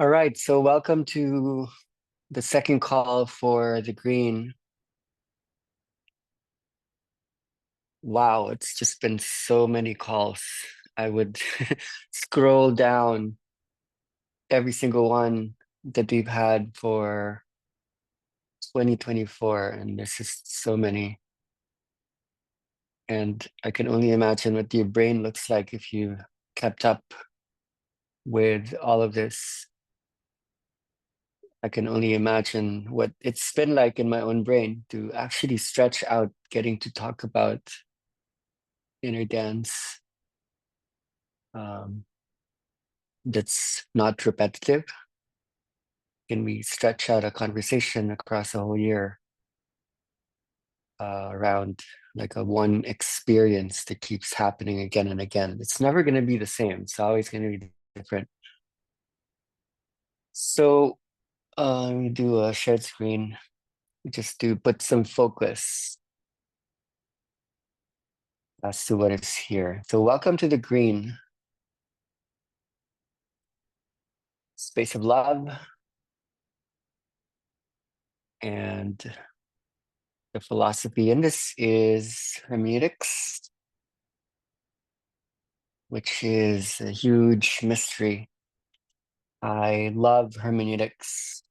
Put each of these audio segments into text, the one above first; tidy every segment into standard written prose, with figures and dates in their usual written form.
All right, so welcome to the second call for the green. Wow, it's just been so many calls. I would scroll down every single one that we've had for 2024, and there's just so many. And I can only imagine what your brain looks like if you kept up with all of this. I can only imagine what it's been like in my own brain to actually stretch out getting to talk about inner dance um, that's not repetitive. Can we stretch out a conversation across a whole year around like a one experience that keeps happening again and again? It's never going to be the same. It's always going to be different. So we do a shared screen. We just do put some focus as to what is here. So welcome to the green space of love. And the philosophy in this is hermeneutics, which is a huge mystery. I love hermeneutics.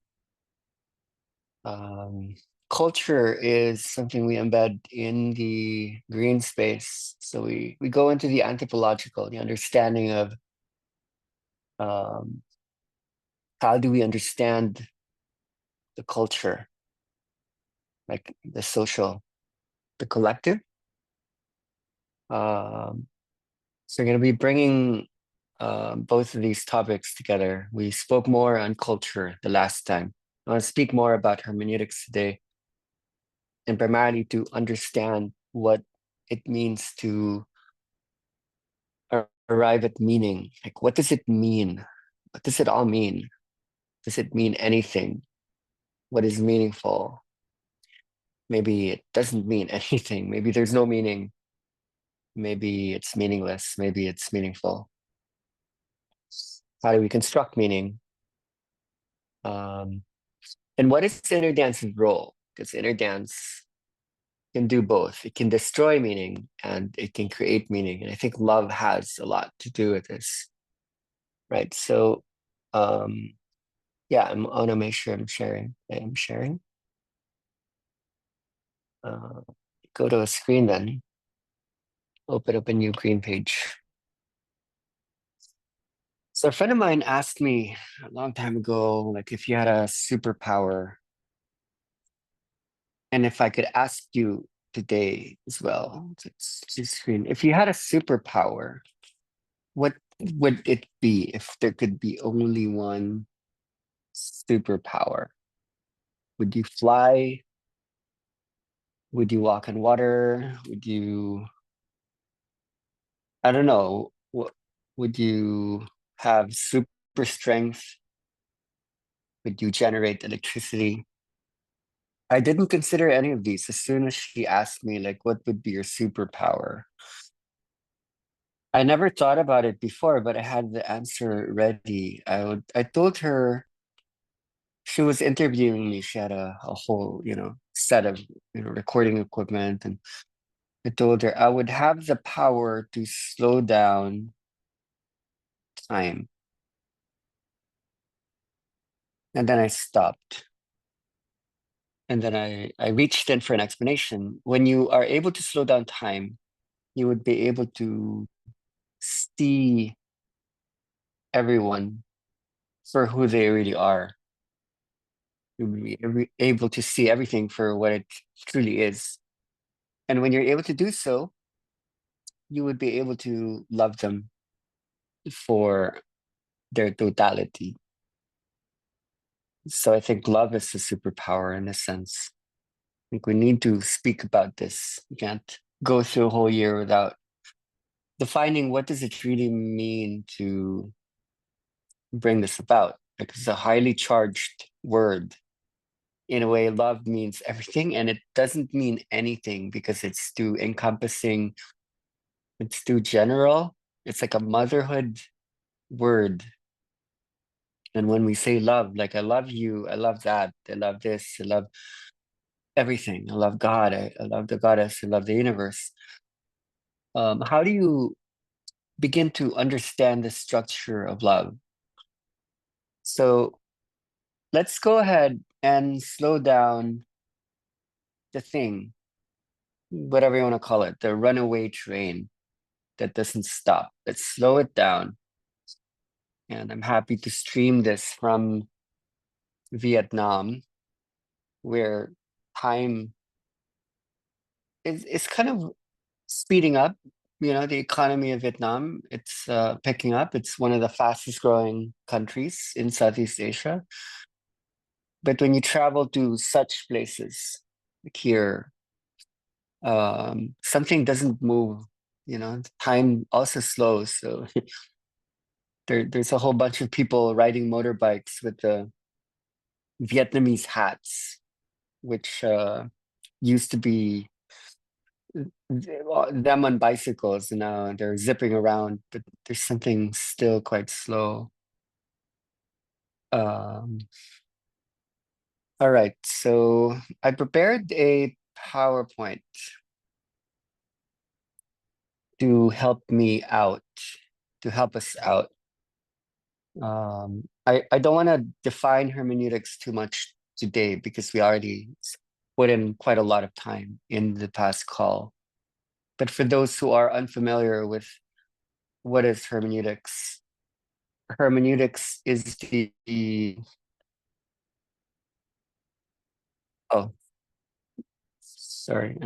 Um, Culture is something we embed in the green space. So we go into the anthropological, the understanding of um, how do we understand the culture, like the social, the collective. Um, so we're going to be bringing both of these topics together. We spoke more on culture the last time. I want to speak more about hermeneutics today, and primarily to understand what it means to arrive at meaning. Like, what does it mean? What does it all mean? Does it mean anything? What is meaningful? Maybe it doesn't mean anything. Maybe there's no meaning. Maybe it's meaningless. Maybe it's meaningful. How do we construct meaning? Um, and what is inner dance's role? Because inner dance can do both. It can destroy meaning and it can create meaning. And I think love has a lot to do with this, right? So, um, yeah, I want to make sure I'm sharing. I am sharing. Uh, Go to a screen then. Open up a new green page. So a friend of mine asked me a long time ago, like if you had a superpower, and if I could ask you today as well, it's screen. If you had a superpower, what would it be if there could be only one superpower? Would you fly? Would you walk on water? Would you, I don't know, what would you have super strength? Would you generate electricity? I didn't consider any of these. As soon as she asked me, like, what would be your superpower? I never thought about it before, but I had the answer ready. I told her she was interviewing me. She had a whole, set of, recording equipment. And I told her I would have the power to slow down time. And then I stopped. And then I reached in for an explanation. When you are able to slow down time, you would be able to see everyone for who they really are. You would be able to see everything for what it truly is. And when you're able to do so, you would be able to love them for their totality. So I think love is a superpower in a sense. I think we need to speak about this. We can't go through a whole year without defining what does it really mean to bring this about. Like it's a highly charged word. In a way, love means everything, and it doesn't mean anything because it's too encompassing, it's too general. It's like a motherhood word. And when we say love, like I love you, I love that, I love this, I love everything, I love God, I love the goddess, I love the universe. How do you begin to understand the structure of love? So let's go ahead and slow down the thing, whatever you want to call it, the runaway train that doesn't stop. Let's slow it down. And I'm happy to stream this from Vietnam, where time is kind of speeding up. You know, the economy of Vietnam, it's picking up. It's one of the fastest growing countries in Southeast Asia. But when you travel to such places, like here, something doesn't move. You know, time also slows. So there's a whole bunch of people riding motorbikes with the Vietnamese hats, which used to be them on bicycles, and now they're zipping around, but there's something still quite slow. Um, all right, so I prepared a PowerPoint to help me out, to help us out. I don't want to define hermeneutics too much today because we already put in quite a lot of time in the past call. But for those who are unfamiliar with what is hermeneutics, hermeneutics is oh, sorry.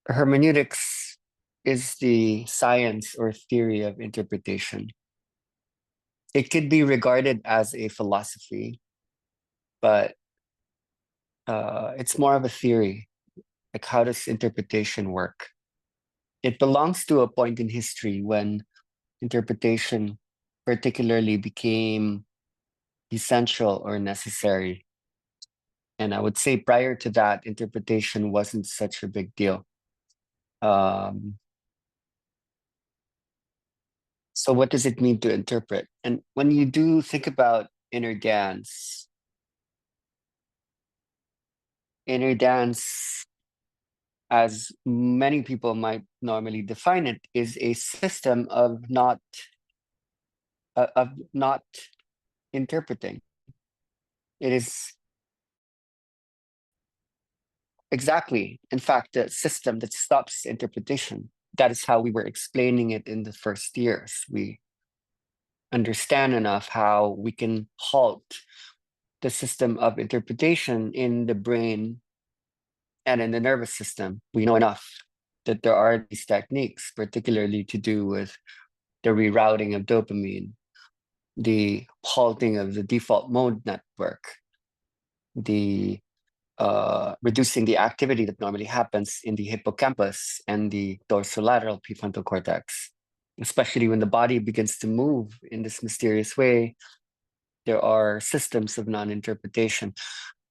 Hermeneutics is the science or theory of interpretation. It could be regarded as a philosophy, but it's more of a theory. Like, how does interpretation work? It belongs to a point in history when interpretation particularly became essential or necessary. And I would say prior to that, interpretation wasn't such a big deal. Um, so what does it mean to interpret? And when you do think about inner dance, as many people might normally define it, is a system of not interpreting. It is exactly, in fact, the system that stops interpretation. That is how we were explaining it in the first years. We understand enough how we can halt the system of interpretation in the brain and in the nervous system. We know enough that there are these techniques, particularly to do with the rerouting of dopamine, the halting of the default mode network, the reducing the activity that normally happens in the hippocampus and the dorsolateral prefrontal cortex. Especially when the body begins to move in this mysterious way, there are systems of non-interpretation.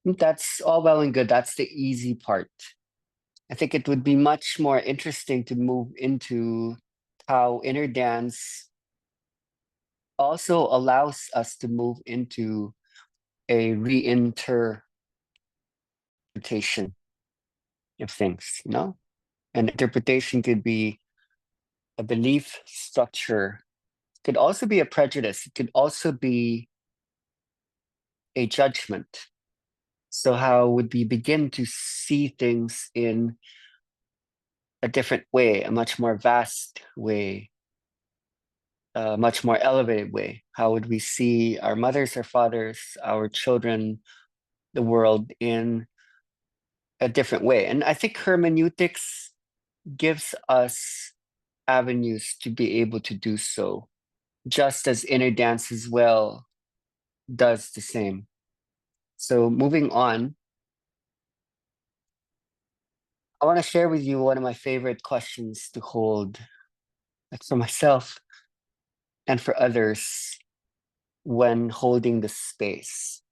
That's all well and good. That's the easy part. I think it would be much more interesting to move into how inner dance also allows us to move into a reinterpretation of things, you know? An interpretation could be a belief structure, could also be a prejudice, it could also be a judgment. So, how would we begin to see things in a different way, a much more vast way, a much more elevated way? How would we see our mothers, our fathers, our children, the world in a different way? And I think hermeneutics gives us avenues to be able to do so, just as inner dance as well does the same. So moving on, I want to share with you one of my favorite questions to hold, like for myself and for others, when holding the space.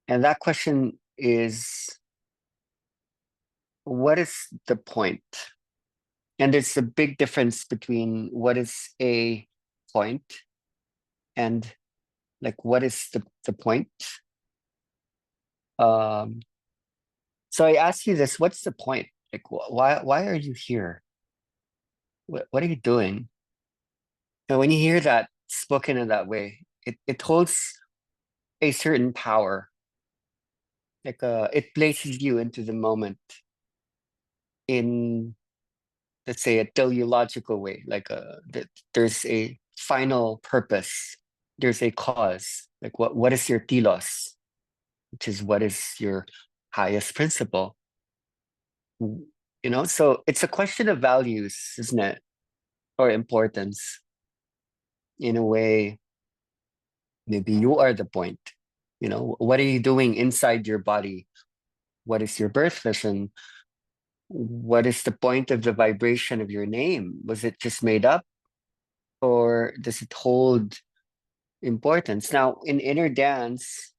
And that question is, what is the point? And there's a big difference between what is a point and Like, what is the point? Um, so I ask you this, what's the point? Like, why are you here? What are you doing? And when you hear that spoken in that way, it holds a certain power. Like, it places you into the moment in, let's say, a teleological way. Like, that there's a final purpose. There's a cause. Like, what is your telos, which is what is your highest principle? So it's a question of values, isn't it? Or importance. In a way, maybe you are the point. What are you doing inside your body? What is your birth vision? What is the point of the vibration of your name? Was it just made up, or does it hold importance? Now, in inner dance,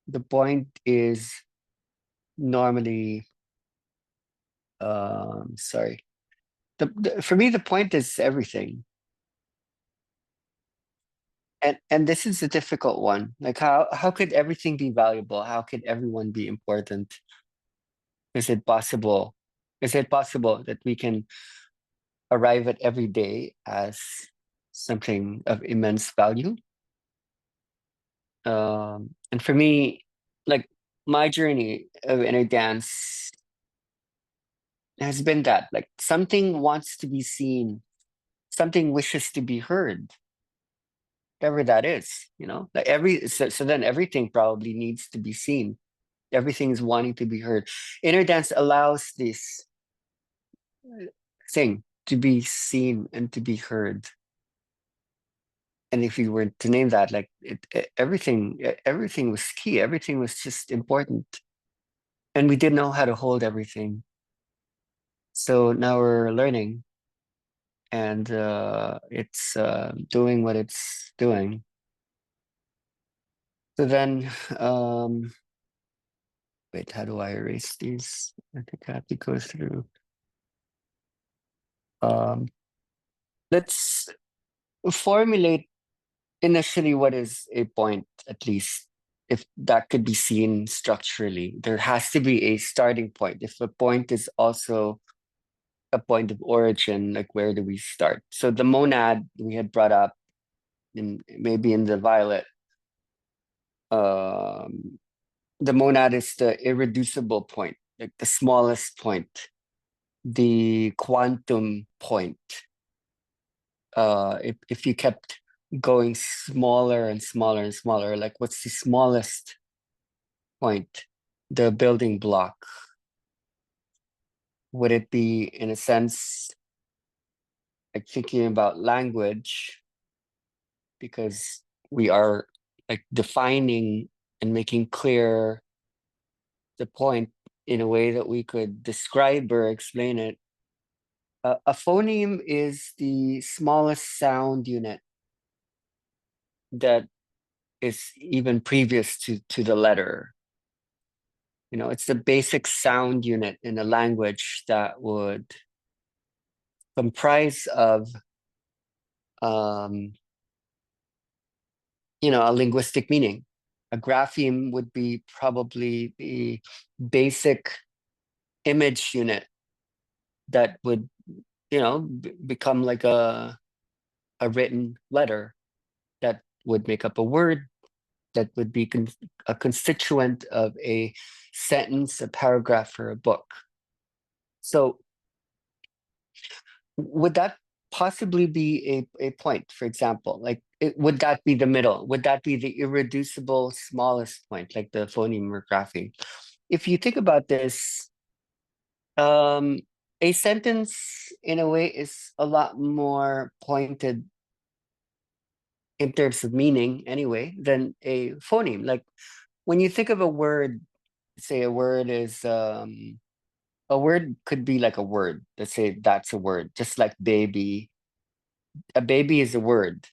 the point is normally, sorry. For me, the point is everything. And this is a difficult one. Like, how could everything be valuable? How could everyone be important? Is it possible? Is it possible that we can arrive at every day as something of immense value? And for me, like, my journey of inner dance has been that, like, something wants to be seen, something wishes to be heard, whatever that is, like so then everything probably needs to be seen. Everything is wanting to be heard. Inner dance allows this thing to be seen and to be heard. And if you were to name that, like, everything was key. Everything was just important, and we didn't know how to hold everything. So now we're learning, and it's doing what it's doing. So then, wait, how do I erase these? I think I have to go through. Um, let's formulate initially what is a point, at least. If that could be seen structurally, there has to be a starting point. If a point is also a point of origin, like, where do we start? So the monad we had brought up, maybe in the violet, um, the monad is the irreducible point, like the smallest point, the quantum point. If you kept going smaller and smaller and smaller, like, what's the smallest point? The building block. Would it be, in a sense, like, thinking about language, because we are, like, defining and making clear the point in a way that we could describe or explain it. A phoneme is the smallest sound unit that is even previous to the letter. It's the basic sound unit in a language that would comprise of um, a linguistic meaning. A grapheme would be probably the basic image unit that would, become like a written letter that would make up a word, that would be a constituent of a sentence, a paragraph, or a book. So would that possibly be a point, for example? Like, would that be the middle? Would that be the irreducible smallest point, like the phoneme or grapheme? If you think about this, um, a sentence, in a way, is a lot more pointed in terms of meaning, anyway, than a phoneme. Like, when you think of a word, say a word could be like a word. Let's say that's a word, just like baby. A baby is a word.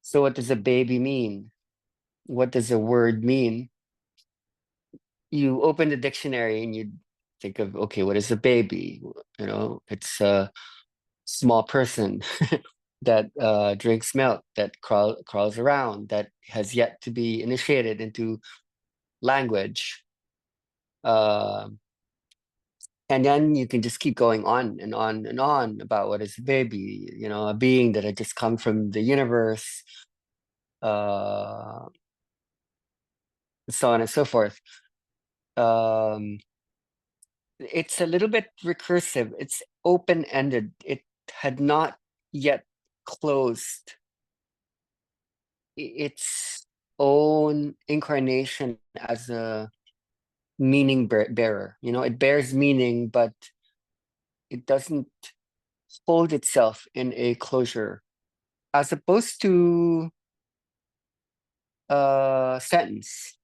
So what does a baby mean? What does a word mean? You open the dictionary and you think of, okay, what is a baby? It's a small person. that drinks milk, that crawls around, that has yet to be initiated into language. Um and then you can just keep going on and on and on about what is a baby, a being that had just come from the universe, uh, so on and so forth. Um, it's a little bit recursive. It's open-ended. It had not yet closed its own incarnation as a meaning bearer. It bears meaning, but it doesn't hold itself in a closure, as opposed to a sentence.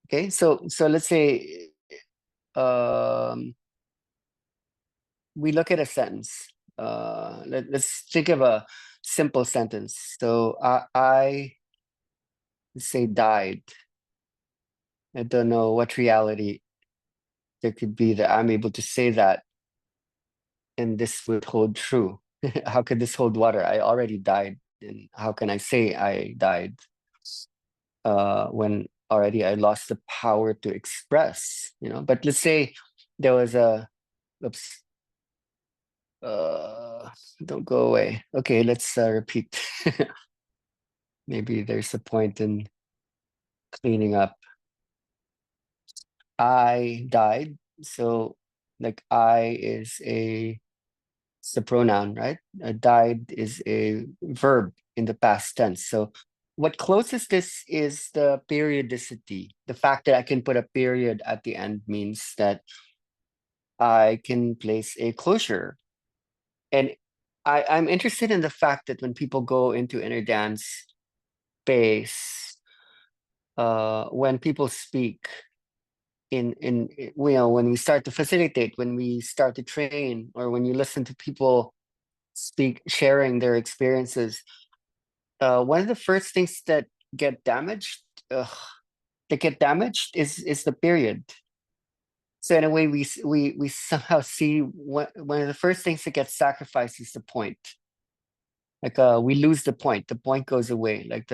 Okay, so let's say um we look at a sentence. Let's think of a simple sentence. So I say died. I don't know what reality there could be that I'm able to say that and this would hold true. How could this hold water? I already died, and how can I say I died when already I lost the power to express? But let's say there was a oops, uh don't go away. Okay, let's repeat. Maybe there's a point in cleaning up. I died. So like I is it's a pronoun, right? Died is a verb in the past tense. So what closes this is the periodicity. The fact that I can put a period at the end means that I can place a closure. And I'm interested in the fact that when people go into inner dance space, when people speak when we start to facilitate, when we start to train, or when you listen to people speak, sharing their experiences, one of the first things get damaged, uh, that get damaged is the period. So in a way, we somehow see one of the first things that gets sacrificed is the point. Like we lose the point. The point goes away. Like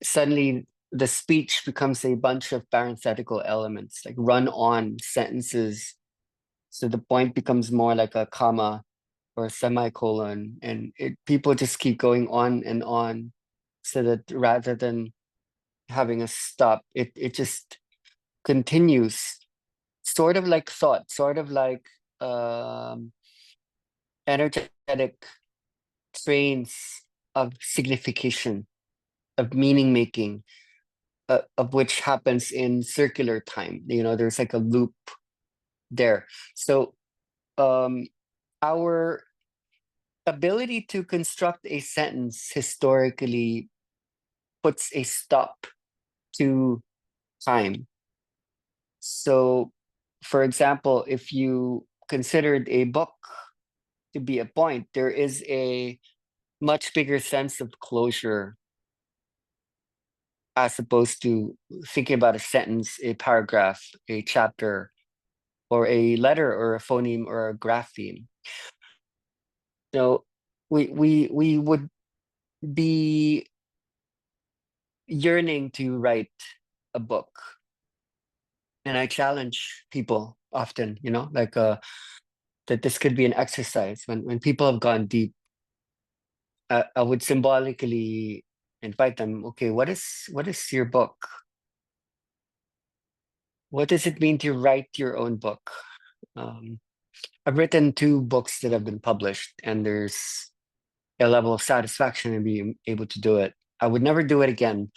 suddenly the speech becomes a bunch of parenthetical elements, like run-on sentences. So the point becomes more like a comma or a semicolon, and people just keep going on and on, so that rather than having a stop, it just continues, sort of like thought, sort of like um, energetic trains of signification, of meaning making, of which happens in circular time. There's like a loop there. So um, our ability to construct a sentence historically puts a stop to time. So, for example, if you considered a book to be a point, there is a much bigger sense of closure as opposed to thinking about a sentence, a paragraph, a chapter, or a letter, or a phoneme, or a grapheme. So we would be yearning to write a book. And I challenge people often, like that this could be an exercise when people have gone deep. I would symbolically invite them. Okay, what is your book? What does it mean to write your own book? Um, I've written 2 books that have been published, and there's a level of satisfaction in being able to do it. I would never do it again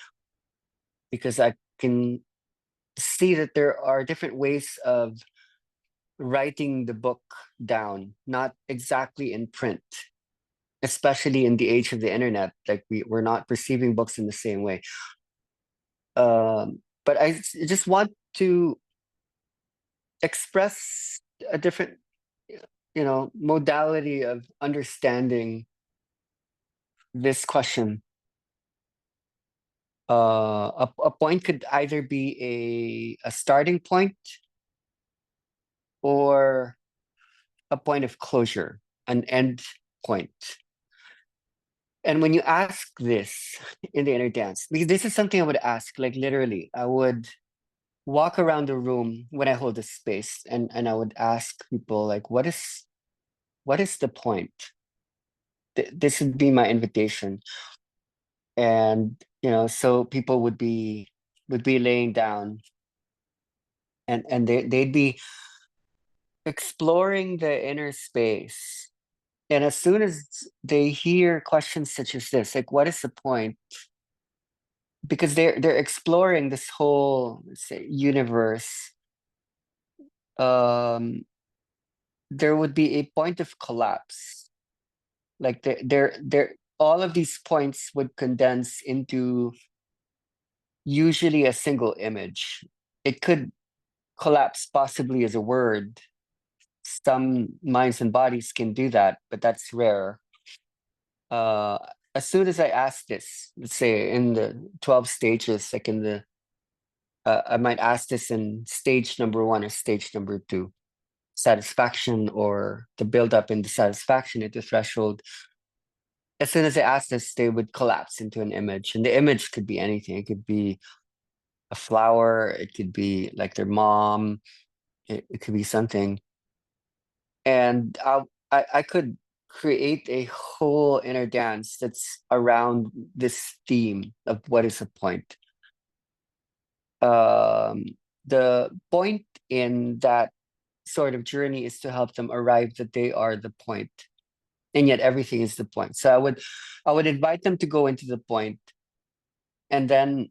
because I can see that there are different ways of writing the book down, not exactly in print, especially in the age of the internet. Like we're not perceiving books in the same way. But just want to express a different, modality of understanding this question. A point could either be a starting point or a point of closure, an end point. And when you ask this in the inner dance, because this is something I would ask, like literally, I would walk around the room when I hold this space, and I would ask people like, what is the point? This would be my invitation. And so people would be laying down, and they'd be exploring the inner space. And as soon as they hear questions such as this, like, what is the point? Because they're exploring this whole, let's say, universe, um there would be a point of collapse. Like there all of these points would condense into usually a single image. It could collapse possibly as a word. Some minds and bodies can do that, but that's rare. uh as soon as I ask this, let's say in the 12 stages, like in the I might ask this in stage number 1 or stage number 2, satisfaction, or the build up in the satisfaction at the threshold. As soon as I ask this, they would collapse into an image, and the image could be anything. It could be a flower, it could be like their mom, it could be something. And I could create a whole inner dance that's around this theme of what is the point. um the point in that sort of journey is to help them arrive that they are the point, and yet everything is the point. So I would invite them to go into the point, and then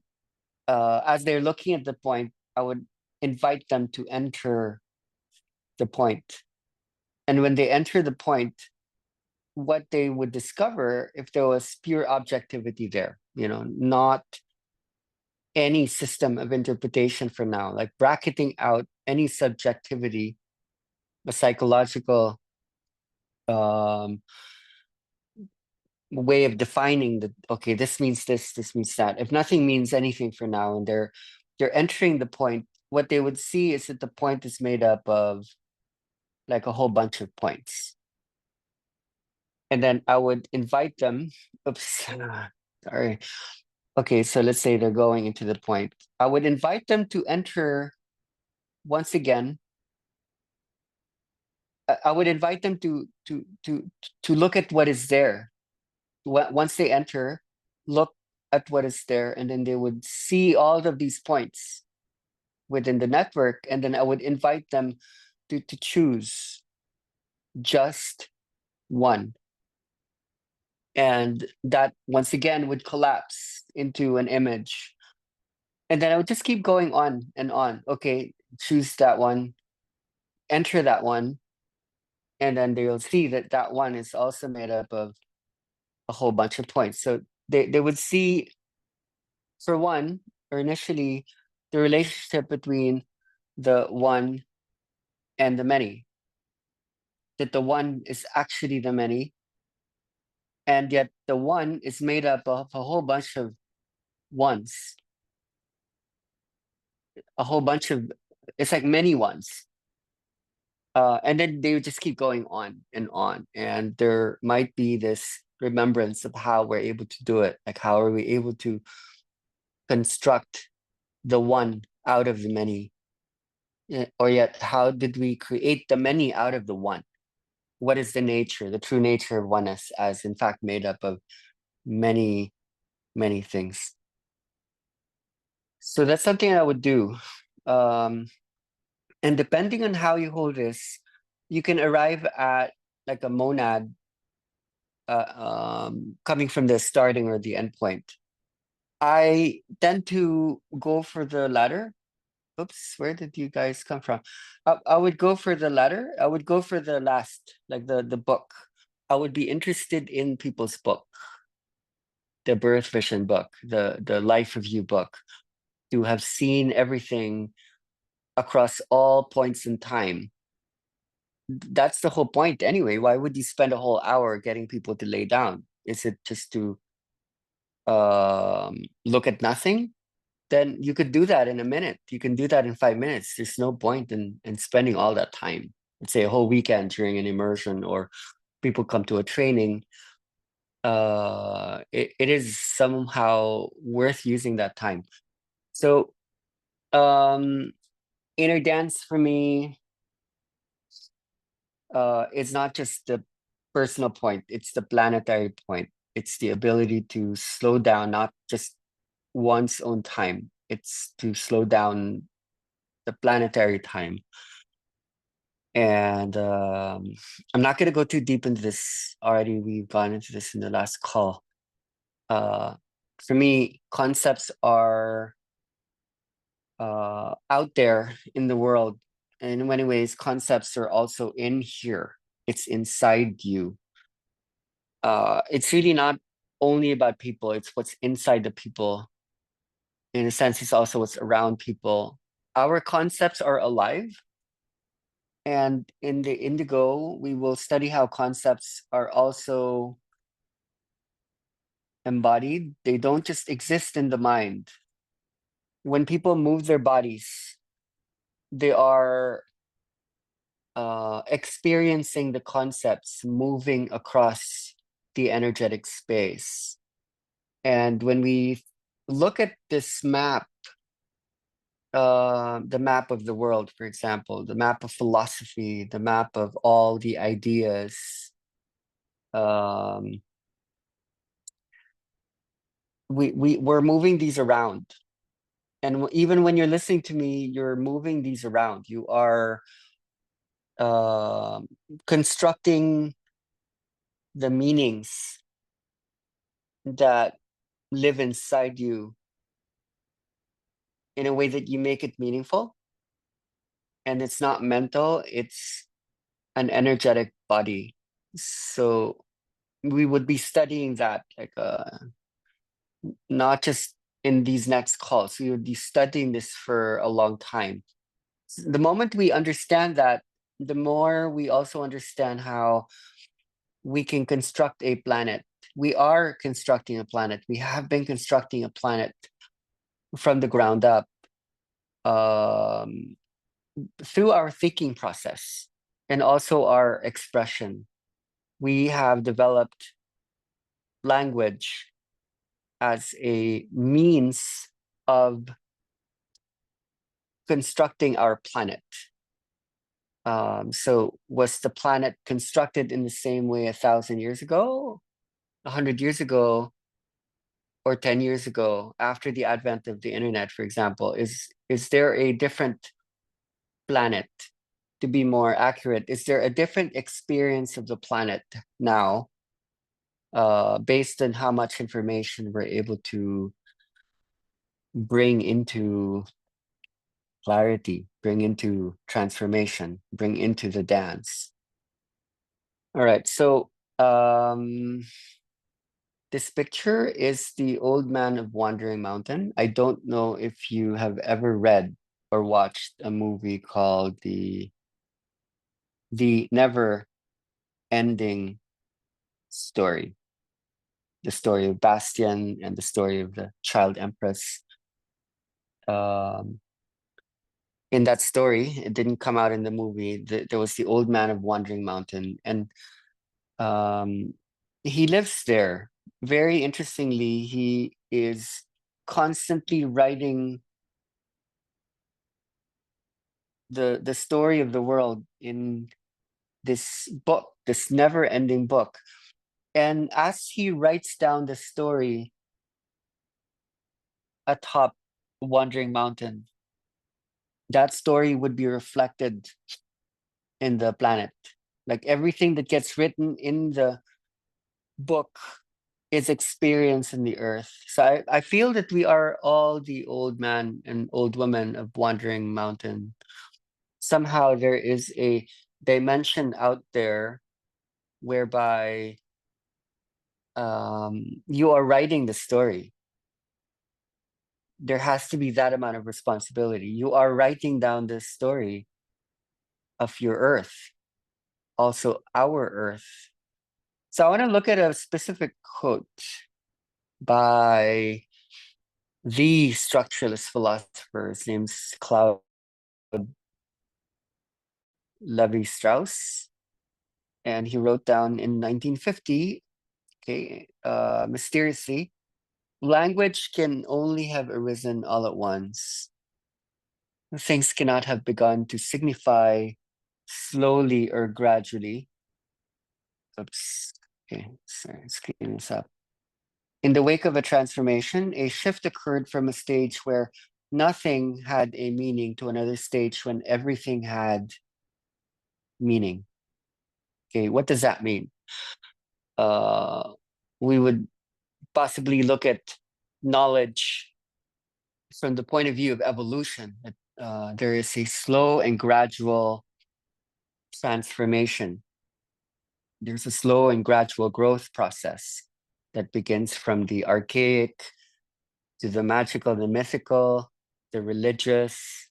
as they're looking at the point, I would invite them to enter the point. And when they enter the point, what they would discover, if there was pure objectivity there, not any system of interpretation for now, like bracketing out any subjectivity, a psychological um way of defining that, okay, this means this means that. If nothing means anything for now, and they're entering the point, what they would see is that the point is made up of like a whole bunch of points. And then I would invite them, oops, sorry. Okay, so let's say they're going into the point. I would invite them to enter once again. I would invite them to look at what is there. Once they enter, look at what is there, and then they would see all of these points within the network, and then I would invite them to choose just one. And that once again would collapse into an image. And then I would just keep going on and on. Okay, choose that one, enter that one, and then they'll see that that one is also made up of a whole bunch of points. So they would see, for one, or initially, the relationship between the one and the many. That the one is actually the many, and yet the one is made up of a whole bunch of ones, a whole bunch of, it's like many ones. And then they would just keep going on, and there might be this remembrance of how we're able to do it. Like, how are we able to construct the one out of the many? Or yet, how did we create the many out of the one? What is the nature, the true nature of oneness, as in fact made up of many, many things? So that's something I would do. Um, and depending on how you hold this, you can arrive at like a monad coming from the starting or the end point. I tend to go for the latter. Oops, where did you guys come from? I would go for the latter. I would go for the last, like the book. I would be interested in people's book, the birth vision book, the life review book, to have seen everything across all points in time. That's the whole point anyway. Why would you spend a whole hour getting people to lay down? Is it just to look at nothing? Then you could do that in a minute. You can do that in 5 minutes. There's no point in spending all that time. Let's say a whole weekend during an immersion, or people come to a training. it is somehow worth using that time. So um inner dance for me is not just the personal point, it's the planetary point. It's the ability to slow down, not just one's own time. It's to slow down the planetary time. And I'm not going to go too deep into this already. We've gone into this in the last call. For me, concepts are out there in the world. And in many ways, concepts are also in here. It's inside you. It's really not only about people, it's what's inside the people. In a sense, it's also what's around people. Our concepts are alive. And in the Indigo, we will study how concepts are also embodied. They don't just exist in the mind. When people move their bodies, they are experiencing the concepts moving across the energetic space. And when we look at this map, the map of the world, for example, the map of philosophy, the map of all the ideas, um, we're moving these around. And even when you're listening to me, you're moving these around. You are uh, constructing the meanings that live inside you in a way that you make it meaningful. And it's not mental, it's an energetic body. So we would be studying that, like not just in these next calls. We would be studying this for a long time. The moment we understand that, the more we also understand how we can construct a planet. We are constructing a planet. We have been constructing a planet from the ground up, um, through our thinking process and also our expression. We have developed language as a means of constructing our planet. So was the planet constructed in the same way 1,000 years ago, 100 years ago, or 10 years ago, after the advent of the internet, for example? Is there a different planet? To be more accurate, is there a different experience of the planet now, based on how much information we're able to bring into clarity, bring into transformation, bring into the dance? All right, so this picture is the Old Man of Wandering Mountain. I don't know if you have ever read or watched a movie called The Never Ending Story. The story of Bastian and the story of the child empress. Um, in that story, it didn't come out in the movie. There was the Old Man of Wandering Mountain, and um, he lives there. Very interestingly, he is constantly writing the story of the world in this book, this never-ending book. And as he writes down the story atop Wandering Mountain, that story would be reflected in the planet. Like everything that gets written in the book is experienced in the earth. So I feel that we are all the old man and old woman of Wandering Mountain. Somehow there is a dimension out there whereby you are writing the story. There has to be that amount of responsibility. You are writing down the story of your earth, also our earth. So I want to look at a specific quote by the structuralist philosopher. His name's Claude Levi-Strauss, and he wrote down in 1950, Okay, mysteriously, language can only have arisen all at once. Things cannot have begun to signify slowly or gradually. Oops. Okay, sorry, let's clean this up. In the wake of a transformation, a shift occurred from a stage where nothing had a meaning to another stage when everything had meaning. Okay, what does that mean? We would possibly look at knowledge from the point of view of evolution. That there is a slow and gradual transformation. There's a slow and gradual growth process that begins from the archaic to the magical, the mythical, the religious,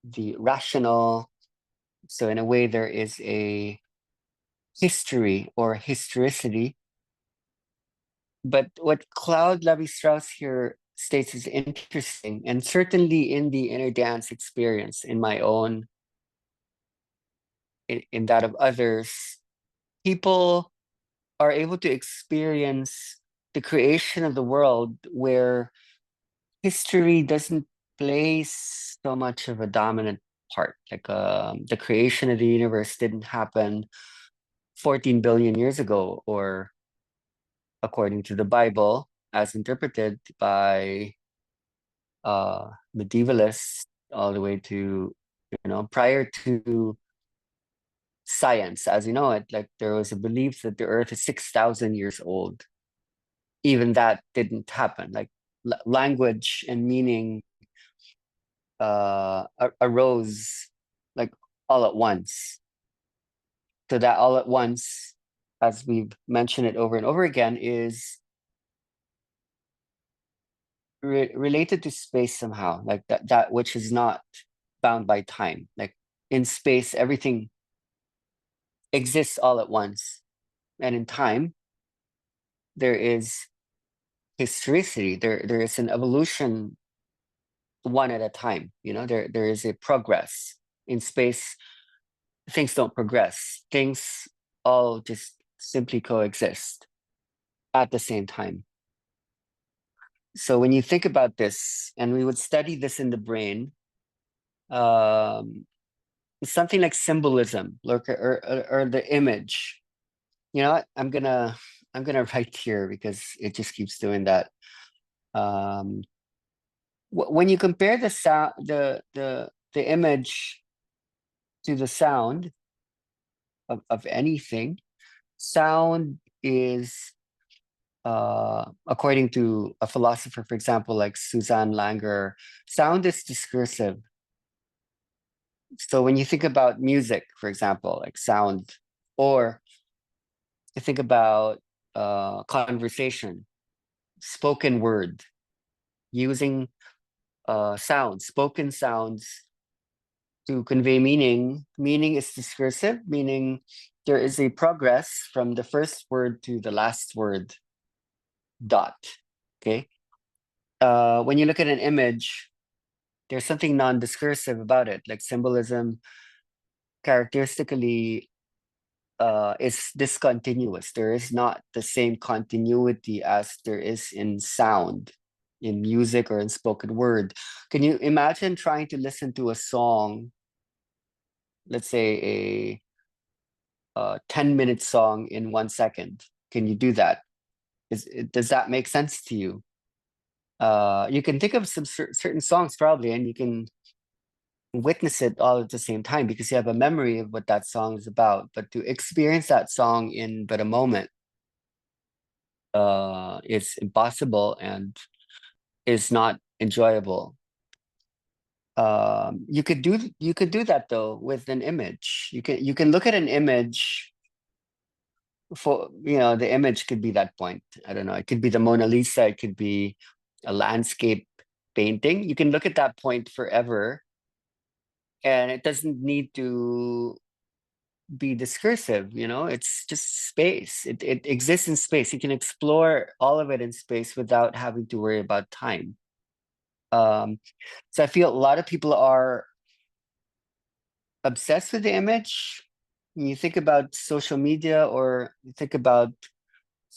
the rational. So, in a way, there is a history or historicity. But what Claude Lévi-Strauss here states is interesting, and certainly in the inner dance experience, in my own, in that of others, people are able to experience the creation of the world where history doesn't play so much of a dominant part. Like the creation of the universe didn't happen 14 billion years ago, or according to the Bible, as interpreted by medievalists, all the way to, prior to science as you know it. Like there was a belief that the Earth is 6,000 years old. Even that didn't happen. Like language and meaning arose like all at once. So that all at once, as we've mentioned it over and over again, is related to space somehow. Like that which is not bound by time. Like in space, everything exists all at once, and in time, there is historicity. There is an evolution, one at a time. There is a progress. In space, things don't progress. Things all just simply coexist at the same time. So when you think about this, and we would study this in the brain, something like symbolism, or the image. You know what? I'm gonna write here because it just keeps doing that. When you compare the sound, the image to the sound of anything, sound is, according to a philosopher, for example, like Suzanne Langer, sound is discursive. So when you think about music, for example, like sound, or you think about conversation, spoken word, using sounds, spoken sounds to convey meaning. Meaning is discursive, meaning there is a progress from the first word to the last word, dot. Okay. When you look at an image, there's something non-discursive about it, like symbolism characteristically is discontinuous. There is not the same continuity as there is in sound, in music, or in spoken word. Can you imagine trying to listen to a song, let's say a 10-minute song in 1 second? Can you do that? Does that make sense to you? You can think of some certain songs probably, and you can witness it all at the same time because you have a memory of what that song is about. But to experience that song in but a moment, is impossible and is not enjoyable. You could do that though with an image. You can look at an image. For the image could be that point. I don't know, it could be the Mona Lisa, it could be a landscape painting. You can look at that point forever, and it doesn't need to be discursive. It's just space. It exists in space. You can explore all of it in space without having to worry about time. So I feel a lot of people are obsessed with the image. When you think about social media, or you think about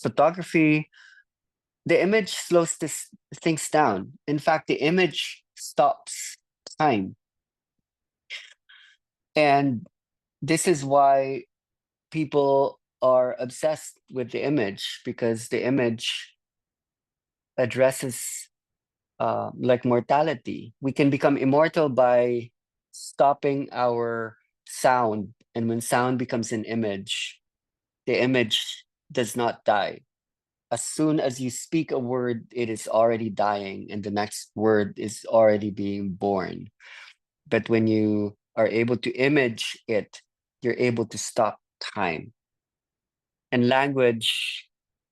photography, the image slows things down. In fact, the image stops time. And this is why people are obsessed with the image, because the image addresses like mortality. We can become immortal by stopping our sound. And when sound becomes an image, the image does not die. As soon as you speak a word, it is already dying, and the next word is already being born. But when you are able to image it, you're able to stop time. And language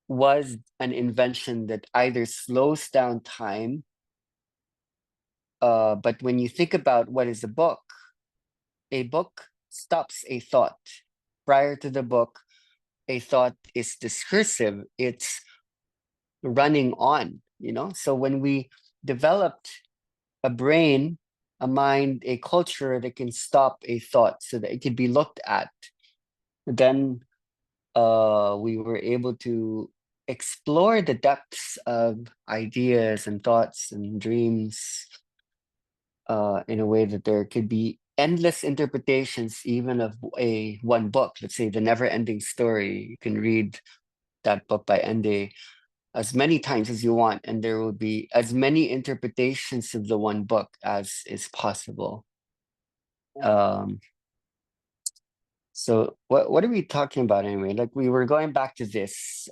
was an invention that either slows down time, but when you think about what is a book stops a thought. Prior to the book, a thought is discursive, it's running on, you know? So when we developed a brain, a mind, a culture that can stop a thought so that it can be looked at, then we were able to explore the depths of ideas and thoughts and dreams in a way that there could be endless interpretations even of a one book. Let's say The Never Ending Story. You can read that book by Ende as many times as you want, and there will be as many interpretations of the one book as is possible. Um, so what are we talking about anyway? Like, we were going back to this,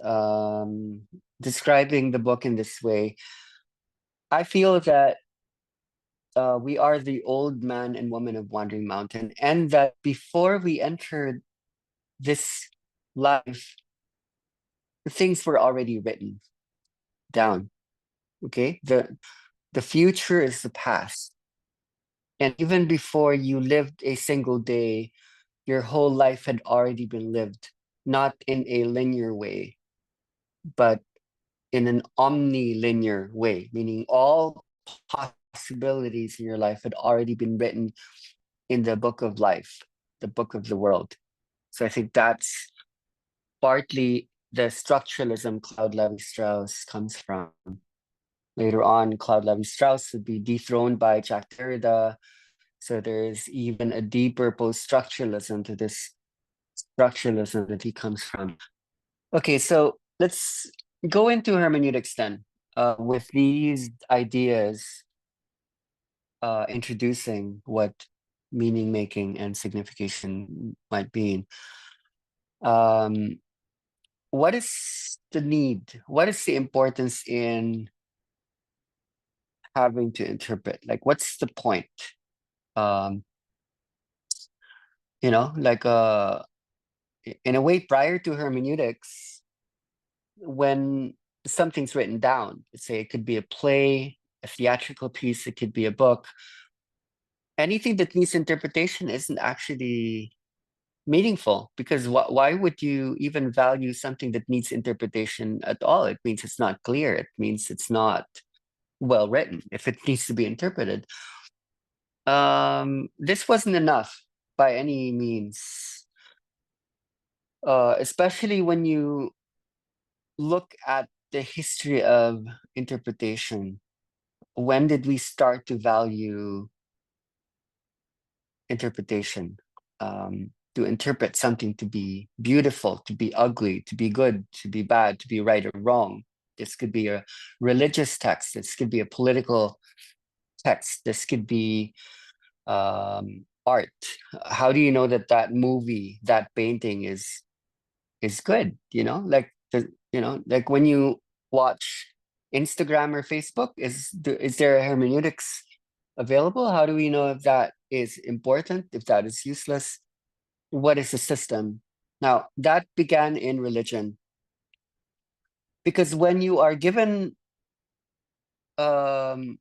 describing the book in this way. I feel that we are the old man and woman of Wandering Mountain, and that before we entered this life, things were already written down. Okay, the future is the past, and even before you lived a single day, your whole life had already been lived, not in a linear way, but in an omnilinear way, meaning all possibilities in your life had already been written in the book of life, the book of the world. So I think that's partly the structuralism Claude Levi-Strauss comes from. Later on, Claude Levi-Strauss would be dethroned by Jacques Derrida. So there is even a deeper post-structuralism to this structuralism that he comes from. Okay, so let's go into hermeneutics then, with these ideas introducing what meaning making and signification might be. What is the need? What is the importance in having to interpret? Like, what's the point? Um, like in a way, prior to hermeneutics, when something's written down, let's say it could be a play, a theatrical piece, it could be a book, anything that needs interpretation isn't actually meaningful, because why would you even value something that needs interpretation at all? It means it's not clear. It means it's not well written if it needs to be interpreted. This wasn't enough by any means, especially when you look at the history of interpretation. When did we start to value interpretation? To interpret something to be beautiful, to be ugly, to be good, to be bad, to be right or wrong. This could be a religious text. This could be a political text. This could be art. How do you know that that movie, that painting is good? Like when you watch Instagram or Facebook, is there a hermeneutics available? How do we know if that is important, if that is useless? What is the system? Now, that began in religion, because when you are given um,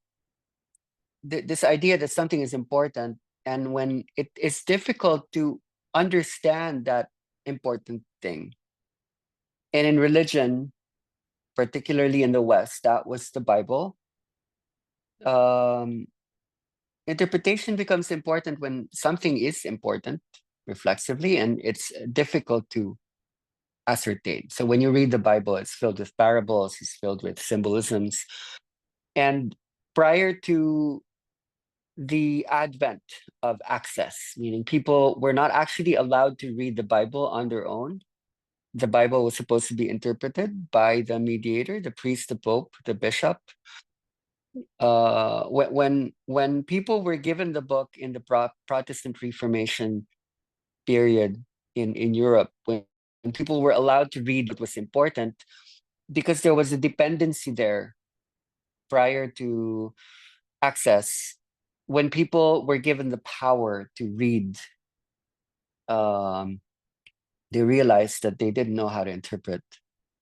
this idea that something is important, and when it is difficult to understand that important thing, and in religion, particularly in the West, that was the Bible. Um, Interpretation becomes important when something is important reflexively, and it's difficult to ascertain. So when you read the Bible, it's filled with parables, it's filled with symbolisms. And prior to the advent of access, meaning people were not actually allowed to read the Bible on their own. The Bible was supposed to be interpreted by the mediator, the priest, the pope, the bishop. When people were given the book in the Protestant Reformation period in Europe, when people were allowed to read what was important, because there was a dependency there prior to access. When people were given the power to read, um, they realized that they didn't know how to interpret.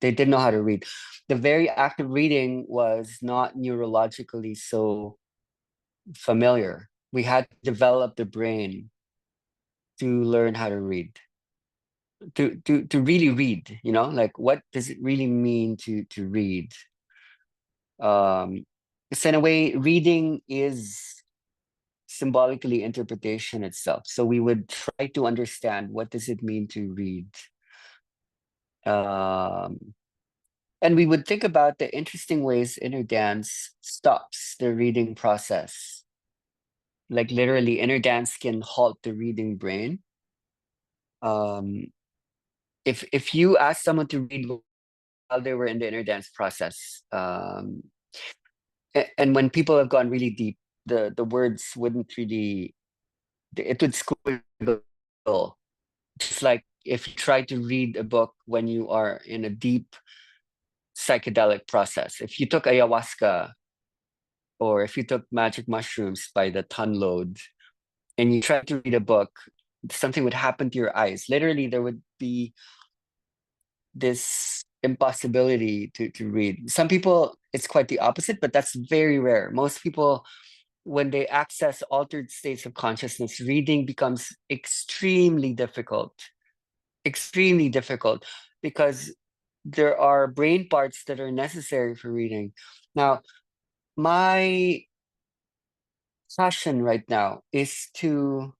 They didn't know how to read. The very act of reading was not neurologically so familiar. We had to develop the brain to learn how to read, to really read. Like what does it really mean to read? So in a way, reading is symbolically interpretation itself. So we would try to understand what does it mean to read. And we would think about the interesting ways inner dance stops the reading process. Like literally, inner dance can halt the reading brain. If you ask someone to read while they were in the inner dance process, and when people have gone really deep, the words wouldn't really, it would squiggle. Just like if you try to read a book when you are in a deep psychedelic process. If you took ayahuasca or if you took magic mushrooms by the ton load and you tried to read a book, something would happen to your eyes. Literally, there would be this impossibility to read. Some people, it's quite the opposite, but that's very rare. Most people, when they access altered states of consciousness, reading becomes extremely difficult, because there are brain parts that are necessary for reading. Now, my passion right now is to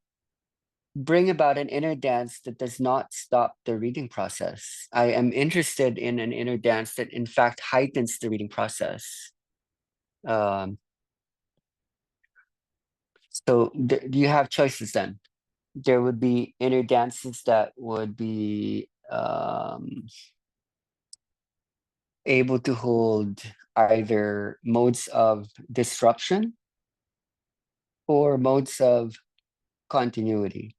bring about an inner dance that does not stop the reading process. I am interested in an inner dance that, in fact, heightens the reading process. Um, so you have choices then. There would be inner dances that would be able to hold either modes of disruption or modes of continuity.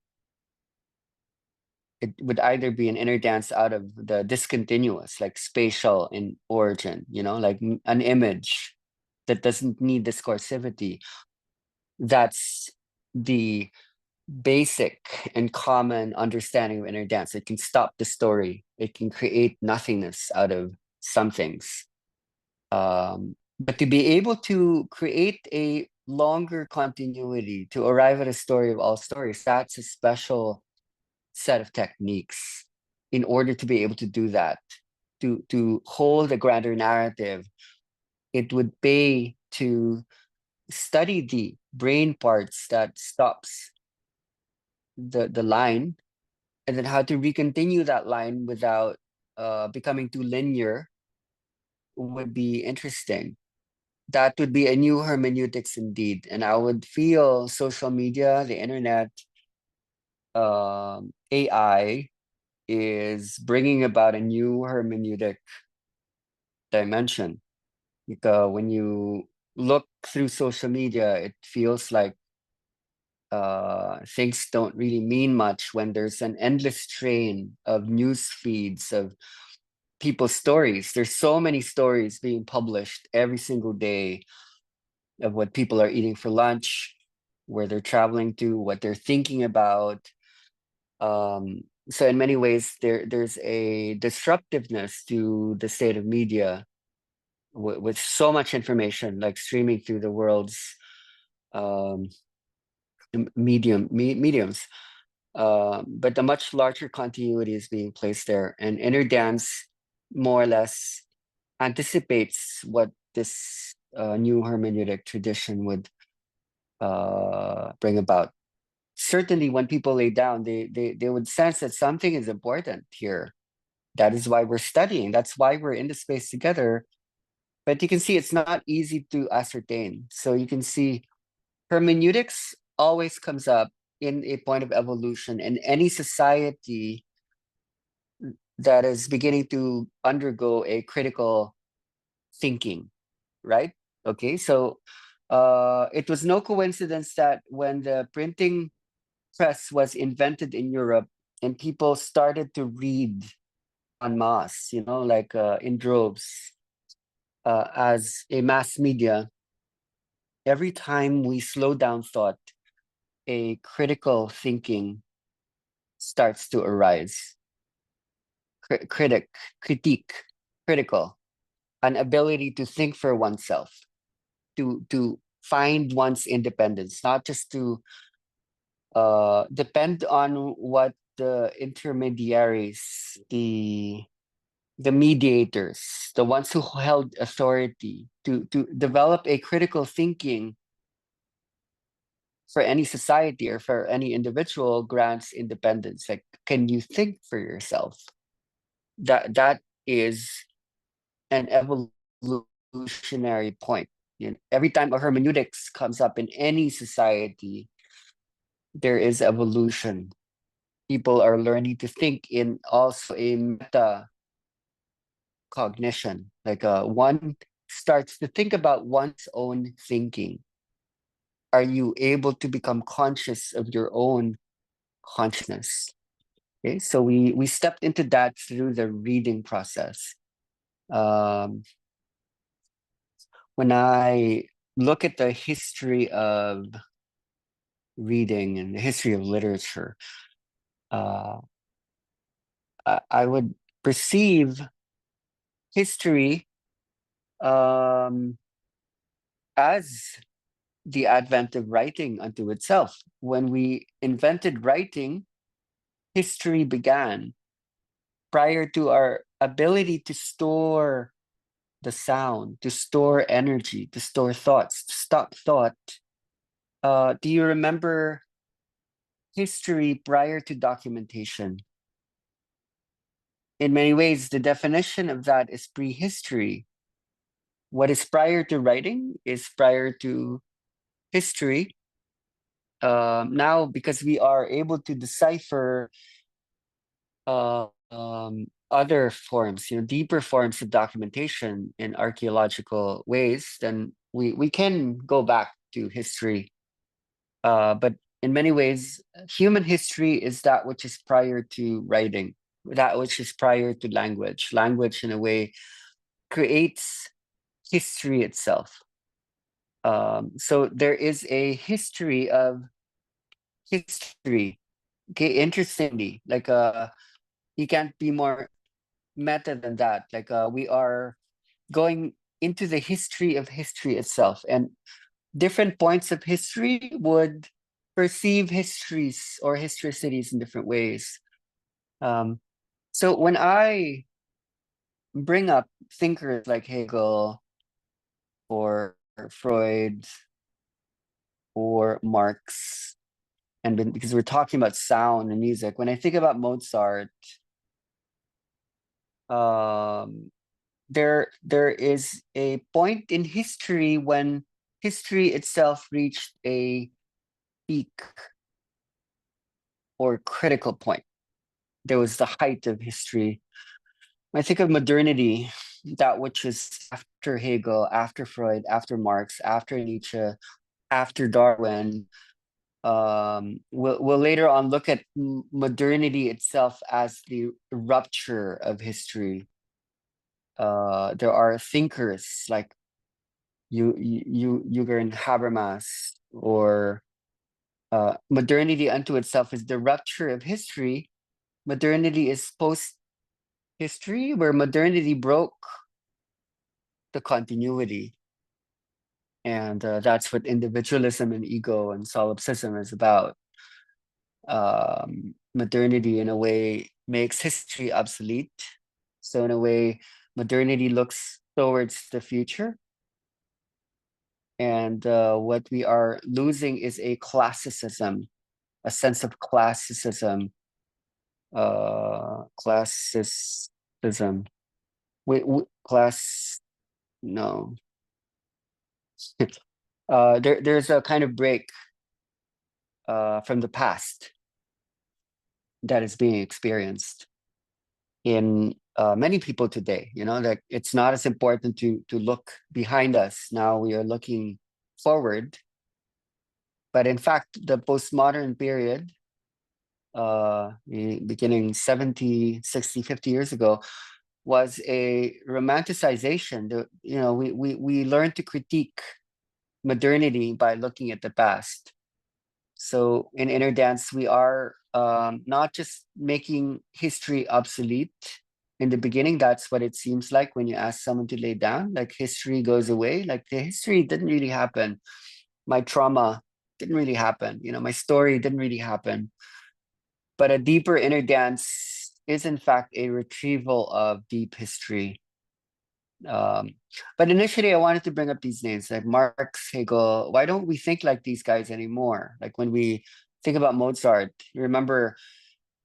It would either be an inner dance out of the discontinuous, like spatial in origin, like an image that doesn't need discursivity. That's the basic and common understanding of inner dance. It can stop the story. It can create nothingness out of some things. But to be able to create a longer continuity, to arrive at a story of all stories, that's a special set of techniques. In order to be able to do that, to hold a grander narrative, it would pay to study the brain parts that stops the line, and then how to recontinue that line without becoming too linear would be interesting. That would be a new hermeneutics indeed. And I would feel social media, the internet, AI is bringing about a new hermeneutic dimension. When you look through social media, it feels like things don't really mean much when there's an endless train of news feeds of people's stories. There's so many stories being published every single day of what people are eating for lunch, where they're traveling to, what they're thinking about. So in many ways, there's a disruptiveness to the state of media with so much information, like streaming through the world's um, mediums. But a much larger continuity is being placed there, and inner dance more or less anticipates what this new hermeneutic tradition would bring about. Certainly when people lay down, they would sense that something is important here. That is why we're studying. That's why we're in the space together. But you can see it's not easy to ascertain. So you can see hermeneutics always comes up in a point of evolution in any society that is beginning to undergo a critical thinking, right? Okay, so it was no coincidence that when the printing press was invented in Europe and people started to read en masse, like in droves, as a mass media, every time we slow down thought, a critical thinking starts to arise. Critique, critical, an ability to think for oneself, to find one's independence, not just to depend on what the intermediaries, the mediators, the ones who held authority, to develop a critical thinking for any society or for any individual grants independence. Like, can you think for yourself? That is an evolutionary point. Every time a hermeneutics comes up in any society, there is evolution. People are learning to think in also a meta cognition. Like one starts to think about one's own thinking. Are you able to become conscious of your own consciousness? Okay, so we stepped into that through the reading process. When I look at the history of reading and the history of literature, uh, I would perceive history as the advent of writing unto itself. When we invented writing, history began. Prior to our ability to store the sound, to store energy, to store thoughts, to stop thought. Do you remember history prior to documentation? In many ways, the definition of that is prehistory. What is prior to writing is prior to history. Now, because we are able to decipher other forms, deeper forms of documentation in archaeological ways, then we can go back to history. But in many ways, human history is that which is prior to writing, that which is prior to language. Language, in a way, creates history itself. So there is a history of history. Okay, interestingly, like you can't be more meta than that. Like we are going into the history of history itself, and different points of history would perceive histories or historicities in different ways. So when I bring up thinkers like Hegel or Freud or Marx, because we're talking about sound and music, when I think about Mozart, there is a point in history when history itself reached a peak or critical point. There was the height of history. When I think of modernity, that which is after Hegel, after Freud, after Marx, after Nietzsche, after Darwin. We'll later on look at modernity itself as the rupture of history. There are thinkers like Jürgen Habermas, or modernity unto itself is the rupture of history. Modernity is post history, where modernity broke the continuity. And that's what individualism and ego and solipsism is about. Modernity, in a way, makes history obsolete. So, in a way, modernity looks towards the future. And what we are losing is a classicism, a sense of classicism, classicity, Classicism. Wait, class, no. There's a kind of break from the past that is being experienced in many people today. You know, like it's not as important to look behind us. Now we are looking forward. But in fact, the postmodern period, beginning 70, 60, 50 years ago, was a romanticization. You know, we learned to critique modernity by looking at the past. So in inner dance, we are not just making history obsolete. In the beginning, that's what it seems like when you ask someone to lay down, like history goes away. Like the history didn't really happen. My trauma didn't really happen. You know, my story didn't really happen. But a deeper inner dance is in fact a retrieval of deep history. But initially I wanted to bring up these names like Marx, Hegel. Why don't we think like these guys anymore? Like when we think about Mozart, you remember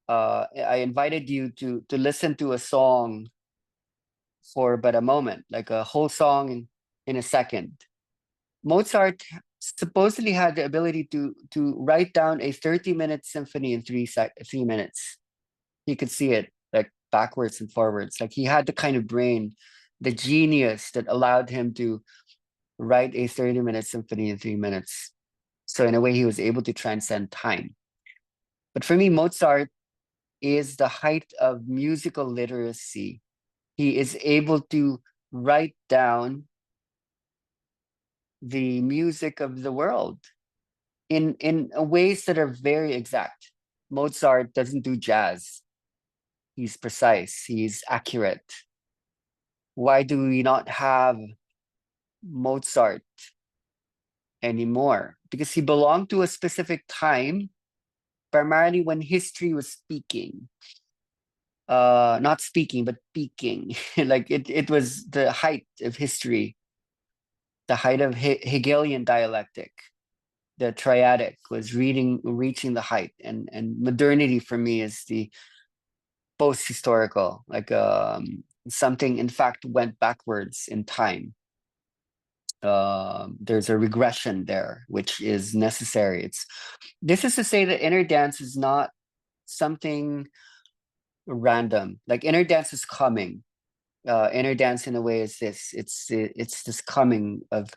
I invited you to listen to a song for but a moment, like a whole song in a second. Mozart supposedly had the ability to write down a 30-minute symphony in 3 minutes. He could see it like backwards and forwards. Like he had the kind of brain, the genius that allowed him to write a 30-minute symphony in 3 minutes. So in a way, he was able to transcend time. But for me, Mozart is the height of musical literacy. He is able to write down the music of the world in ways that are very exact. Mozart doesn't do jazz. He's precise, he's accurate. Why do we not have Mozart anymore? Because he belonged to a specific time, primarily when history was speaking. Not speaking, but peaking. Like it was the height of history, the height of Hegelian dialectic. The triadic was reaching the height, and modernity for me is the post-historical, like something in fact went backwards in time. There's a regression there, which is necessary. This is to say that inner dance is not something random. Like inner dance is coming. Inner dance in a way is this. It's this coming of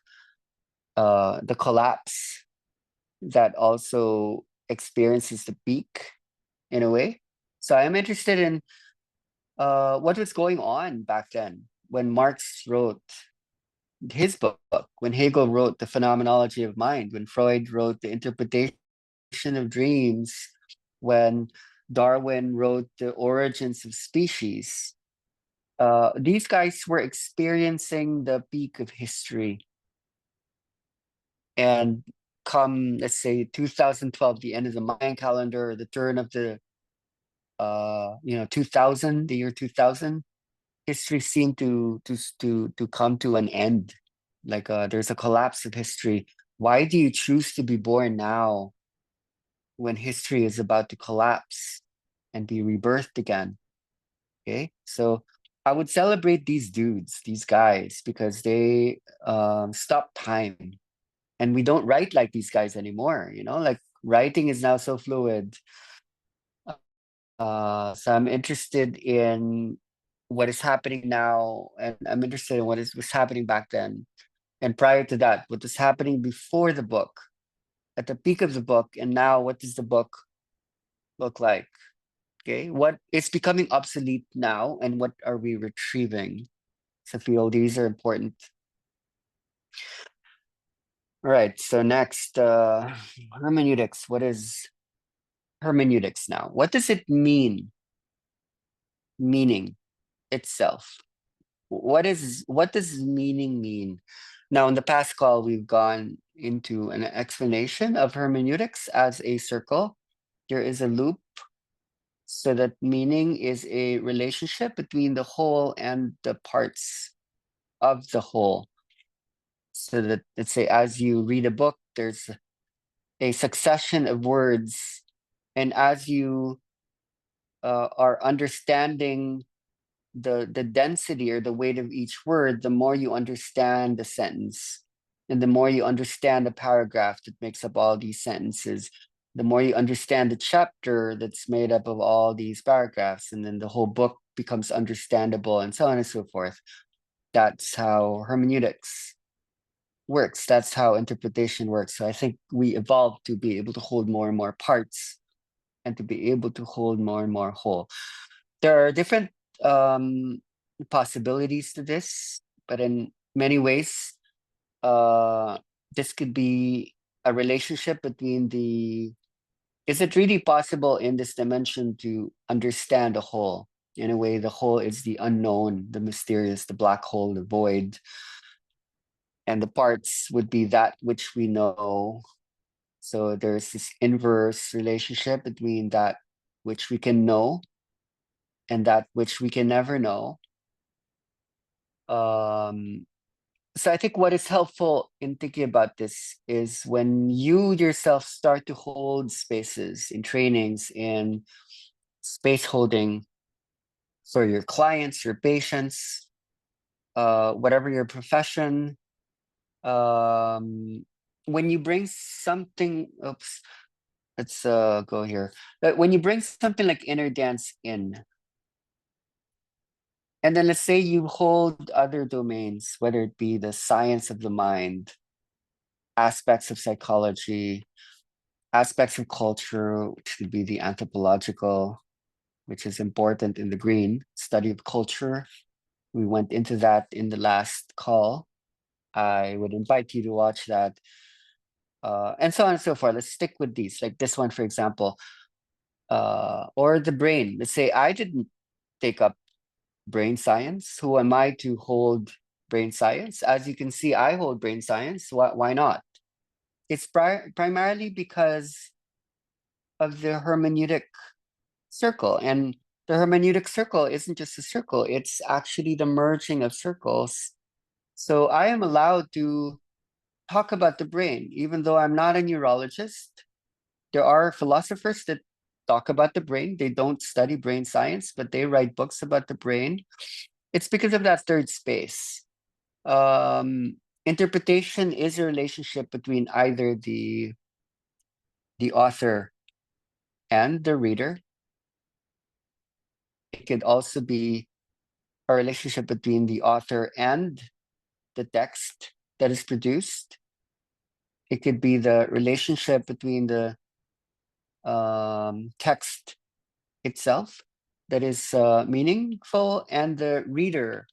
the collapse that also experiences the peak in a way. So I'm interested in what was going on back then when Marx wrote his book, when Hegel wrote The Phenomenology of Mind, when Freud wrote The Interpretation of Dreams, when Darwin wrote The Origins of Species. These guys were experiencing the peak of history. And come, let's say, 2012, the end of the Mayan calendar, the turn of the 2000, the year 2000, history seemed to come to an end. Like there's a collapse of history. Why do you choose to be born now when history is about to collapse and be rebirthed again? Okay, so I would celebrate these dudes, these guys, because they stop time. And we don't write like these guys anymore, you know, like writing is now so fluid. So I'm interested in what is happening now, and I'm interested in was happening back then. And prior to that, what was happening before the book, at the peak of the book, and now what does the book look like? Okay, what is becoming obsolete now, and what are we retrieving? So I feel these are important. All right, so next, hermeneutics. What is hermeneutics now? What does it mean? Meaning itself. What does meaning mean? Now, in the past call, we've gone into an explanation of hermeneutics as a circle. There is a loop, so that meaning is a relationship between the whole and the parts of the whole. So that, let's say, as you read a book, there's a succession of words, and as you are understanding the density or the weight of each word, the more you understand the sentence. And the more you understand the paragraph that makes up all these sentences, the more you understand the chapter that's made up of all these paragraphs, and then the whole book becomes understandable, and so on and so forth. That's how hermeneutics works. That's how interpretation works. So I think we evolved to be able to hold more and more parts and to be able to hold more and more whole. There are different possibilities to this, but in many ways, this could be a relationship between the. Is it really possible in this dimension to understand a whole? In a way, the whole is the unknown, the mysterious, the black hole, the void. And the parts would be that which we know. So there's this inverse relationship between that which we can know and that which we can never know. So I think what is helpful in thinking about this is when you yourself start to hold spaces in trainings, in space holding for your clients, your patients, whatever your profession, when you bring something, oops, let's go here. But when you bring something like inner dance in, and then let's say you hold other domains, whether it be the science of the mind, aspects of psychology, aspects of culture, which could be the anthropological, which is important in the green, study of culture. We went into that in the last call. I would invite you to watch that. And so on and so forth. Let's stick with these, like this one, for example, or the brain. Let's say I didn't take up brain science. Who am I to hold brain science? As you can see, I hold brain science. Why not? It's primarily because of the hermeneutic circle. And the hermeneutic circle isn't just a circle, it's actually the merging of circles. So I am allowed to talk about the brain, even though I'm not a neurologist. There are philosophers that talk about the brain. They don't study brain science, but they write books about the brain. It's because of that third space. Interpretation is a relationship between either the author and the reader. It could also be a relationship between the author and the text that is produced. It could be the relationship between the text itself that is meaningful and the reader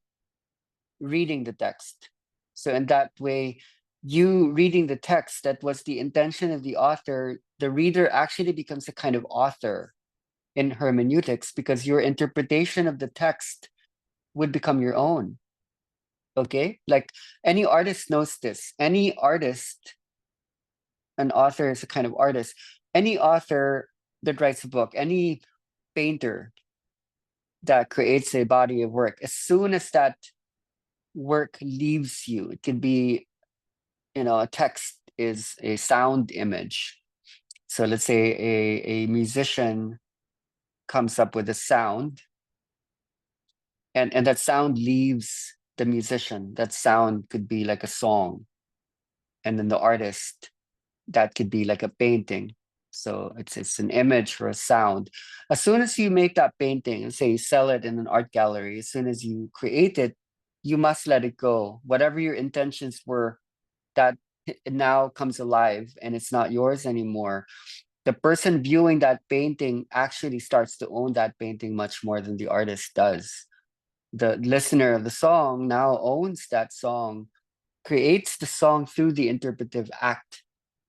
reading the text. So in that way, you reading the text, that was the intention of the author, the reader actually becomes a kind of author in hermeneutics because your interpretation of the text would become your own. Okay? Like any artist knows this. Any artist, an author is a kind of artist. Any author that writes a book, any painter that creates a body of work, as soon as that work leaves you, it can be, a text is a sound image. So let's say a musician comes up with a sound, and that sound leaves the musician. That sound could be like a song. And then the artist, that could be like a painting. So it's an image or a sound. As soon as you make that painting and say you sell it in an art gallery, as soon as you create it, you must let it go. Whatever your intentions were, that it now comes alive and it's not yours anymore. The person viewing that painting actually starts to own that painting much more than the artist does. The listener of the song now owns that song, creates the song through the interpretive act.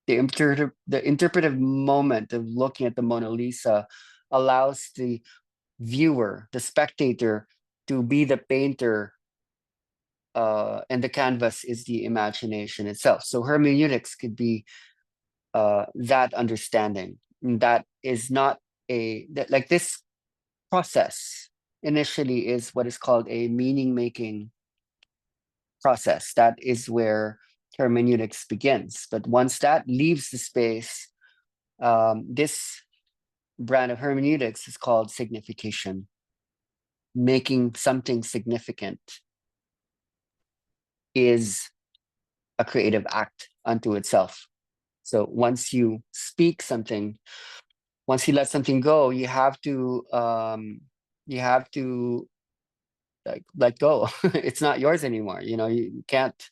The interpretive moment of looking at the Mona Lisa allows the viewer, the spectator, to be the painter, and the canvas is the imagination itself. So hermeneutics could be that understanding. That is not like this process initially is what is called a meaning making process. That is where hermeneutics begins. But once that leaves the space, this brand of hermeneutics is called signification. making something significant is a creative act unto itself. So once you speak something, once you let something go, you have to like let go. It's not yours anymore. You can't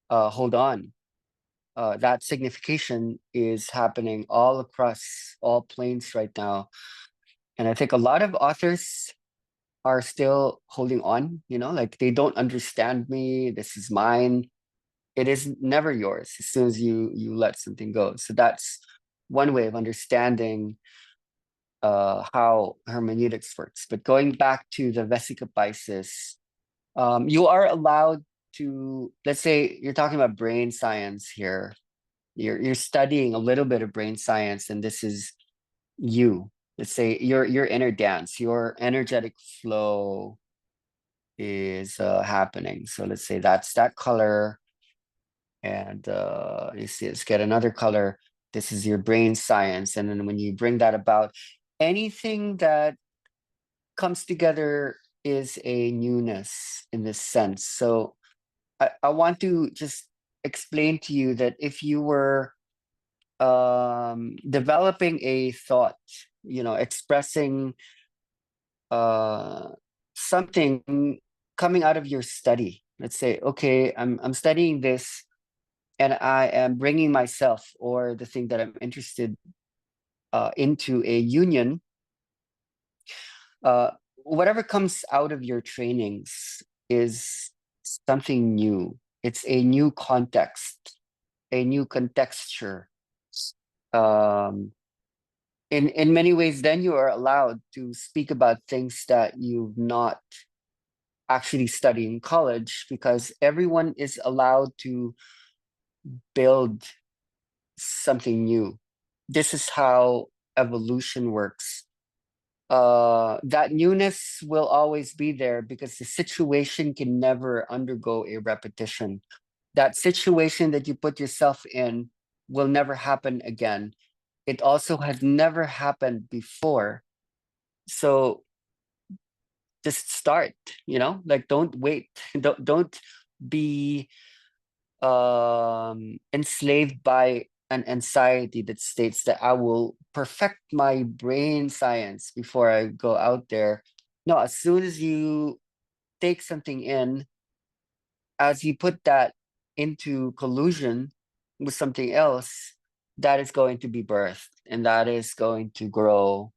hold on. That signification is happening all across all planes right now. And I think a lot of authors are still holding on, like they don't understand me. This is mine. It is never yours as soon as you let something go. So that's one way of understanding how hermeneutics works. But going back to the Vesica Pisces, you are allowed to, let's say you're talking about brain science here. You're studying a little bit of brain science, and this is you. Let's say your inner dance, your energetic flow is happening. So let's say that's that color, and you see, let's get another color. This is your brain science, and then when you bring that about, anything that comes together is a newness in this sense. So I want to just explain to you that if you were developing a thought, expressing uh something coming out of your study, let's say, okay, I'm studying this, and I am bringing myself or the thing that I'm interested into a union. uh Whatever comes out of your trainings is something new. It's a new context, a new contexture. um in many ways, then you are allowed to speak about things that you've not actually studied in college, because everyone is allowed to build something new. This is how evolution works. That newness will always be there because the situation can never undergo a repetition. That situation that you put yourself in will never happen again. It also has never happened before. So just start, like don't wait. Don't be enslaved by an anxiety that states that I will perfect my brain science before I go out there. No, as soon as you take something in, as you put that into collusion with something else, that is going to be birthed and that is going to grow.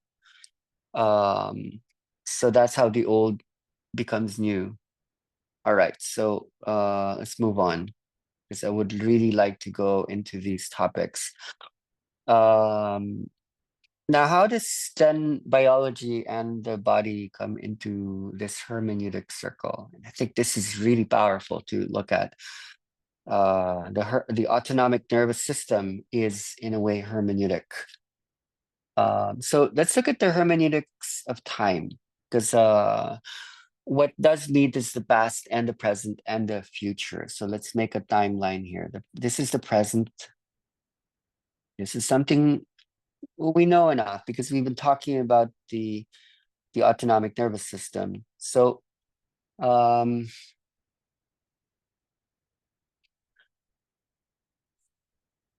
So that's how the old becomes new. All right, so let's move on, because I would really like to go into these topics. Um, Now, how does then biology and the body come into this hermeneutic circle? And I think this is really powerful to look at. The autonomic nervous system is in a way hermeneutic. So let's look at the hermeneutics of time, because what does lead is the past and the present and the future. So let's make a timeline here. This is the present. This is something we know enough because we've been talking about the autonomic nervous system. So um,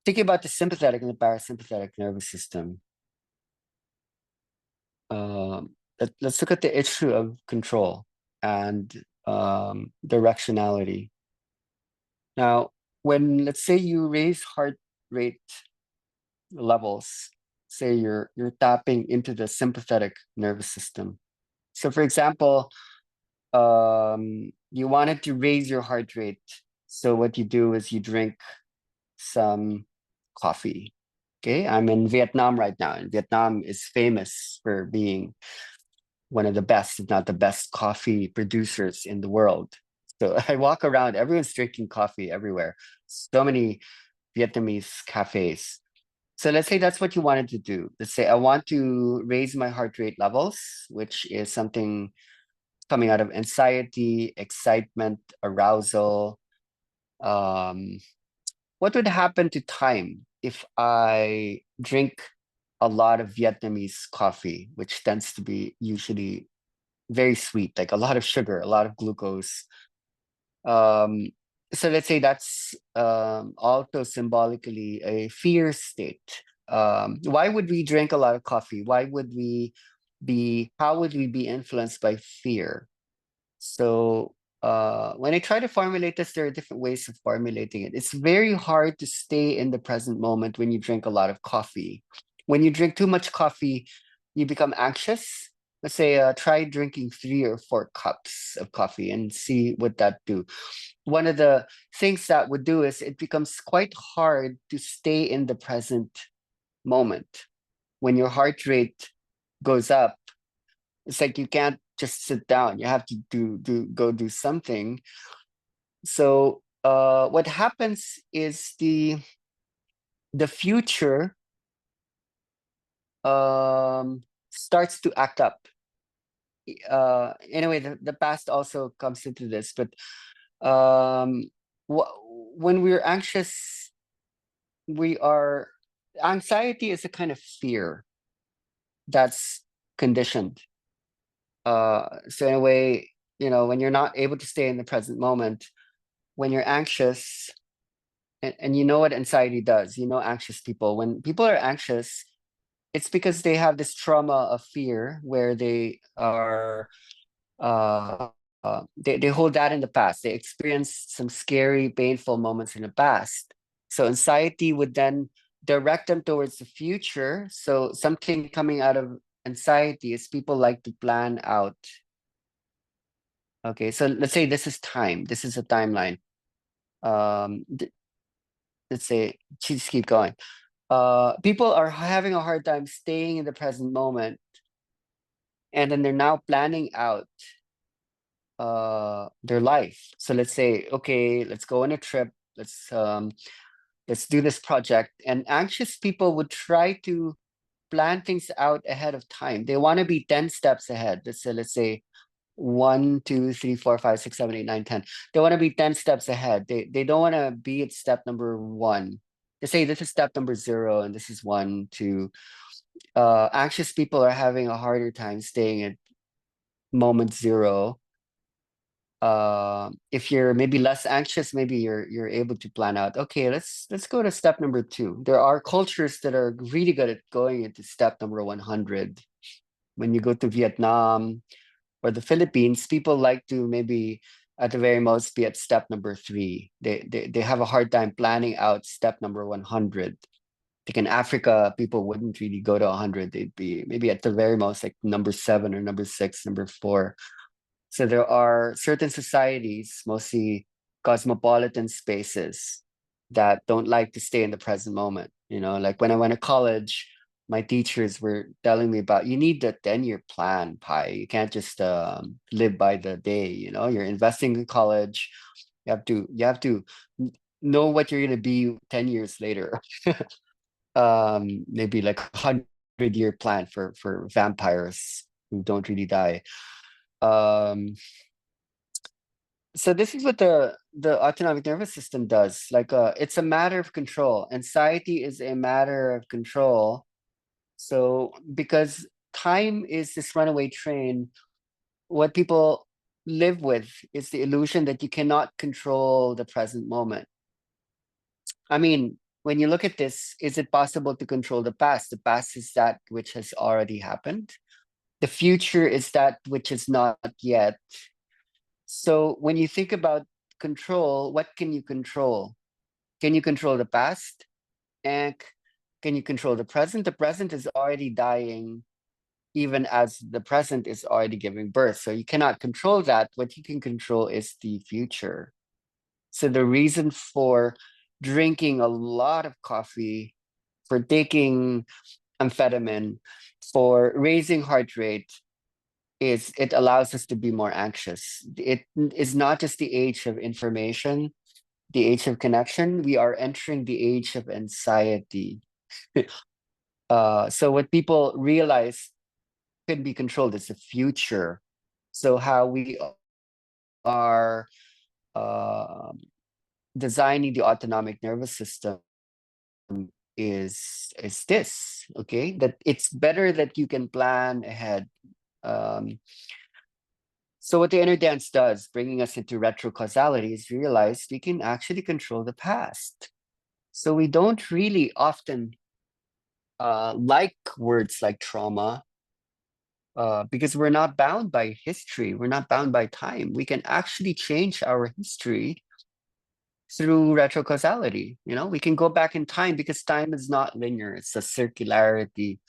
thinking about the sympathetic and the parasympathetic nervous system. Let's look at the issue of control and directionality. Now, when let's say you raise heart rate levels, say you're tapping into the sympathetic nervous system. So for example, you wanted to raise your heart rate. So what you do is you drink some coffee. Okay, I'm in Vietnam right now, and Vietnam is famous for being one of the best, if not the best, coffee producers in the world. So I walk around, everyone's drinking coffee everywhere. So many Vietnamese cafes. So let's say that's what you wanted to do. Let's say I want to raise my heart rate levels, which is something coming out of anxiety, excitement, arousal. Um, what would happen to time if I drink a lot of Vietnamese coffee, which tends to be usually very sweet, like a lot of sugar, a lot of glucose. Um, so let's say that's also symbolically a fear state. Why would we drink a lot of coffee? Why would we be, how would we be influenced by fear? So when I try to formulate this, there are different ways of formulating it. It's very hard to stay in the present moment when you drink a lot of coffee. When you drink too much coffee, you become anxious. Let's say try drinking 3 or 4 cups of coffee and see what that do. One of the things that would do is it becomes quite hard to stay in the present moment. When your heart rate goes up, it's like you can't just sit down. You have to go do something. So what happens is the future starts to act up. Anyway, the past also comes into this, but um when we're anxious, we are anxiety is a kind of fear that's conditioned. So in a way, when you're not able to stay in the present moment, when you're anxious, and you know what anxiety does, anxious people, when people are anxious, it's because they have this trauma of fear where they are they hold that in the past. They experienced some scary, painful moments in the past. So anxiety would then direct them towards the future. So something coming out of anxiety is people like to plan out. Okay, so let's say this is time. This is a timeline. Um, let's say, just keep going. People are having a hard time staying in the present moment, and then they're now planning out their life. So let's say, okay, let's go on a trip, let's do this project. And anxious people would try to plan things out ahead of time. They want to be 10 steps ahead. Let's say 1, 2, 3, 4, 5, 6, 7, 8, 9, 10. They want to be 10 steps ahead. They don't want to be at step number 1. They say this is step number 0 and this is 1, 2. Anxious people are having a harder time staying at moment 0. If you're maybe less anxious, maybe you're able to plan out, okay, let's go to step number 2. There are cultures that are really good at going into step number 100. When you go to Vietnam or the Philippines, people like to maybe at the very most be at step number 3. They have a hard time planning out step number 100. Like in Africa, people wouldn't really go to 100. They'd be maybe at the very most like number 7 or number 6, number 4. So there are certain societies, mostly cosmopolitan spaces, that don't like to stay in the present moment. Like when I went to college, my teachers were telling me about you need the 10-year plan, Pi. You can't just live by the day. You're investing in college. You have to know what you're gonna be 10 years later. Maybe like 100-year plan for vampires who don't really die. Um, so this is what the autonomic nervous system does. Like it's a matter of control. Anxiety is a matter of control. So because time is this runaway train, what people live with is the illusion that you cannot control the present moment. I mean, when you look at this, is it possible to control the past? The past is that which has already happened. The future is that which is not yet. So when you think about control, what can you control? Can you control the past? And can you control the present? The present is already dying, even as the present is already giving birth. So you cannot control that. What you can control is the future. So the reason for drinking a lot of coffee, for taking amphetamine, for raising heart rate, is it allows us to be more anxious. It is not just the age of information, the age of connection. We are entering the age of anxiety. So what people realize can be controlled is the future. So how we are designing the autonomic nervous system is this, okay? That it's better that you can plan ahead. Um, So what the inner dance does, bringing us into retrocausality, is realize we can actually control the past. So we don't really often like words like trauma because we're not bound by history. We're not bound by time. We can actually change our history through retrocausality. We can go back in time because time is not linear. It's a circularity.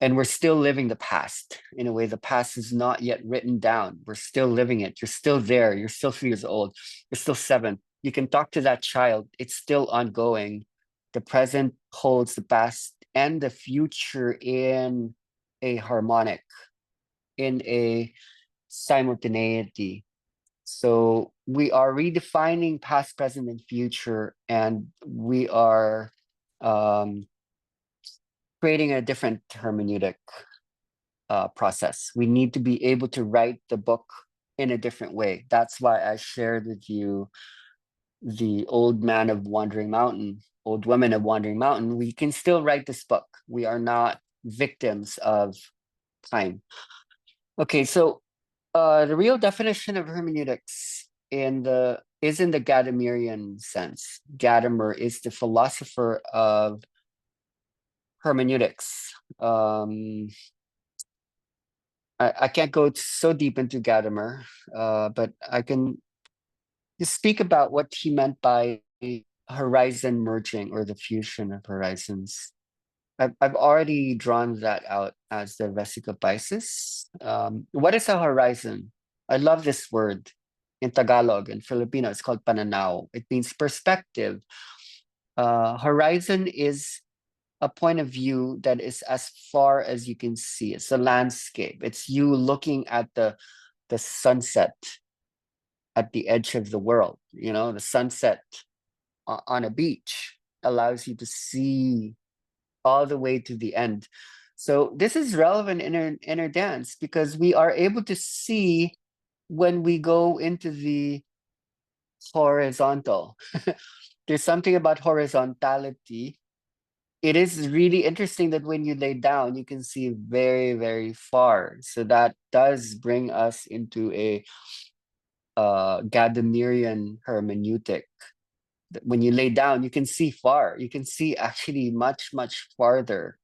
And we're still living the past. In a way, the past is not yet written down. We're still living it. You're still there. You're still 3 years old. You're still 7. You can talk to that child. It's still ongoing. The present holds the past and the future in a harmonic, in a simultaneity. So we are redefining past, present, and future, and we are creating a different hermeneutic process. We need to be able to write the book in a different way. That's why I shared with you the Old Man of Wandering Mountain, Old Women of Wandering Mountain. We can still write this book. We are not victims of time. Okay, so the real definition of hermeneutics is in the Gadamerian sense. Gadamer is the philosopher of hermeneutics. I can't go so deep into Gadamer, but I can just speak about what he meant by horizon merging or the fusion of horizons. I've already drawn that out as the vesica piscis. What is a horizon? I love this word. In Tagalog and Filipino, it's called pananaw. It means perspective. Horizon is a point of view that is as far as you can see. It's a landscape. It's you looking at the sunset at the edge of the world. The sunset on a beach allows you to see all the way to the end. So this is relevant in inner dance because we are able to see when we go into the horizontal. There's something about horizontality. It is really interesting that when you lay down, you can see very, very far. So that does bring us into a Gadamerian hermeneutic. When you lay down, you can see far. You can see actually much, much farther.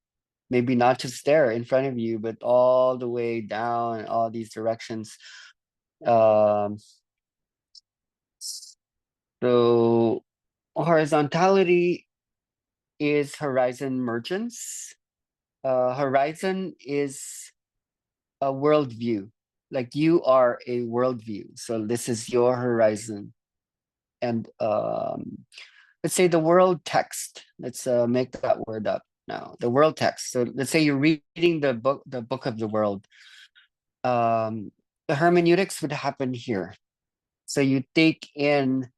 Maybe not just there in front of you, but all the way down in all these directions. Um, so horizontality is horizon mergence. Horizon is a worldview. Like you are a worldview. So this is your horizon. And let's say the world text. Let's make that word up now. The world text. So let's say you're reading the book of the world. The hermeneutics would happen here. So you take in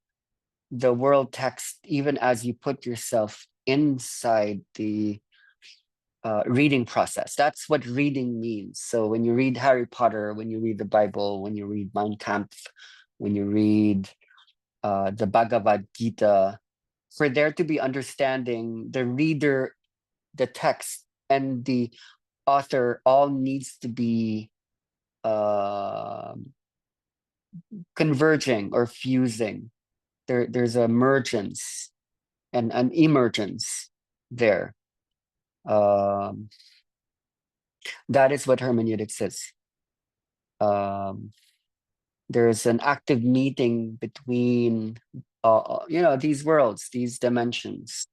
the world text even as you put yourself inside the reading process. That's what reading means. So when you read Harry Potter, when you read the Bible, when you read Mein Kampf, when you read the Bhagavad Gita, for there to be understanding, the reader, the text, and the author all needs to be converging or fusing. There's a emergence and an emergence there. That is what hermeneutics is. There's an active meeting between these worlds, these dimensions.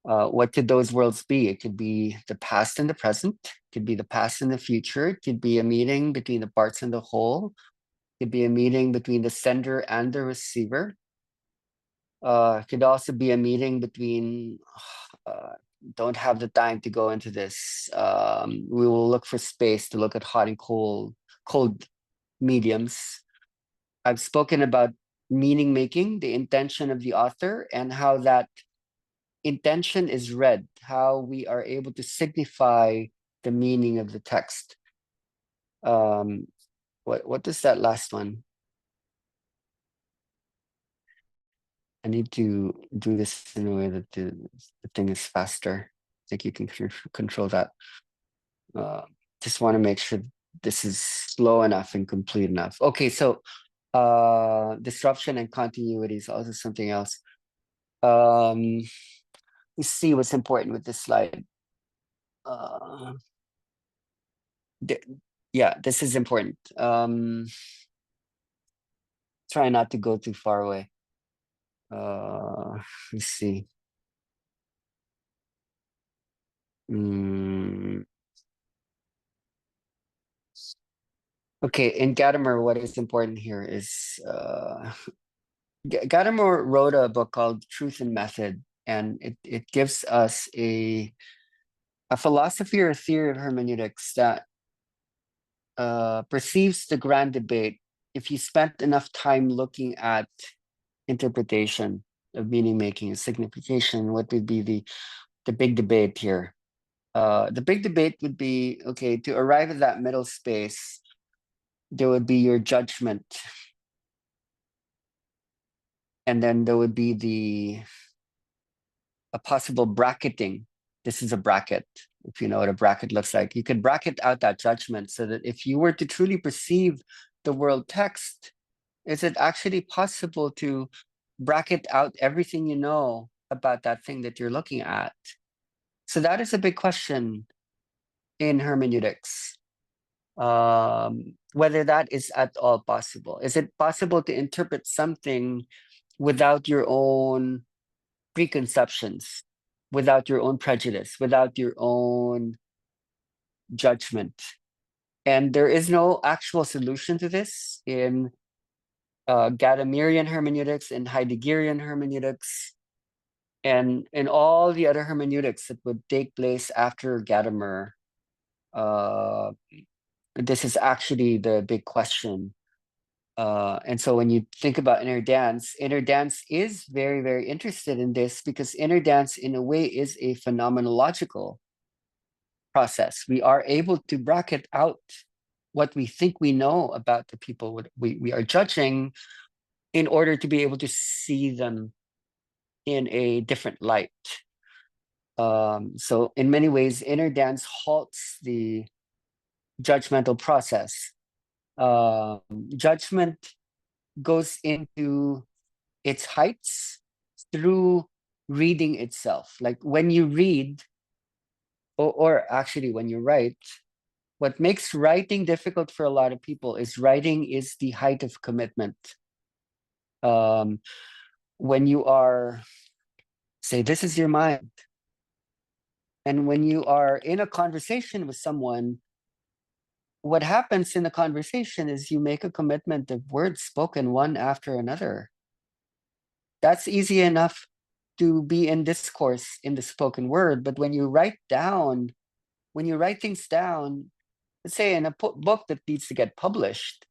What could those worlds be? It could be the past and the present. It could be the past and the future. It could be a meeting between the parts and the whole. It could be a meeting between the sender and the receiver. It could also be a meeting between don't have the time to go into this. We will look for space to look at hot and cold mediums. I've spoken about meaning making, the intention of the author, and how that intention is read, how we are able to signify the meaning of the text. What is that last one? I need to do this in a way that the thing is faster. I think you can control that. Just want to make sure this is slow enough and complete enough. Okay, so disruption and continuity is also something else. Let's see what's important with this slide. Uh, yeah, this is important. Try not to go too far away. Let's see. Okay, in Gadamer, what is important here is Gadamer wrote a book called Truth and Method, and it gives us a philosophy or a theory of hermeneutics that perceives the grand debate. If you spent enough time looking at interpretation of meaning making and signification, what would be the big debate here? The big debate would be, okay, to arrive at that middle space, there would be your judgment. And then there would be a possible bracketing. This is a bracket. If you know what a bracket looks like, you could bracket out that judgment so that if you were to truly perceive the world text, is it actually possible to bracket out everything you know about that thing that you're looking at? So that is a big question in hermeneutics. Whether that is at all possible. Is it possible to interpret something without your own preconceptions, without your own prejudice, without your own judgment? And there is no actual solution to this in Gadamerian hermeneutics and Heideggerian hermeneutics, and in all the other hermeneutics that would take place after Gadamer. This is actually the big question. And so when you think about Inner Dance is very, very interested in this because Inner Dance, in a way, is a phenomenological process. We are able to bracket out what we think we know about the people we are judging in order to be able to see them in a different light. So in many ways, Inner Dance halts the judgmental process. Judgment goes into its heights through reading itself. Like when you read, or actually when you write, what makes writing difficult for a lot of people is writing is the height of commitment. When you are, say, this is your mind. And when you are in a conversation with someone, what happens in the conversation is you make a commitment of words spoken one after another. That's easy enough to be in discourse in the spoken word, but when you write things down, let's say in a book that needs to get published,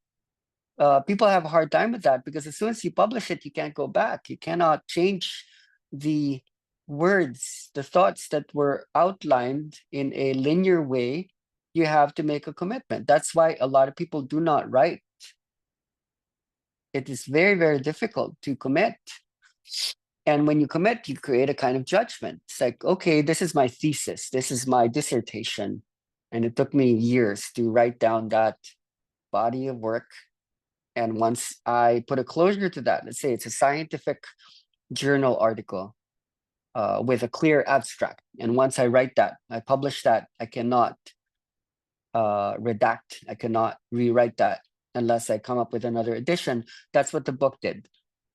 people have a hard time with that because as soon as you publish it, you can't go back. You cannot change the words, the thoughts that were outlined in a linear way. You have to make a commitment. That's why a lot of people do not write. It is very, very difficult to commit. And when you commit, you create a kind of judgment. It's like, okay, this is my thesis, this is my dissertation. And it took me years to write down that body of work. And once I put a closure to that, let's say it's a scientific journal article with a clear abstract. And once I write that, I publish that, I cannot redact, I cannot rewrite that unless I come up with another edition. That's what the book did.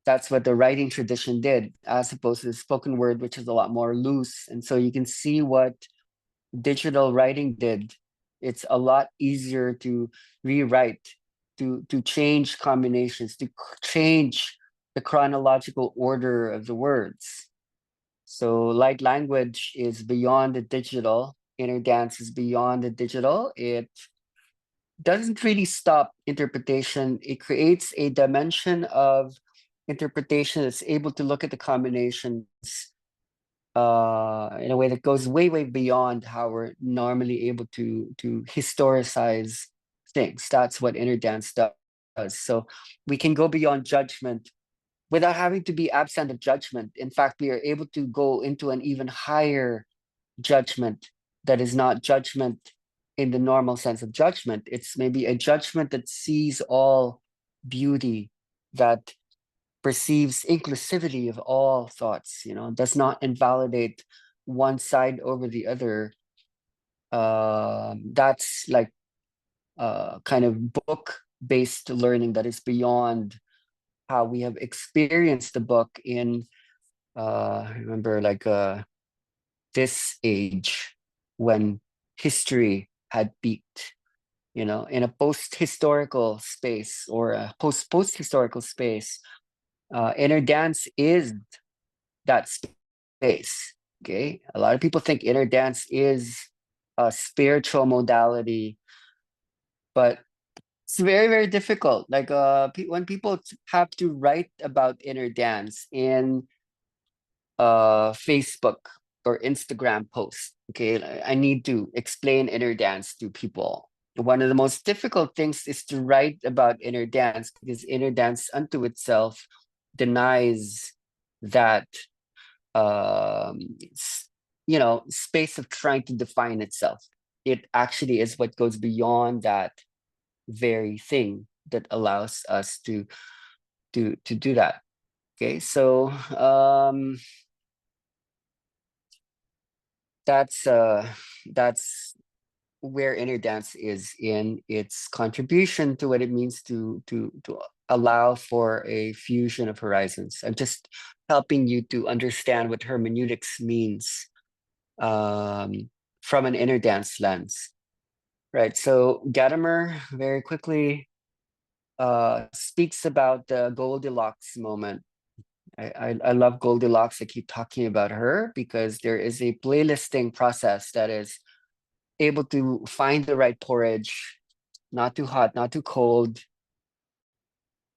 That's what the writing tradition did, as opposed to the spoken word, which is a lot more loose. And so you can see what digital writing did. It's a lot easier to rewrite, to change combinations, to change the chronological order of the words. So light language is beyond the digital. Inner Dance is beyond the digital. It doesn't really stop interpretation. It creates a dimension of interpretation that's able to look at the combinations in a way that goes way, way beyond how we're normally able to historicize things. That's what Inner Dance does. So we can go beyond judgment without having to be absent of judgment. In fact, we are able to go into an even higher judgment that is not judgment in the normal sense of judgment. It's maybe a judgment that sees all beauty, that perceives inclusivity of all thoughts, does not invalidate one side over the other. That's like kind of book-based learning that is beyond how we have experienced the book in remember like this age when history had peaked, in a post-historical space or a post-historical space. Inner dance is that space. Okay, a lot of people think inner dance is a spiritual modality, but it's very, very difficult. Like when people have to write about inner dance in Facebook or Instagram post, okay, I need to explain inner dance to people. One of the most difficult things is to write about inner dance, because inner dance unto itself denies that space of trying to define itself. It actually is what goes beyond that very thing that allows us to do that. Okay, so that's where inner dance is in its contribution to what it means to allow for a fusion of horizons. I'm just helping you to understand what hermeneutics means from an inner dance lens. Right. So Gadamer very quickly speaks about the Goldilocks moment. I love Goldilocks. I keep talking about her because there is a playlisting process that is able to find the right porridge, not too hot, not too cold,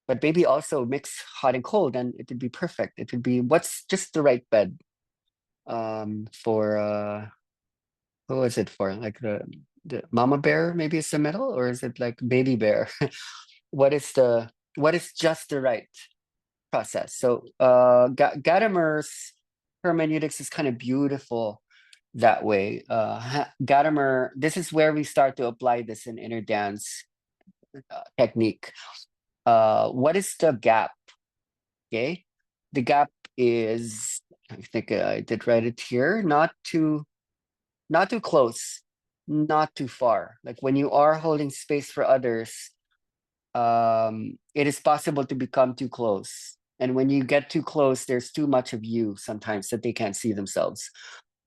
but maybe also mix hot and cold, and it would be perfect. It would be what's just the right bed for who is it for? Like the mama bear, maybe it's the middle, or is it like baby bear? what is just the right process? So Gadamer's hermeneutics is kind of beautiful that way. Gadamer, this is where we start to apply this in inner dance technique. What is the gap? Okay, the gap is, I think I did write it here, not too close, not too far. Like when you are holding space for others, it is possible to become too close. And when you get too close, there's too much of you sometimes that they can't see themselves.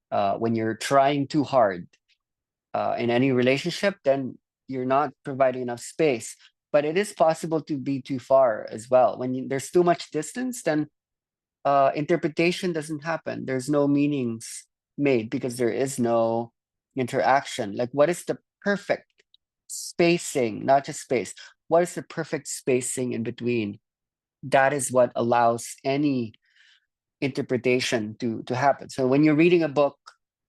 When you're trying too hard in any relationship, then you're not providing enough space. But it is possible to be too far as well. When there's too much distance, then interpretation doesn't happen. There's no meanings made because there is no interaction. Like, what is the perfect spacing, not just space? What is the perfect spacing in between? That is what allows any interpretation to happen. So when you're reading a book,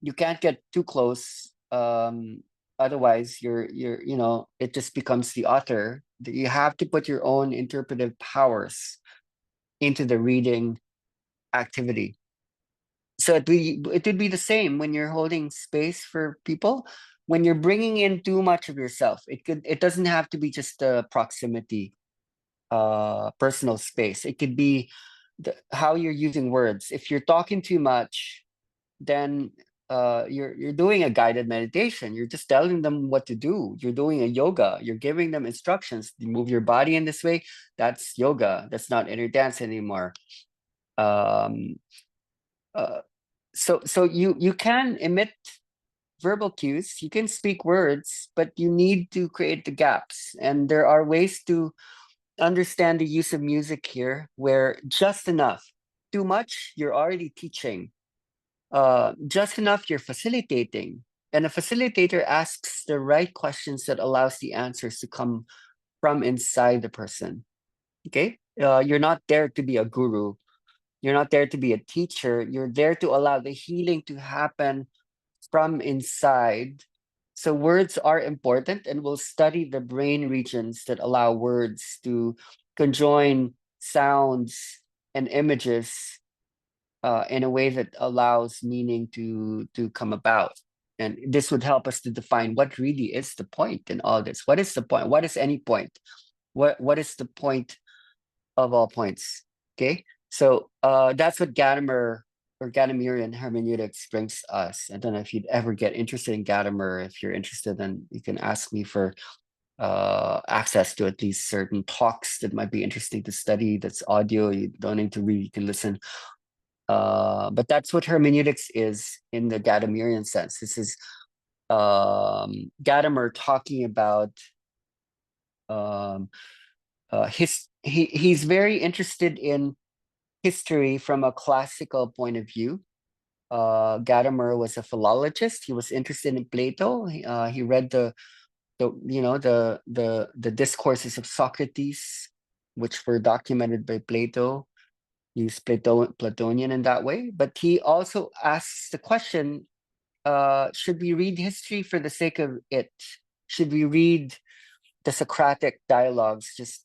you can't get too close. Otherwise, it just becomes the author. You have to put your own interpretive powers into the reading activity. So it would be the same when you're holding space for people. When you're bringing in too much of yourself, it doesn't have to be just the proximity, personal space. It could be how you're using words. If you're talking too much, then you're doing a guided meditation. You're just telling them what to do. You're doing a yoga. You're giving them instructions. You move your body in this way. That's yoga. That's not inner dance anymore. Um, so you can emit verbal cues, you can speak words, but you need to create the gaps. And there are ways to understand the use of music here, where just enough, too much, you're already teaching. Just enough, you're facilitating. And a facilitator asks the right questions that allows the answers to come from inside the person. Okay? You're not there to be a guru. You're not there to be a teacher. You're there to allow the healing to happen from inside. So words are important, and we'll study the brain regions that allow words to conjoin sounds and images in a way that allows meaning to come about. And this would help us to define what really is the point in all this. What is the point? What is any point? What is the point of all points? Okay, so that's what Gadamer or Gadamerian hermeneutics brings us. I don't know if you'd ever get interested in Gadamer. If you're interested, then you can ask me for access to at least certain talks that might be interesting to study. That's audio. You don't need to read. You can listen. But that's what hermeneutics is in the Gadamerian sense. This is Gadamer talking about he's very interested in history from a classical point of view. Gadamer was a philologist. He was interested in Plato. He read the discourses of Socrates, which were documented by Plato. Used Platonian in that way. But he also asks the question: should we read history for the sake of it? Should we read the Socratic dialogues just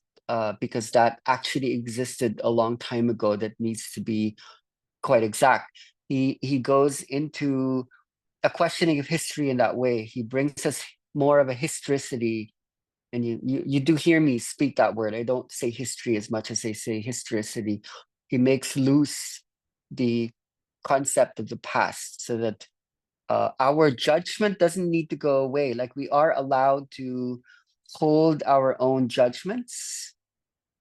because that actually existed a long time ago that needs to be quite exact? He goes into a questioning of history in that way. He brings us more of a historicity, and you do hear me speak that word. I don't say history as much as I say historicity. He makes loose the concept of the past so that our judgment doesn't need to go away. Like, we are allowed to hold our own judgments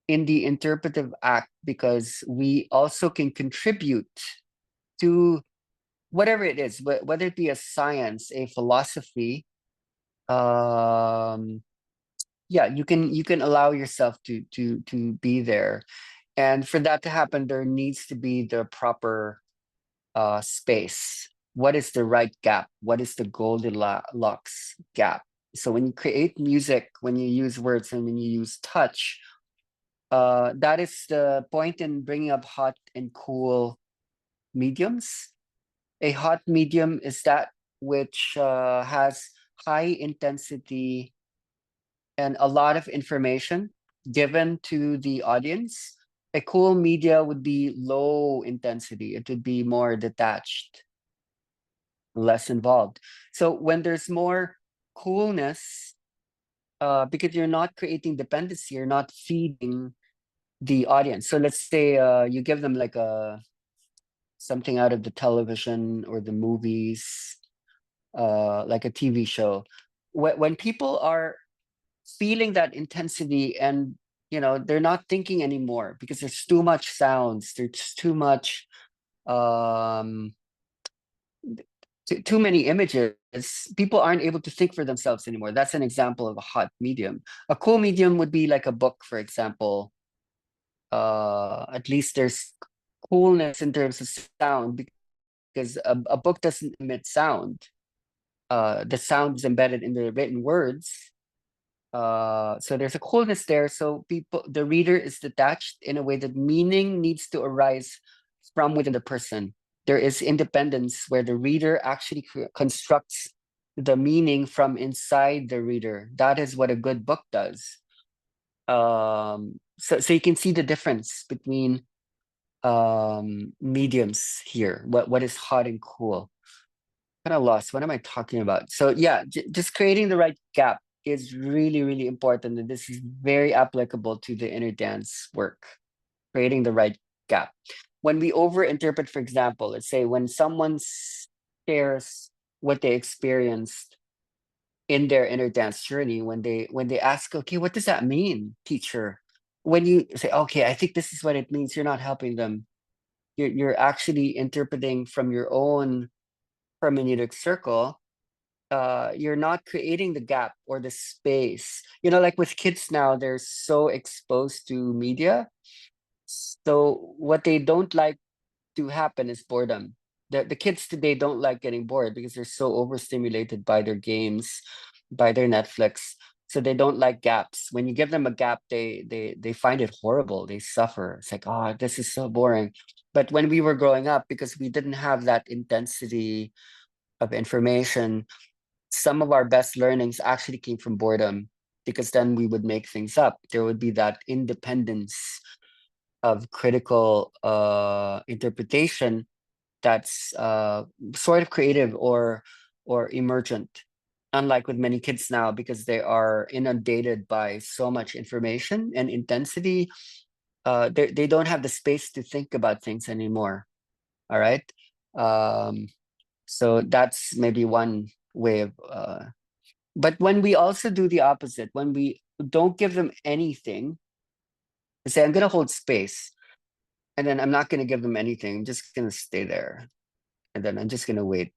in the interpretive act because we also can contribute to whatever it is, whether it be a science, a philosophy. Yeah, you can allow yourself to be there, and for that to happen, there needs to be the proper space. What is the right gap? What is the Goldilocks gap? So when you create music, when you use words, and when you use touch, that is the point in bringing up hot and cool mediums. A hot medium is that which has high intensity and a lot of information given to the audience. A cool media would be low intensity. It would be more detached, less involved. So when there's more coolness, because you're not creating dependency, you're not feeding the audience. So let's say you give them like something out of the television or the movies, like a TV show. When people are feeling that intensity, and they're not thinking anymore because there's too much sounds, there's too much too many images, people aren't able to think for themselves anymore. That's an example of a hot medium. A cool medium would be like a book, for example. At least there's coolness in terms of sound, because a book doesn't emit sound. The sound is embedded in the written words. So there's a coolness there. So the reader is detached in a way that meaning needs to arise from within the person. There is independence where the reader actually constructs the meaning from inside the reader. That is what a good book does. So you can see the difference between mediums here. What is hot and cool? Kind of lost. What am I talking about? So yeah, just creating the right gap is really, really important. And this is very applicable to the inner dance work, creating the right gap. When we overinterpret, for example, let's say when someone shares what they experienced in their inner dance journey, when they ask, okay, what does that mean, teacher? When you say, okay, I think this is what it means, you're not helping them. You're actually interpreting from your own hermeneutic circle. You're not creating the gap or the space. Like with kids now, they're so exposed to media. So what they don't like to happen is boredom. The kids today don't like getting bored because they're so overstimulated by their games, by their Netflix. So they don't like gaps. When you give them a gap, they find it horrible. They suffer. It's like, oh, this is so boring. But when we were growing up, because we didn't have that intensity of information, some of our best learnings actually came from boredom, because then we would make things up. There would be that independence of critical interpretation that's sort of creative, or or emergent. Unlike with many kids now, because they are inundated by so much information and intensity, they don't have the space to think about things anymore. All right. So that's maybe one way of, but when we also do the opposite, when we don't give them anything, say, I'm going to hold space, and then I'm not going to give them anything. I'm just going to stay there. And then I'm just going to wait.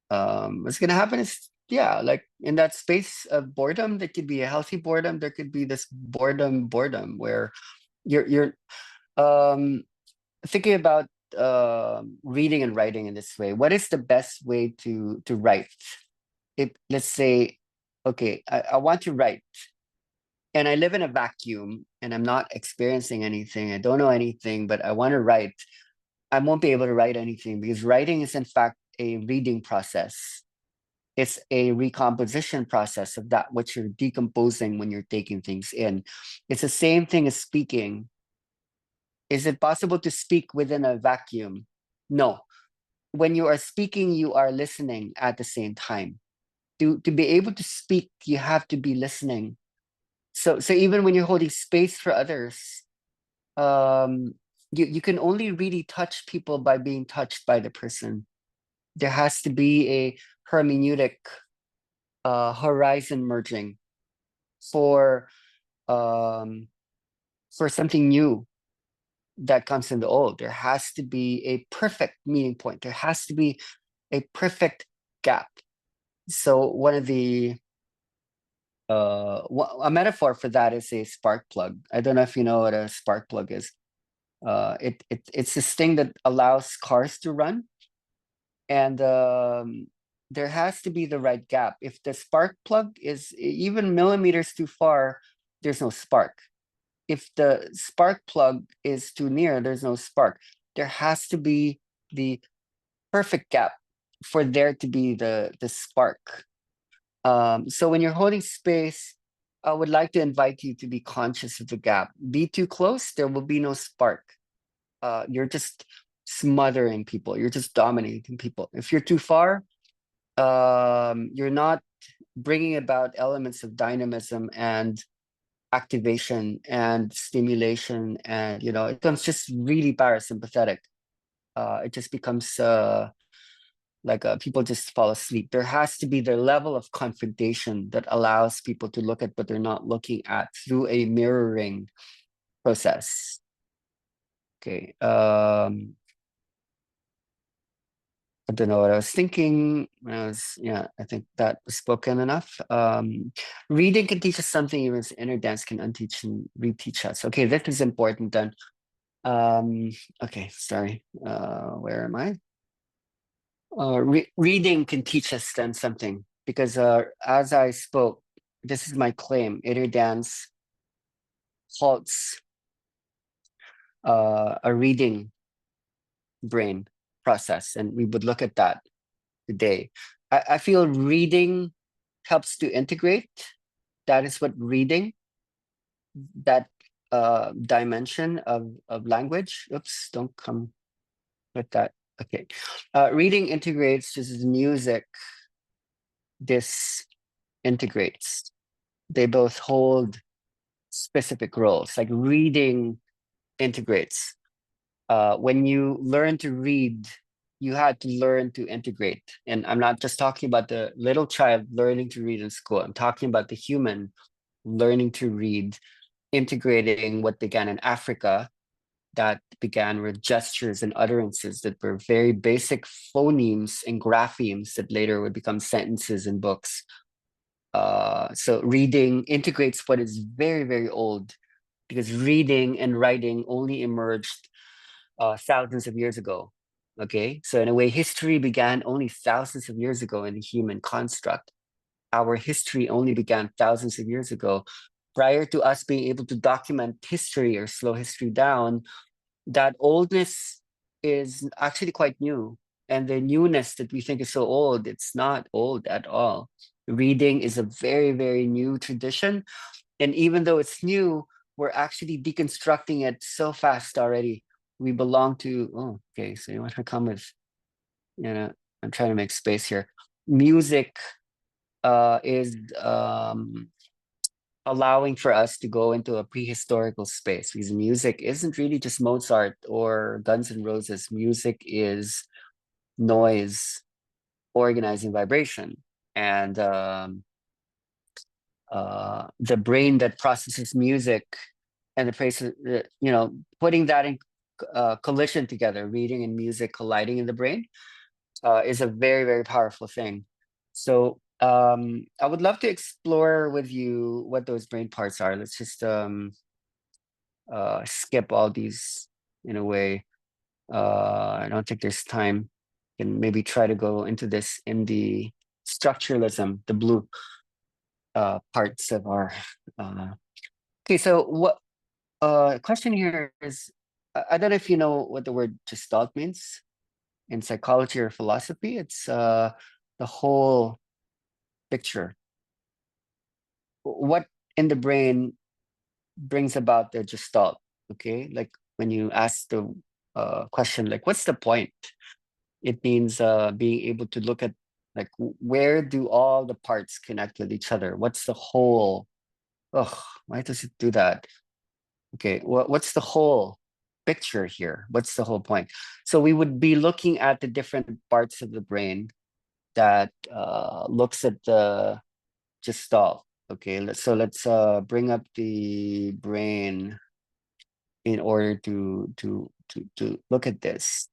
What's going to happen is, yeah, like in that space of boredom, there could be a healthy boredom. There could be this boredom where you're thinking about reading and writing in this way. What is the best way to write? If, let's say, okay, I want to write, and I live in a vacuum and I'm not experiencing anything. I don't know anything, but I want to write. I won't be able to write anything because writing is in fact a reading process. It's a recomposition process of that which you're decomposing when you're taking things in. It's the same thing as speaking. Is it possible to speak within a vacuum? No. When you are speaking, you are listening at the same time. To be able to speak, you have to be listening. So even when you're holding space for others, you can only really touch people by being touched by the person. There has to be a hermeneutic horizon merging for something new that comes in the old. There has to be a perfect meeting point. There has to be a perfect gap. So one of the a metaphor for that is a spark plug. I don't know if you know what a spark plug is. It's this thing that allows cars to run, and there has to be the right gap. If the spark plug is even millimeters too far, there's no spark. If the spark plug is too near, there's no spark. There has to be the perfect gap for there to be the spark. So when you're holding space, I would like to invite you to be conscious of the gap. Be too close, there will be no spark. You're just smothering people. You're just dominating people. If you're too far, you're not bringing about elements of dynamism and activation and stimulation, and it becomes just really parasympathetic. It just becomes like people just fall asleep. There has to be the level of confrontation that allows people to look at what they're not looking at through a mirroring process. Okay. I don't know what I was thinking when I was, I think that was spoken enough. Reading can teach us something, even as inner dance can unteach and reteach us. Okay, this is important then. Okay, sorry. Where am I? Reading can teach us then something, because as I spoke, this is my claim: inner dance halts a reading brain process, and we would look at that today. I feel reading helps to integrate. That is what reading, that dimension of language. Oops, don't come with that. Okay. Reading integrates just as music disintegrates. They both hold specific roles. Like reading integrates. When you learn to read, you had to learn to integrate. And I'm not just talking about the little child learning to read in school. I'm talking about the human learning to read, integrating what began in Africa, that began with gestures and utterances that were very basic phonemes and graphemes that later would become sentences and books. So reading integrates what is very, very old, because reading and writing only emerged thousands of years ago. Okay, so in a way, history began only thousands of years ago in the human construct. Our history only began thousands of years ago. Prior to us being able to document history or slow history down, that oldness is actually quite new. And the newness that we think is so old, it's not old at all. Reading is a very, very new tradition. And even though it's new, we're actually deconstructing it so fast already. We belong to, oh, okay, so you want to come with, I'm trying to make space here. music is allowing for us to go into a prehistorical space, because music isn't really just Mozart or Guns N' Roses. Music is noise organizing vibration, and the brain that processes music and the place, putting that in collision together, reading and music colliding in the brain, is a very, very powerful thing. So I would love to explore with you what those brain parts are. Let's just skip all these in a way. I don't think there's time. Can maybe try to go into this in the structuralism, the blue parts of our. Okay, so what question here is, I don't know if you know what the word gestalt means in psychology or philosophy. It's the whole picture. What in the brain brings about the gestalt? Okay, like when you ask the question, like, what's the point? It means being able to look at, like, where do all the parts connect with each other? What's the whole? Oh, why does it do that? Okay, what's the whole picture here? What's the whole point? So we would be looking at the different parts of the brain that looks at the gestalt. Okay, let's bring up the brain in order to look at this.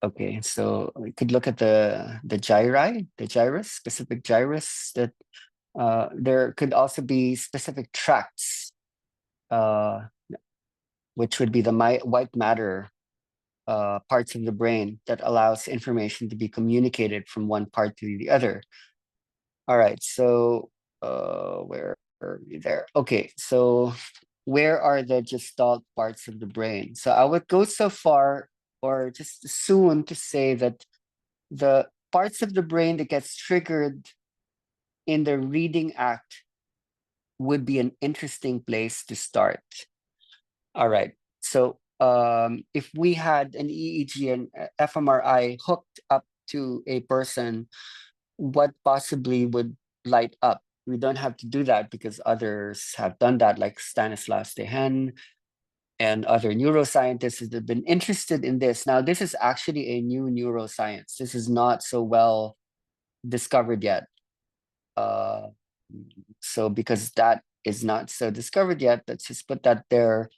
Okay, so we could look at the gyri, the gyrus, specific gyrus. That there could also be specific tracts, which would be the white matter parts of the brain that allows information to be communicated from one part to the other. All right, so where are we there? Okay, so where are the gestalt parts of the brain? So I would go so far, or just assume to say that the parts of the brain that gets triggered in the reading act would be an interesting place to start. All right, so if we had an EEG and fMRI hooked up to a person, what possibly would light up? We don't have to do that because others have done that, like Stanislas Dehaene and other neuroscientists that have been interested in this. Now, this is actually a new neuroscience. This is not so well discovered yet. So because that is not so discovered yet, let's just put that there.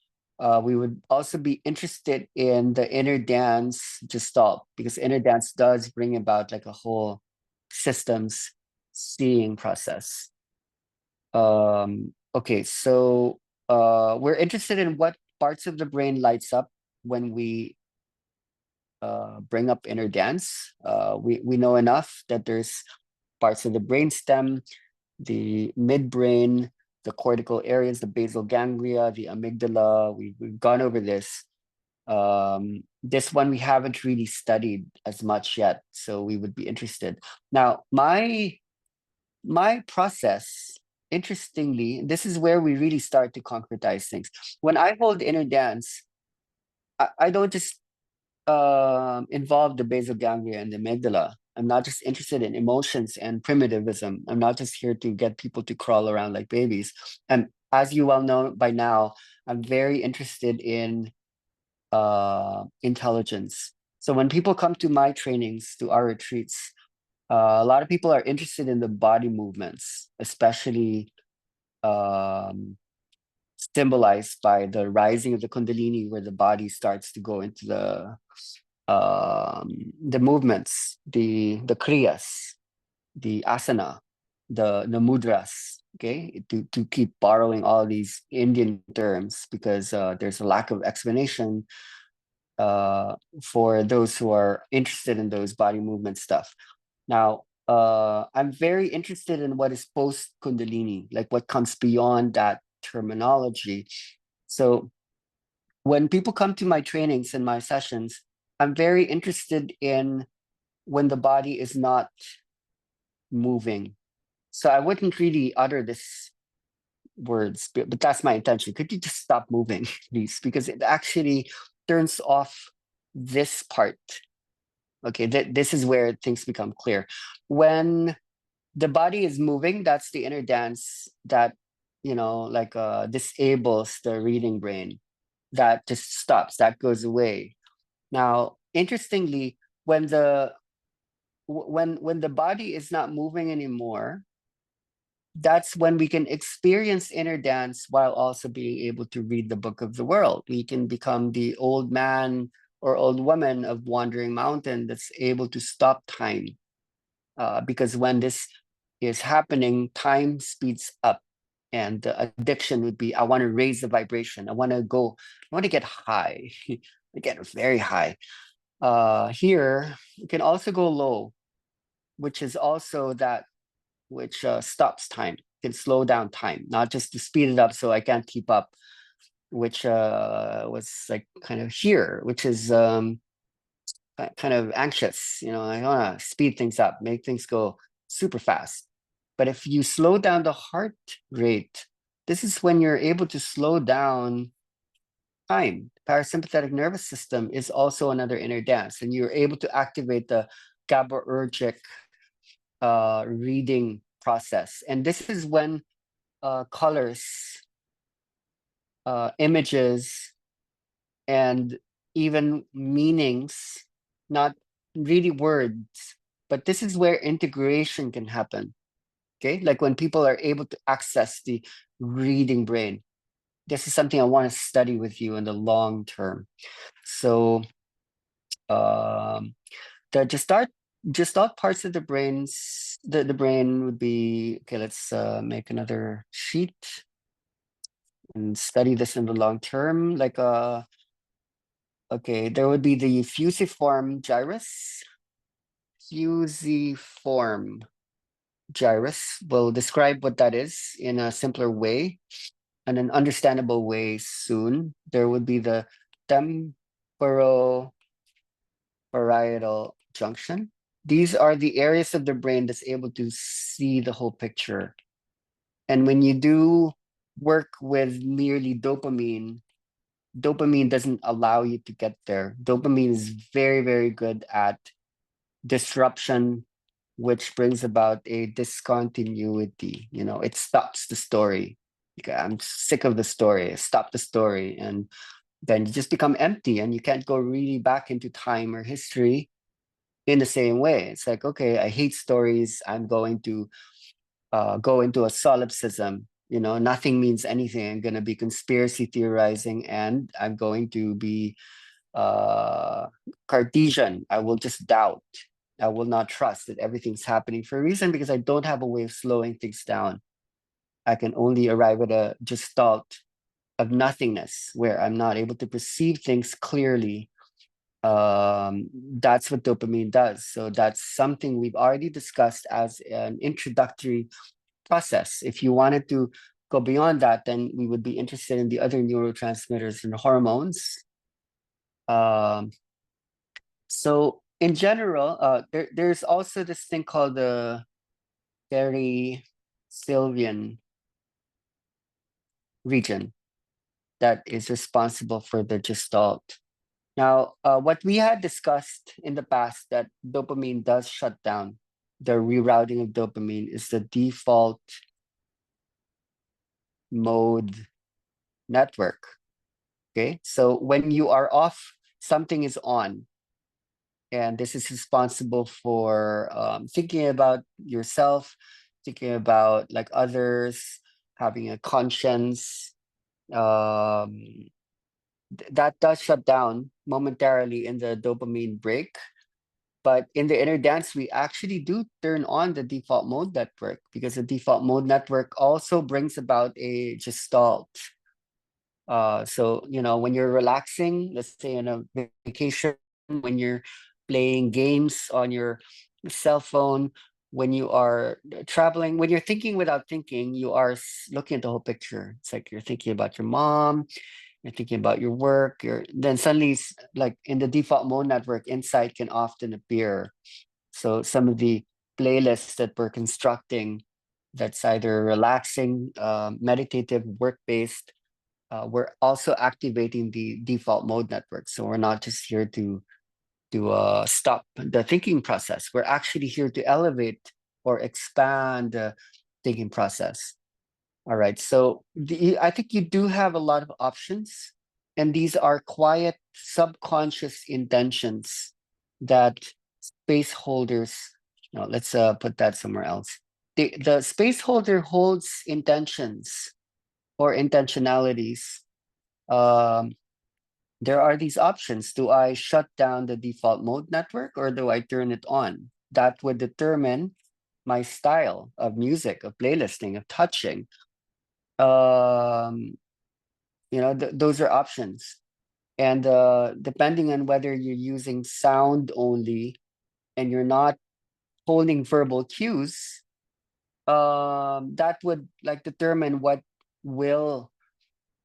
We would also be interested in the inner dance gestalt, because inner dance does bring about like a whole systems seeing process. Okay, so we're interested in what parts of the brain lights up when we bring up inner dance. We know enough that there's parts of the brainstem, the midbrain, the cortical areas, the basal ganglia, the amygdala. We've gone over this. This one we haven't really studied as much yet, so we would be interested. Now, my process, interestingly, this is where we really start to concretize things. When I hold inner dance, I don't just involve the basal ganglia and the amygdala. I'm not just interested in emotions and primitivism. I'm not just here to get people to crawl around like babies. And as you well know by now, I'm very interested in intelligence. So when people come to my trainings, to our retreats, a lot of people are interested in the body movements, especially symbolized by the rising of the Kundalini, where the body starts to go into the movements, the kriyas, the asana, the mudras. Okay, to keep borrowing all these Indian terms, because there's a lack of explanation for those who are interested in those body movement stuff. Now, I'm very interested in what is post Kundalini, like what comes beyond that terminology. So when people come to my trainings and my sessions, I'm very interested in when the body is not moving. So I wouldn't really utter this words, but that's my intention. Could you just stop moving, please? Because it actually turns off this part Okay, this is where things become clear. When the body is moving, that's the inner dance that, like disables the reading brain. That just stops, that goes away. Now, interestingly, when when the body is not moving anymore, that's when we can experience inner dance while also being able to read the book of the world. We can become the old man or old woman of Wandering Mountain that's able to stop time. Because when this is happening, time speeds up. And the addiction would be, I want to raise the vibration. I want to get high, I get very high. Here, you can also go low, which is also that which stops time, can slow down time, not just to speed it up so I can't keep up, which was like kind of here, which is kind of anxious. I want to speed things up, make things go super fast. But if you slow down the heart rate, this is when you're able to slow down time. Parasympathetic nervous system is also another inner dance, and you're able to activate the GABAergic reading process. And this is when colors, images, and even meanings, not really words, but this is where integration can happen. Okay, like when people are able to access the reading brain. This is something I want to study with you in the long term. So the gestalt parts of the brains, the brain would be, okay, let's make another sheet and study this in the long term. Like okay, there would be the fusiform gyrus. Fusiform gyrus. We'll describe what that is in a simpler way and an understandable way soon. There would be the temporoparietal junction. These are the areas of the brain that's able to see the whole picture. And when you do work with merely dopamine, dopamine doesn't allow you to get there. Dopamine is very, very good at disruption, which brings about a discontinuity. It stops the story. Okay, I'm sick of the story. Stop the story. And then you just become empty and you can't go really back into time or history in the same way. It's like, okay, I hate stories. I'm going to go into a solipsism. Nothing means anything. I'm going to be conspiracy theorizing and I'm going to be Cartesian. I will just doubt. I will not trust that everything's happening for a reason because I don't have a way of slowing things down. I can only arrive at a gestalt of nothingness where I'm not able to perceive things clearly. That's what dopamine does. So that's something we've already discussed as an introductory process. If you wanted to go beyond that, then we would be interested in the other neurotransmitters and hormones. So in general, there's also this thing called the Sylvian region that is responsible for the gestalt. Now, what we had discussed in the past that dopamine does shut down, the rerouting of dopamine is the default mode network. Okay, so when you are off, something is on. And this is responsible for thinking about yourself, thinking about like others, having a conscience. That does shut down momentarily in the dopamine break. But in the inner dance, we actually do turn on the default mode network because the default mode network also brings about a gestalt. So, when you're relaxing, let's say on a vacation, when you're playing games on your cell phone, when you are traveling, when you're thinking without thinking, you are looking at the whole picture. It's like you're thinking about your mom, you're thinking about your work, then suddenly like in the default mode network, insight can often appear. So some of the playlists that we're constructing that's either relaxing, meditative, work-based, we're also activating the default mode network. So we're not just here to stop the thinking process. We're actually here to elevate or expand the thinking process. All right, so I think you do have a lot of options, and these are quiet, subconscious intentions that space holders. No, let's put that somewhere else. The space holder holds intentions or intentionalities. Um, there are these options. Do I shut down the default mode network or do I turn it on? That would determine my style of music, of playlisting, of touching. Um, those are options. And depending on whether you're using sound only and you're not holding verbal cues, that would like determine what will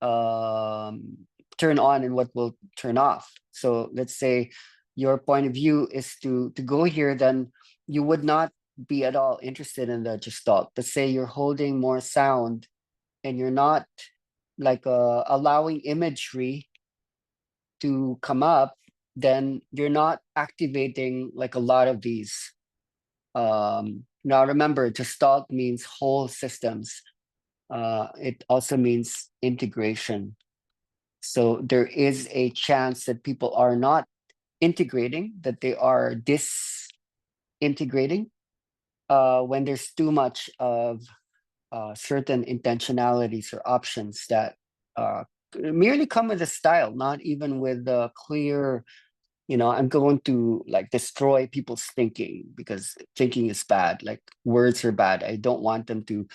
um turn on and what will turn off. So let's say your point of view is to go here, then you would not be at all interested in the gestalt. Let's say you're holding more sound and you're not like allowing imagery to come up, then you're not activating like a lot of these. Now remember, gestalt means whole systems. It also means integration. So there is a chance that people are not integrating, that they are disintegrating when there's too much of certain intentionalities or options that merely come with a style, not even with a clear, I'm going to like destroy people's thinking because thinking is bad. Like words are bad. I don't want them to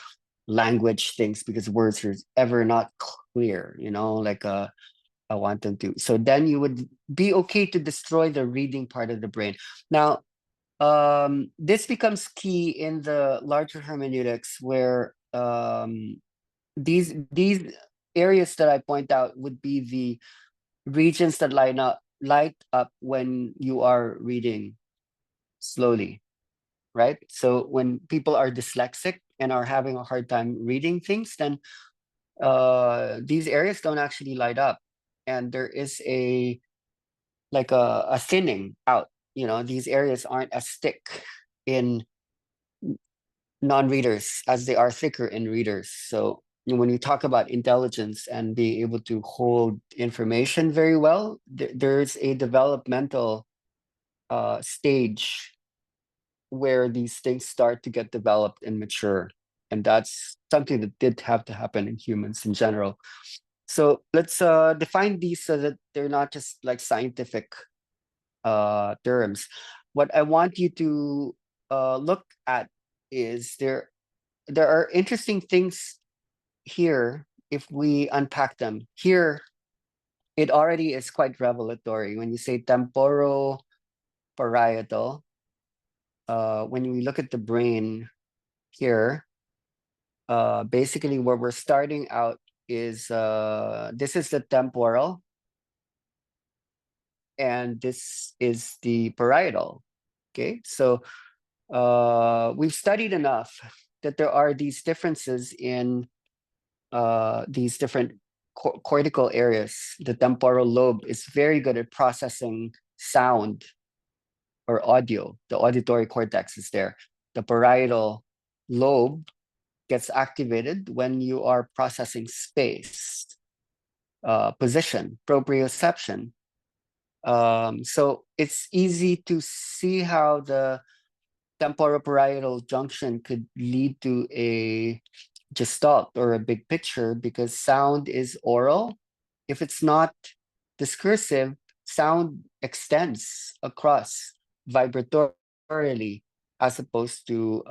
language things because words are ever not clear, like I want them to. So then you would be okay to destroy the reading part of the brain. Now, this becomes key in the larger hermeneutics where these areas that I point out would be the regions that light up when you are reading slowly, right? So when people are dyslexic and are having a hard time reading things, then these areas don't actually light up, and there is a like a thinning out. These areas aren't as thick in non-readers as they are thicker in readers. So when you talk about intelligence and being able to hold information very well, there's a developmental stage where these things start to get developed and mature. And that's something that did have to happen in humans in general. So let's define these so that they're not just like scientific terms. What I want you to look at is there are interesting things here if we unpack them. Here, it already is quite revelatory when you say temporoparietal. When we look at the brain here, basically where we're starting out is this is the temporal, and this is the parietal. Okay, so we've studied enough that there are these differences in these different cortical areas. The temporal lobe is very good at processing sound or audio. The auditory cortex is there. The parietal lobe gets activated when you are processing space, position, proprioception. So it's easy to see how the temporoparietal junction could lead to a gestalt or a big picture because sound is oral. If it's not discursive, sound extends across vibratorily as opposed to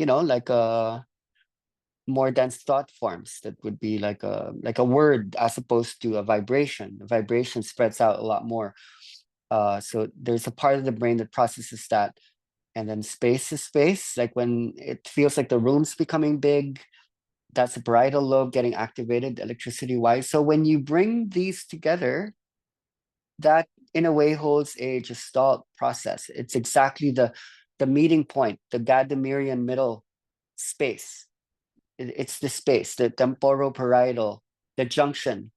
like a more dense thought forms that would be like a word as opposed to a vibration. The vibration spreads out a lot more. So there's a part of the brain that processes that. And then space is space. Like when it feels like the room's becoming big, that's the parietal lobe getting activated electricity wise. So when you bring these together, that in a way holds a gestalt process. It's exactly the meeting point, the Gadamerian middle space. It's the space, the temporoparietal, the junction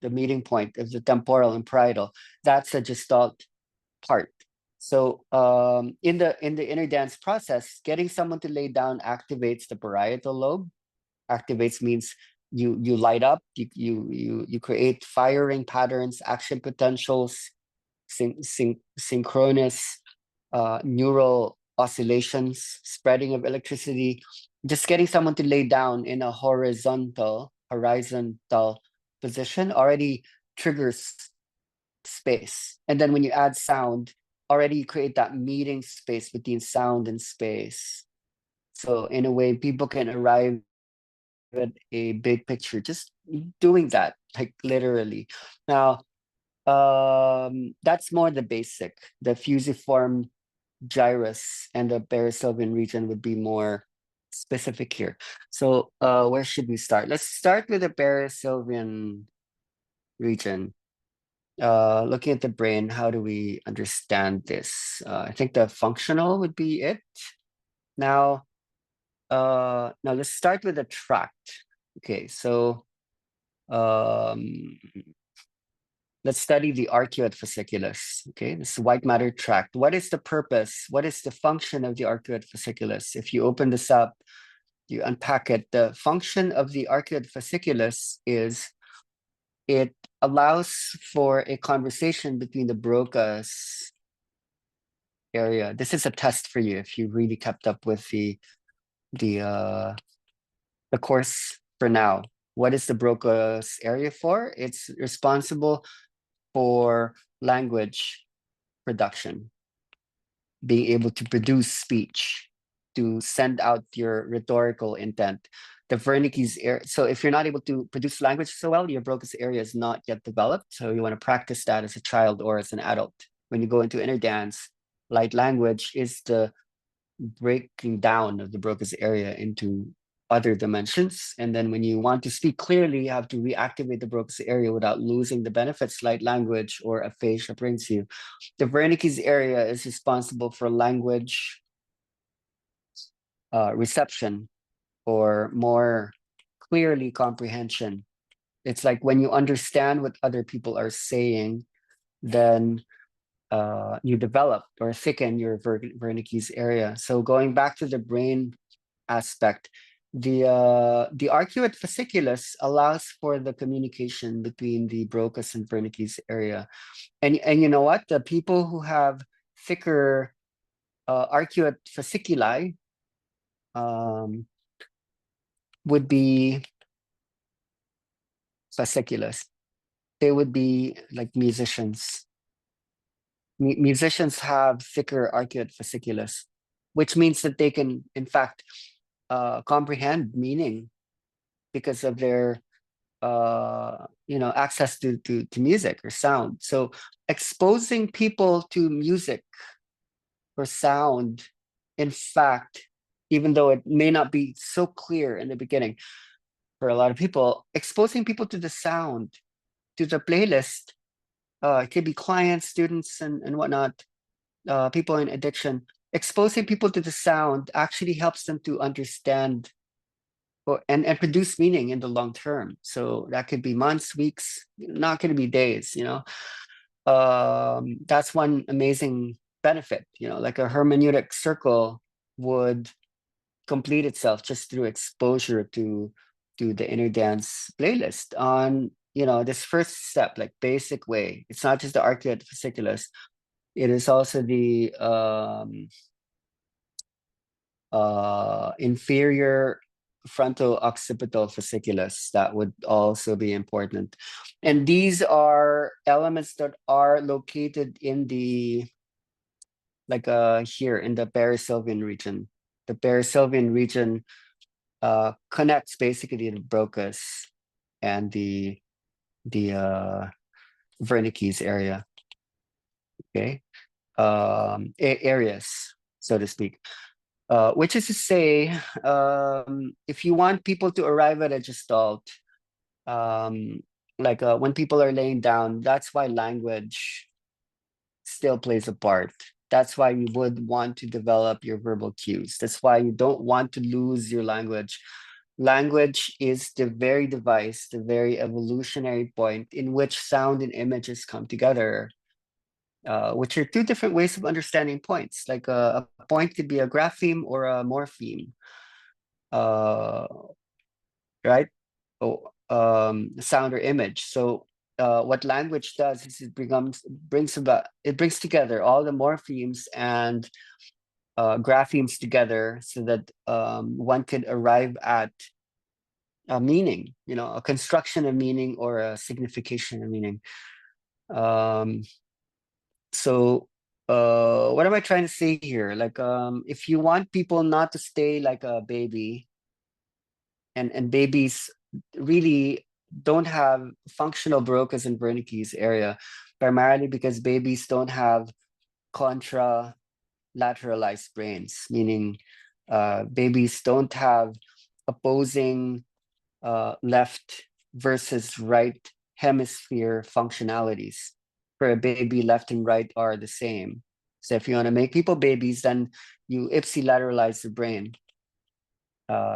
the meeting point of the temporal and parietal. That's a gestalt part. So in the inner dance process, getting someone to lay down activates the parietal lobe. Activates means you light up, you create firing patterns, action potentials, synchronous neural oscillations, spreading of electricity. Just getting someone to lay down in a horizontal position already triggers space. And then when you add sound, already you create that meeting space between sound and space. So in a way, people can arrive at a big picture just doing that, like literally. Now, that's more the basic. The fusiform gyrus and the perisylvian region would be more specific here. So where should we start? Let's start with the perisylvian region. Looking at the brain, how do we understand this? I think the functional would be it. Now, let's start with the tract. Okay, so let's study the arcuate fasciculus. Okay, this white matter tract. What is the purpose? What is the function of the arcuate fasciculus? If you open this up, you unpack it. The function of the arcuate fasciculus is it allows for a conversation between the Broca's area. This is a test for you if you really kept up with the course for now. What is the Broca's area for? It's responsible for language production, being able to produce speech, to send out your rhetorical intent. The Wernicke's area. So if you're not able to produce language so well, your Broca's area is not yet developed. So you want to practice that as a child or as an adult. When you go into inner dance, light language is the breaking down of the Broca's area into other dimensions. And then when you want to speak clearly, you have to reactivate the Broca's area without losing the benefits light language or aphasia brings you. The Wernicke's area is responsible for language reception, or more clearly comprehension. It's like when you understand what other people are saying, then you develop or thicken your Wernicke's area. So going back to the brain aspect, the arcuate fasciculus allows for the communication between the Broca's and Wernicke's area. And you know what? The people who have thicker arcuate fasciculi would be fasciculus. They would be like musicians. Musicians have thicker arcuate fasciculus, which means that they can, in fact, comprehend meaning because of their access to music or sound. So exposing people to music or sound, in fact, even though it may not be so clear in the beginning for a lot of people, exposing people to the sound, to the playlist, it could be clients, students, and whatnot, people in addiction. Exposing people to the sound actually helps them to understand and produce meaning in the long term. So that could be months, weeks, not going to be days, that's one amazing benefit, like a hermeneutic circle would complete itself just through exposure to the inner dance playlist on, this first step, like basic way. It's not just the arcuate fasciculus. It is also the inferior fronto-occipital fasciculus that would also be important. And these are elements that are located in the, like here in the perisylvian region. The perisylvian region connects basically the Broca's and the Wernicke's area. Okay, areas, so to speak. Which is to say, if you want people to arrive at a gestalt, when people are laying down, that's why language still plays a part. That's why you would want to develop your verbal cues. That's why you don't want to lose your language Language is the very device, the very evolutionary point in which sound and images come together, which are two different ways of understanding points. Like a point could be a grapheme or a morpheme, uh, right? Oh, sound or image. So what language does is it brings together all the morphemes and graphemes together so that one could arrive at a meaning, a construction of meaning or a signification of meaning. Um, so what am I trying to say here? Like if you want people not to stay like a baby, and babies really don't have functional Broca's and Wernicke's area, primarily because babies don't have contralateralized brains, meaning babies don't have opposing left versus right hemisphere functionalities. For a baby, left and right are the same. So if you want to make people babies, then you ipsilateralize the brain.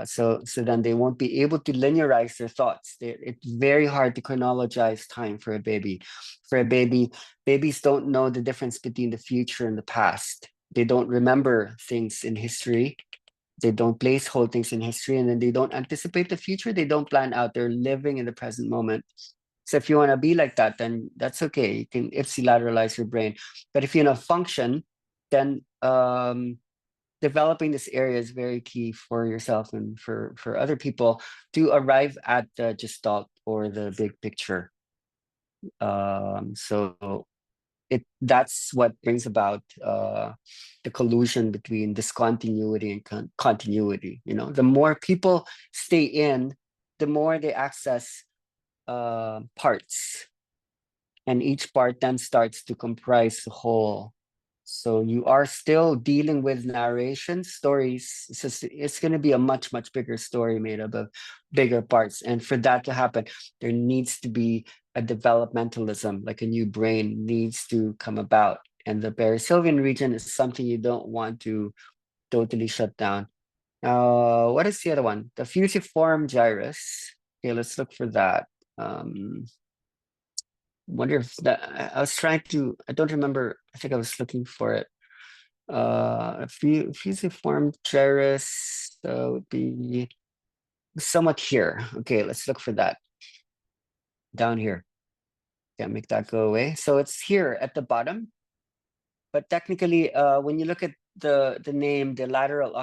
So then they won't be able to linearize their thoughts. It's very hard to chronologize time for a baby. For a baby, babies don't know the difference between the future and the past. They don't remember things in history. They don't place whole things in history, and then they don't anticipate the future. They don't plan out. They're living in the present moment. So if you want to be like that, then that's okay. You can ipsilateralize your brain. But if you want to function, then developing this area is very key for yourself and for other people to arrive at the gestalt or the big picture. So that's what brings about the collusion between discontinuity and continuity. The more people stay in, the more they access parts, and each part then starts to comprise the whole. So you are still dealing with narration stories. It's going to be a much, much bigger story made up of bigger parts. And for that to happen, there needs to be a developmentalism, like a new brain needs to come about. And the perisylvian region is something you don't want to totally shut down. What is the other one? The fusiform gyrus. Okay, let's look for that. Wonder if that I was trying to, I don't remember. I think I was looking for it. Fusiform gyrus would be somewhat here. Okay, let's look for that. Down here. Can't make that go away. So it's here at the bottom. But technically, when you look at the name, the lateral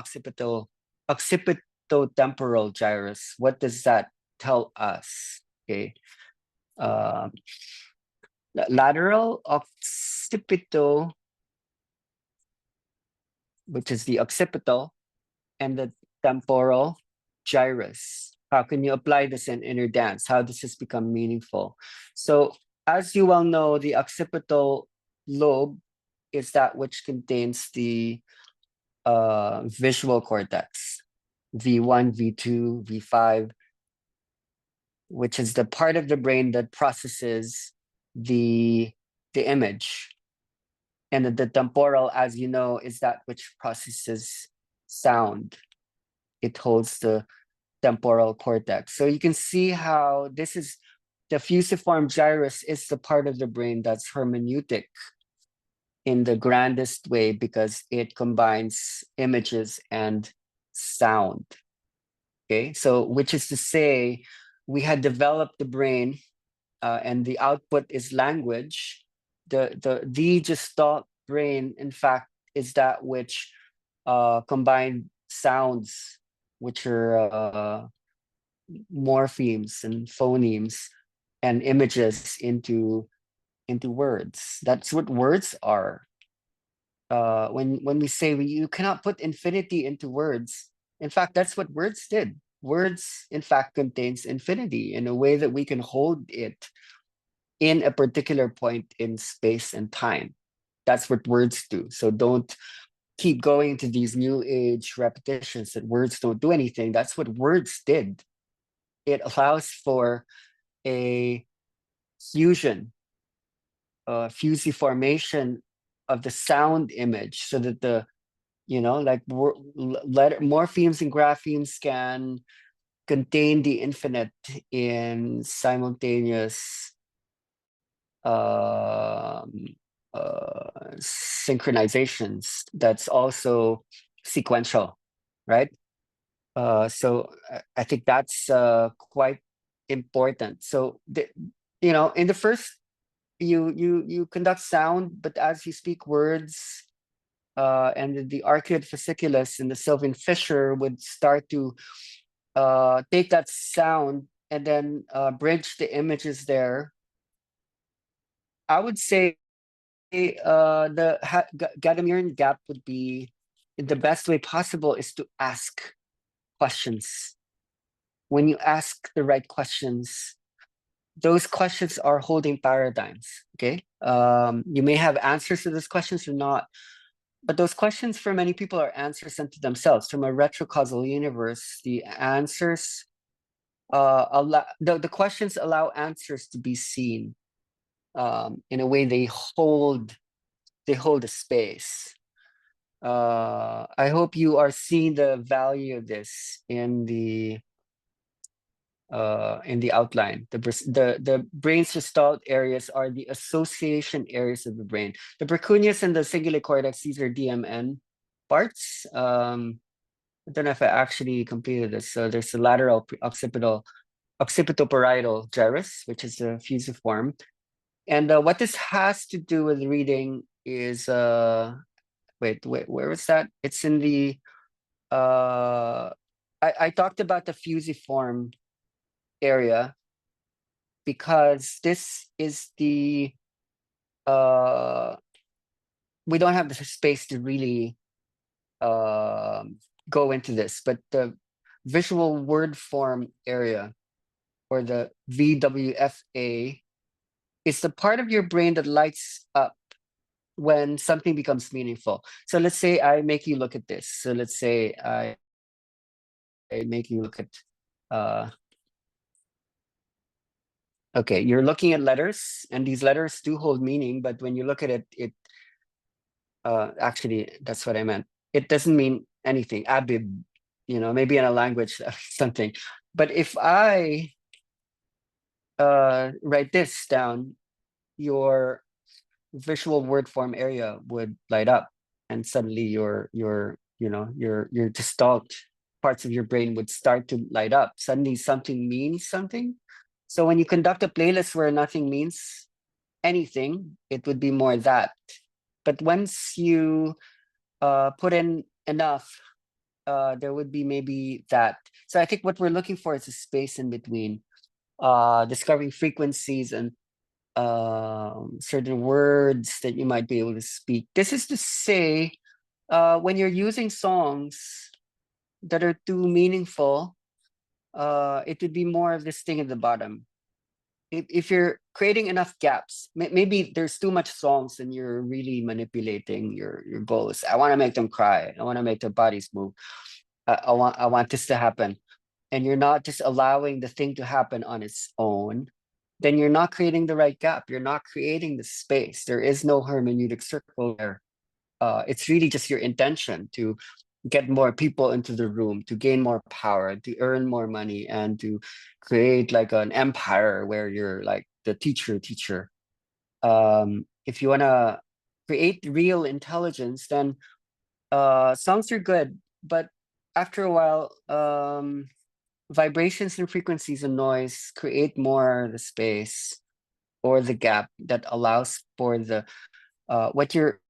occipitotemporal gyrus, what does that tell us? Okay. Lateral occipito, which is the occipital, and the temporal gyrus. How can you apply this in inner dance? How does this become meaningful? So as you well know, the occipital lobe is that which contains the visual cortex, V1, V2, V5, which is the part of the brain that processes the image. And the temporal, as you know, is that which processes sound. It holds the temporal cortex. So you can see how this is the fusiform gyrus is the part of the brain that's hermeneutic in the grandest way because it combines images and sound. Okay, so which is to say, we had developed the brain and the output is language. The gestalt brain, in fact, is that which combined sounds, which are morphemes and phonemes and images into words. That's what words are. When we say you cannot put infinity into words, in fact, that's what words did. Words, in fact, contains infinity in a way that we can hold it in a particular point in space and time. That's what words do. So don't keep going to these new age repetitions that words don't do anything. That's what words did. It allows for a fusion, fusiformation of the sound image so that the, like letter morphemes and graphemes can contain the infinite in simultaneous um, synchronizations that's also sequential, right? So I think that's quite important. So in the first, you conduct sound, but as you speak words, and the arcuate fasciculus and the Sylvian fissure would start to take that sound and then bridge the images there. I would say the Gadameron gap would be, the best way possible is to ask questions. When you ask the right questions, those questions are holding paradigms. Okay, you may have answers to those questions or not, but those questions for many people are answers unto themselves. From a retrocausal universe, the answers the questions allow answers to be seen. In a way, they hold a space. I hope you are seeing the value of this in the outline. The brain's gestalt areas are the association areas of the brain. The precuneus and the cingulate cortex, these are DMN parts. I don't know if I actually completed this. So there's the lateral occipitoparietal gyrus, which is the fusiform. And what this has to do with reading is wait, where was that? It's in the I talked about the fusiform area because this is the we don't have the space to really go into this, but the visual word form area, or the VWFA, is the part of your brain that lights up when something becomes meaningful. So let's say I make you look at this. So let's say I make you look at okay, you're looking at letters, and these letters do hold meaning, but when you look at it, actually, that's what I meant. It doesn't mean anything. Abib, maybe in a language, something. But if I write this down, your visual word form area would light up, and suddenly your gestalt parts of your brain would start to light up. Suddenly something means something. So when you conduct a playlist where nothing means anything, it would be more that. But once you put in enough, there would be maybe that. So I think what we're looking for is a space in between, discovering frequencies and certain words that you might be able to speak. This is to say, when you're using songs that are too meaningful, it would be more of this thing at the bottom. If you're creating enough gaps, maybe there's too much songs and you're really manipulating your goals. I want to make them cry. I want to make their bodies move. I want this to happen. And you're not just allowing the thing to happen on its own, then you're not creating the right gap. You're not creating the space. There is no hermeneutic circle there. It's really just your intention to get more people into the room, to gain more power, to earn more money, and to create like an empire where you're like the teacher. If you want to create real intelligence, then songs are good, but after a while, vibrations and frequencies and noise create more the space or the gap that allows for the what you're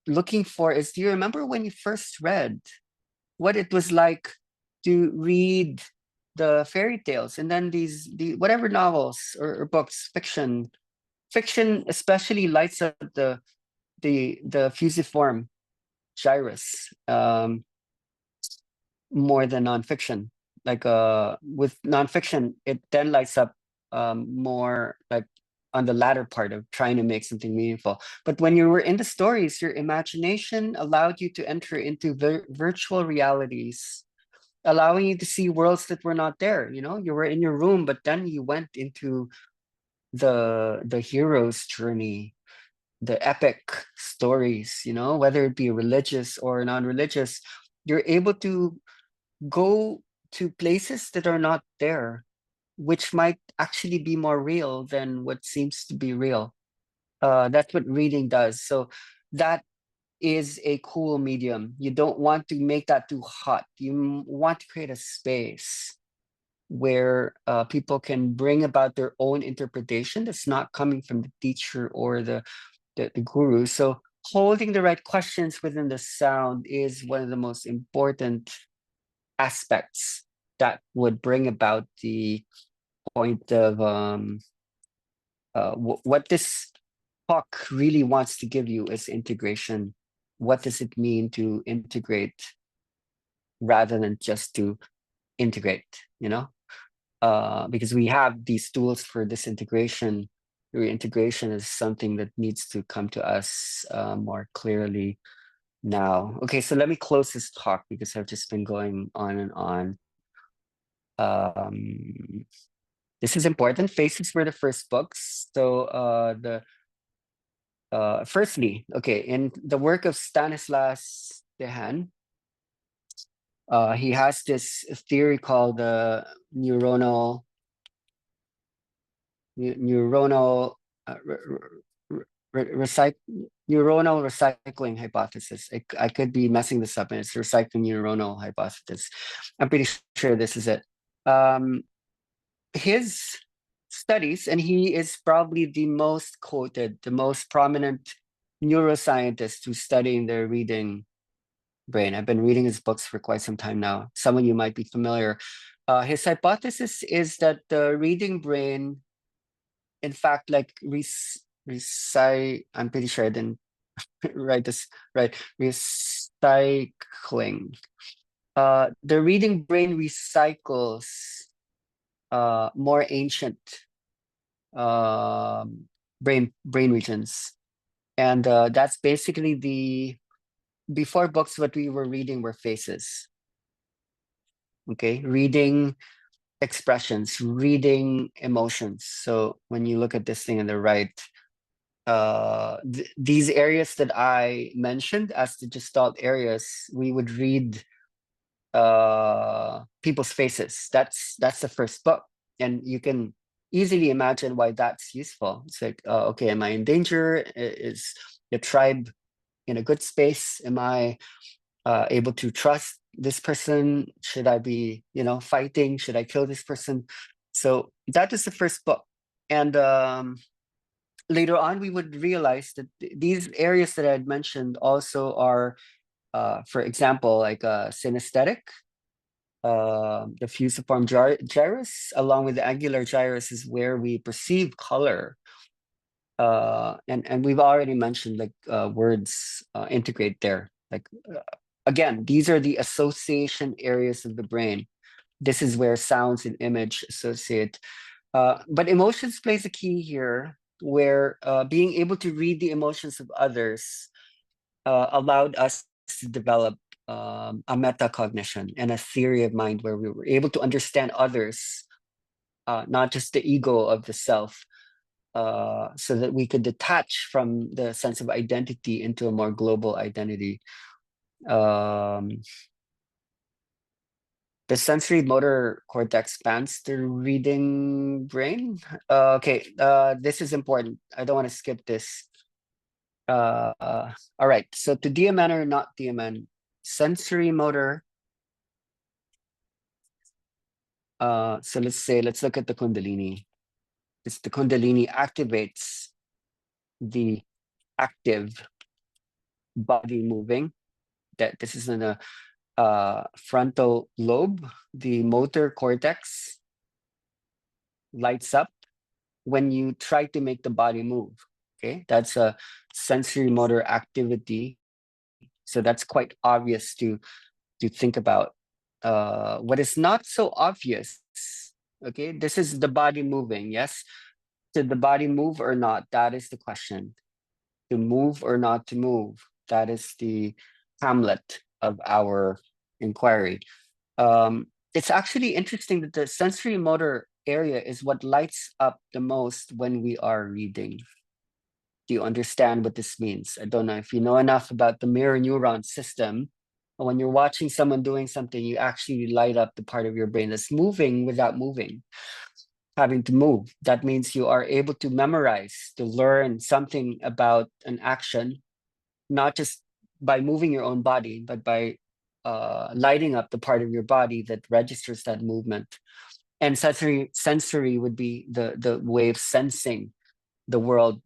looking for is, do you remember when you first read what it was like to read the fairy tales, and then the whatever novels or books, fiction especially lights up the fusiform gyrus more than nonfiction. Like with nonfiction, it then lights up more like on the latter part of trying to make something meaningful. But when you were in the stories, your imagination allowed you to enter into virtual realities, allowing you to see worlds that were not there. You were in your room, but then you went into the hero's journey, the epic stories, whether it be religious or non-religious. You're able to go to places that are not there, which might actually be more real than what seems to be real. That's what reading does. So that is a cool medium. You don't want to make that too hot. You want to create a space where people can bring about their own interpretation that's not coming from the teacher or the guru. So holding the right questions within the sound is one of the most important aspects that would bring about the point of what this talk really wants to give you is integration. What does it mean to integrate rather than just to integrate, you know? Because we have these tools for disintegration. Reintegration is something that needs to come to us more clearly now. Okay, so let me close this talk because I've just been going on and on. This is important. Faces were the first books. So firstly, okay, in the work of Stanislas Dehaene, he has this theory called the neuronal uh, neuronal recycling hypothesis. I could be messing this up, and it's recycling neuronal hypothesis. I'm pretty sure this is it. His studies, and he is probably the most quoted, the most prominent neuroscientist who's studying the reading brain. I've been reading his books for quite some time now. Some of you might be familiar. His hypothesis is that the reading brain, in fact, like I'm pretty sure I didn't write this right. Recycling. The reading brain recycles more ancient brain regions, and that's basically the before books. What we were reading were faces. Okay, reading expressions, reading emotions. So when you look at this thing on the right, these areas that I mentioned as the Gestalt areas, we would read people's faces. That's the first book, and you can easily imagine why that's useful. It's like, okay, am I in danger? Is the tribe in a good space? Am I able to trust this person? Should I be, fighting? Should I kill this person? So that is the first book, and later on we would realize that these areas that I had mentioned also are, for example, like synesthetic. The fusiform gyrus, along with the angular gyrus, is where we perceive color. And we've already mentioned like words integrate there. Like again, these are the association areas of the brain. This is where sounds and image associate. But emotions plays a key here, where being able to read the emotions of others allowed us to develop a metacognition and a theory of mind where we were able to understand others, not just the ego of the self, so that we could detach from the sense of identity into a more global identity. The sensory motor cortex spans the reading brain. Okay, this is important. I don't want to skip this. All right, so to DMN or not DMN, sensory motor. So let's look at the Kundalini. The Kundalini activates the active body moving. That this is in the frontal lobe. The motor cortex lights up when you try to make the body move. Okay, that's a sensory motor activity. So that's quite obvious to think about. What is not so obvious, okay, this is the body moving. Yes, did the body move or not? That is the question. To move or not to move, that is the Hamlet of our inquiry. It's actually interesting that the sensory motor area is what lights up the most when we are reading. Do you understand what this means? I don't know if you know enough about the mirror neuron system, When you're watching someone doing something, you actually light up the part of your brain that's moving without moving, having to move. That means you are able to memorize, to learn something about an action, not just by moving your own body, but by lighting up the part of your body that registers that movement. And sensory would be the way of sensing the world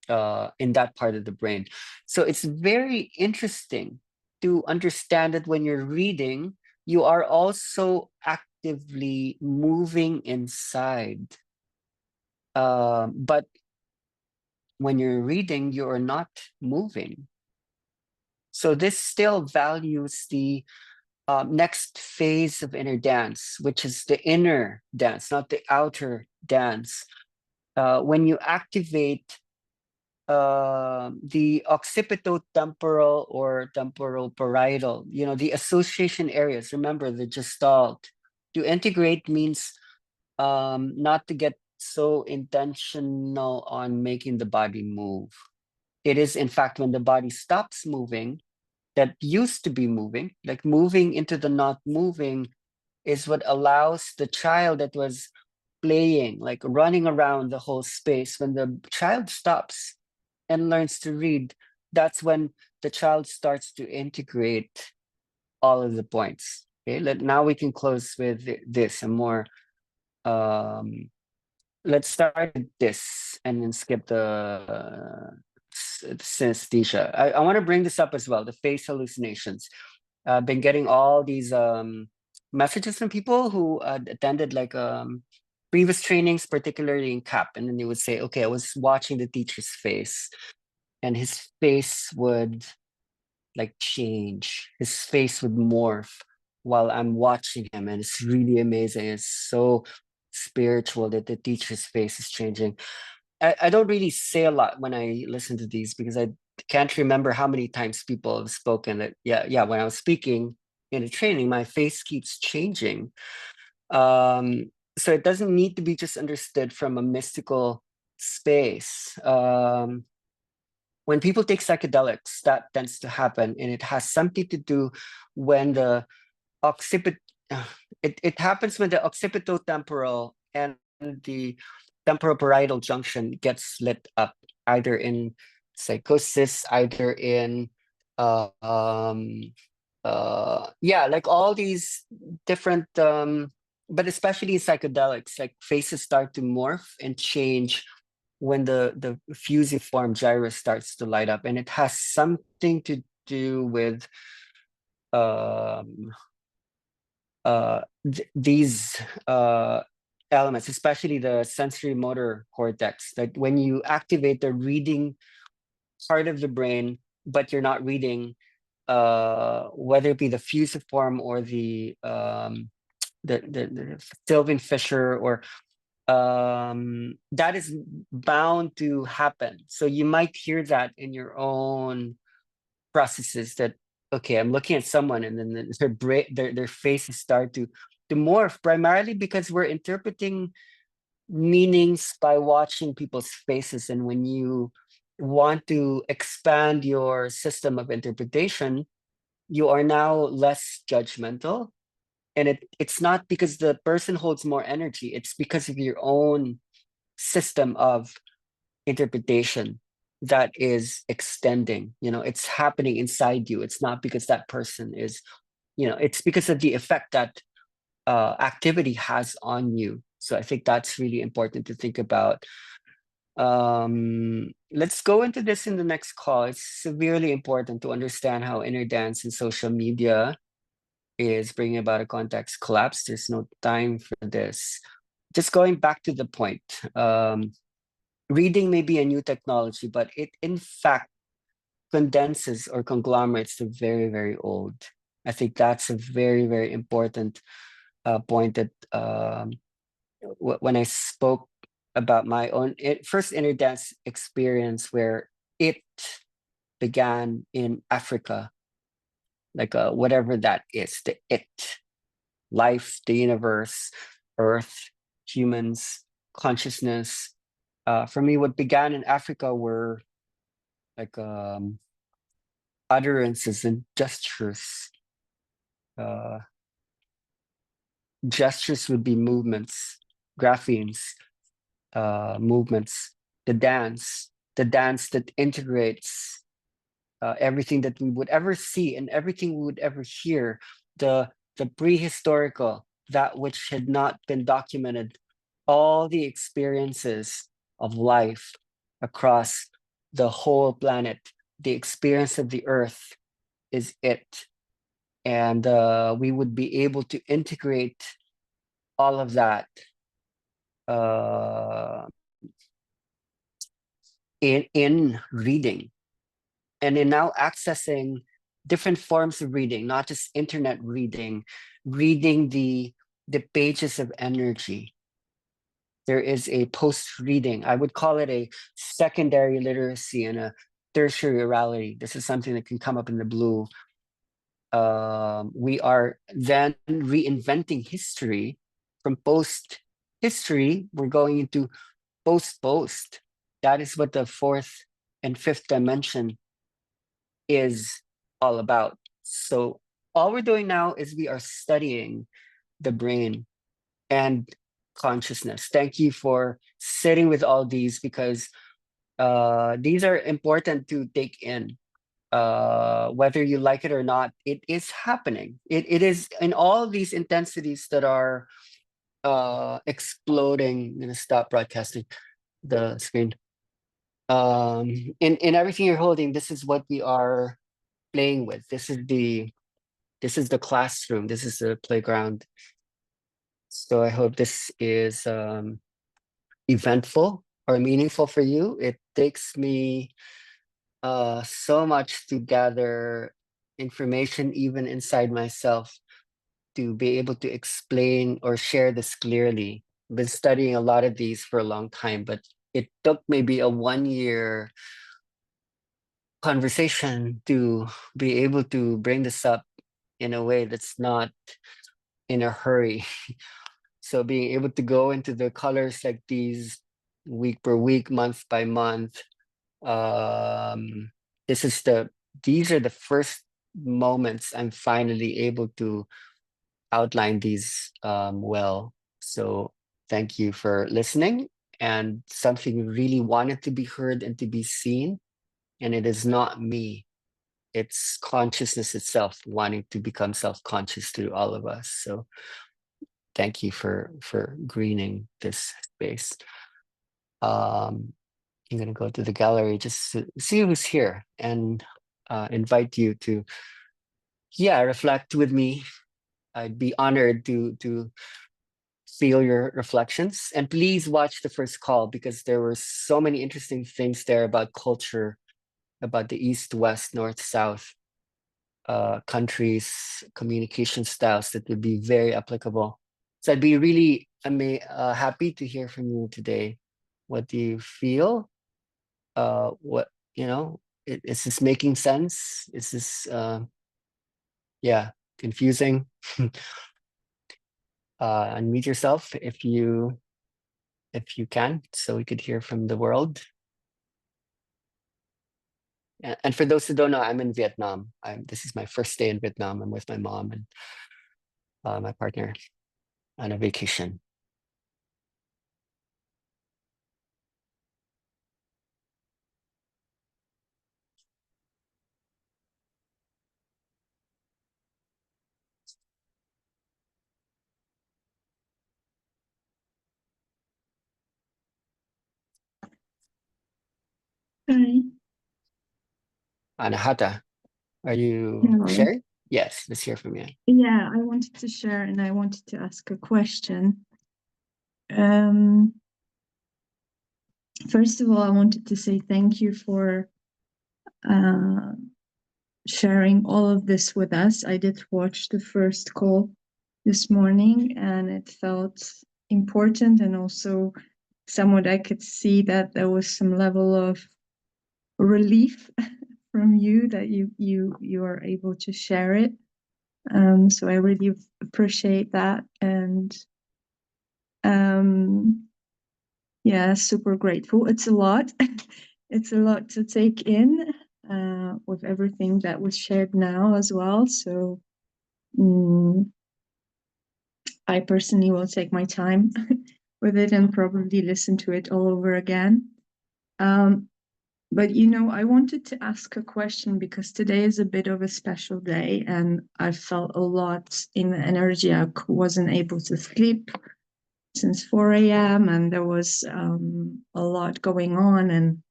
in that part of the brain. So it's very interesting to understand that when you're reading, you are also actively moving inside. But when you're reading, you are not moving. So this still values the next phase of inner dance, which is the inner dance, not the outer dance. When you activate the occipitotemporal or temporal parietal, the association areas. Remember the gestalt. To integrate means not to get so intentional on making the body move. It is, in fact, when the body stops moving, that used to be moving, like moving into the not moving, is what allows the child that was playing, like running around the whole space. When the child stops and learns to read, that's when the child starts to integrate all of the points. Okay, now we can close with this and more. Let's start with this and then skip the synesthesia. I want to bring this up as well, the face hallucinations. I've been getting all these messages from people who attended like previous trainings, particularly in CAP, and then they would say, okay, I was watching the teacher's face and his face would like change. His face would morph while I'm watching him, and it's really amazing. It's so spiritual that the teacher's face is changing. I don't really say a lot when I listen to these because I can't remember how many times people have spoken that, yeah, when I was speaking in a training, my face keeps changing. So it doesn't need to be just understood from a mystical space. When people take psychedelics, that tends to happen, and it has something to do when the occipit. It happens when the occipitotemporal and the temporoparietal junction gets lit up, either in psychosis, either in uh, um, yeah, like all these different but especially in psychedelics, like faces start to morph and change when the fusiform gyrus starts to light up, and it has something to do with um these elements, especially the sensory motor cortex, that when you activate the reading part of the brain but you're not reading, whether it be the fusiform or the Sylvan Fisher, or that is bound to happen. So you might hear that in your own processes that, okay, I'm looking at someone and then their faces start to morph, primarily because we're interpreting meanings by watching people's faces. And when you want to expand your system of interpretation, you are now less judgmental. And it's not because the person holds more energy, it's because of your own system of interpretation that is extending. It's happening inside you. It's not because that person is, it's because of the effect that activity has on you. So I think that's really important to think about. Let's go into this in the next call. It's severely important to understand how inner dance and social media is bringing about a context collapse. There's no time for this. Just going back to the point, reading may be a new technology, but it in fact condenses or conglomerates the very, very old. I think that's a very, very important point that when I spoke about my own first inner dance experience, where it began in Africa, like whatever that is, the it, life, the universe, earth, humans, consciousness. For me, what began in Africa were like utterances and gestures. Gestures would be movements, graphemes, movements, the dance that integrates everything that we would ever see and everything we would ever hear, the prehistorical, that which had not been documented, all the experiences of life across the whole planet, the experience of the earth is it. And we would be able to integrate all of that uh, in reading, and in now accessing different forms of reading, not just internet reading, reading the pages of energy. There is a post reading. I would call it a secondary literacy and a tertiary orality. This is something that can come up in the blue. We are then reinventing history. From post history, we're going into post. That is what the fourth and fifth dimension is all about. So all we're doing now is we are studying the brain and consciousness. Thank you for sitting with all these, because these are important to take in. Whether you like it or not, it is happening. It is in all these intensities that are exploding. I'm gonna stop broadcasting the screen. In everything you're holding, this is what we are playing with. This is the classroom. This is the playground. So I hope this is eventful or meaningful for you. It takes me so much to gather information even inside myself to be able to explain or share this clearly. I've been studying a lot of these for a long time, but it took maybe a 1 year conversation to be able to bring this up in a way that's not in a hurry. So being able to go into the colors like these week per week, month by month, this is these are the first moments I'm finally able to outline these well. So thank you for listening, and something really wanted to be heard and to be seen. And it is not me, it's consciousness itself wanting to become self-conscious through all of us. So thank you for greening this space. I'm gonna go to the gallery just to see who's here and invite you to reflect with me. I'd be honored to feel your reflections, and please watch the first call, because there were so many interesting things there about culture, about the east, west, north, south countries, communication styles that would be very applicable. So I'd be really happy to hear from you today. What do you feel? What, is this making sense? Is this confusing? Unmute yourself if you can, so we could hear from the world. And for those who don't know, I'm in Vietnam. This is my first day in Vietnam. I'm with my mom and my partner on a vacation. Hi. Anahata, are you Hello. sharing? Yes, let's hear from you. Yeah, I wanted to share and I wanted to ask a question. First of all, I wanted to say thank you for sharing all of this with us. I did watch the first call this morning and it felt important, and also somewhat I could see that there was some level of relief from you that you are able to share it. So I really appreciate that, and super grateful. It's a lot. It's a lot to take in with everything that was shared now as well. So I personally will take my time with it and probably listen to it all over again. But I wanted to ask a question because today is a bit of a special day and I felt a lot in the energy. I wasn't able to sleep since 4 a.m. and there was a lot going on, and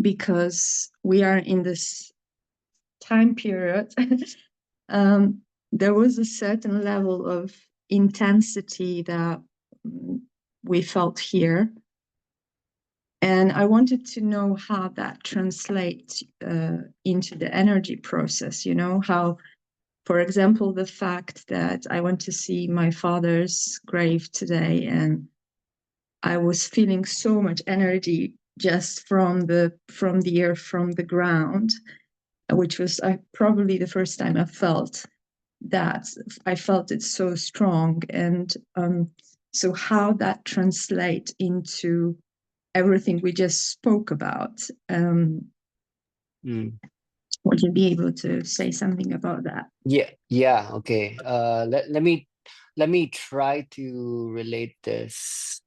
because we are in this time period, there was a certain level of intensity that we felt here. And I wanted to know how that translates into the energy process, how, for example, the fact that I went to see my father's grave today and I was feeling so much energy just from the earth, from the ground, which was probably the first time I felt that. I felt it so strong. And so how that translates into everything we just spoke about. Would you be able to say something about that? Yeah. Okay. Let me try to relate this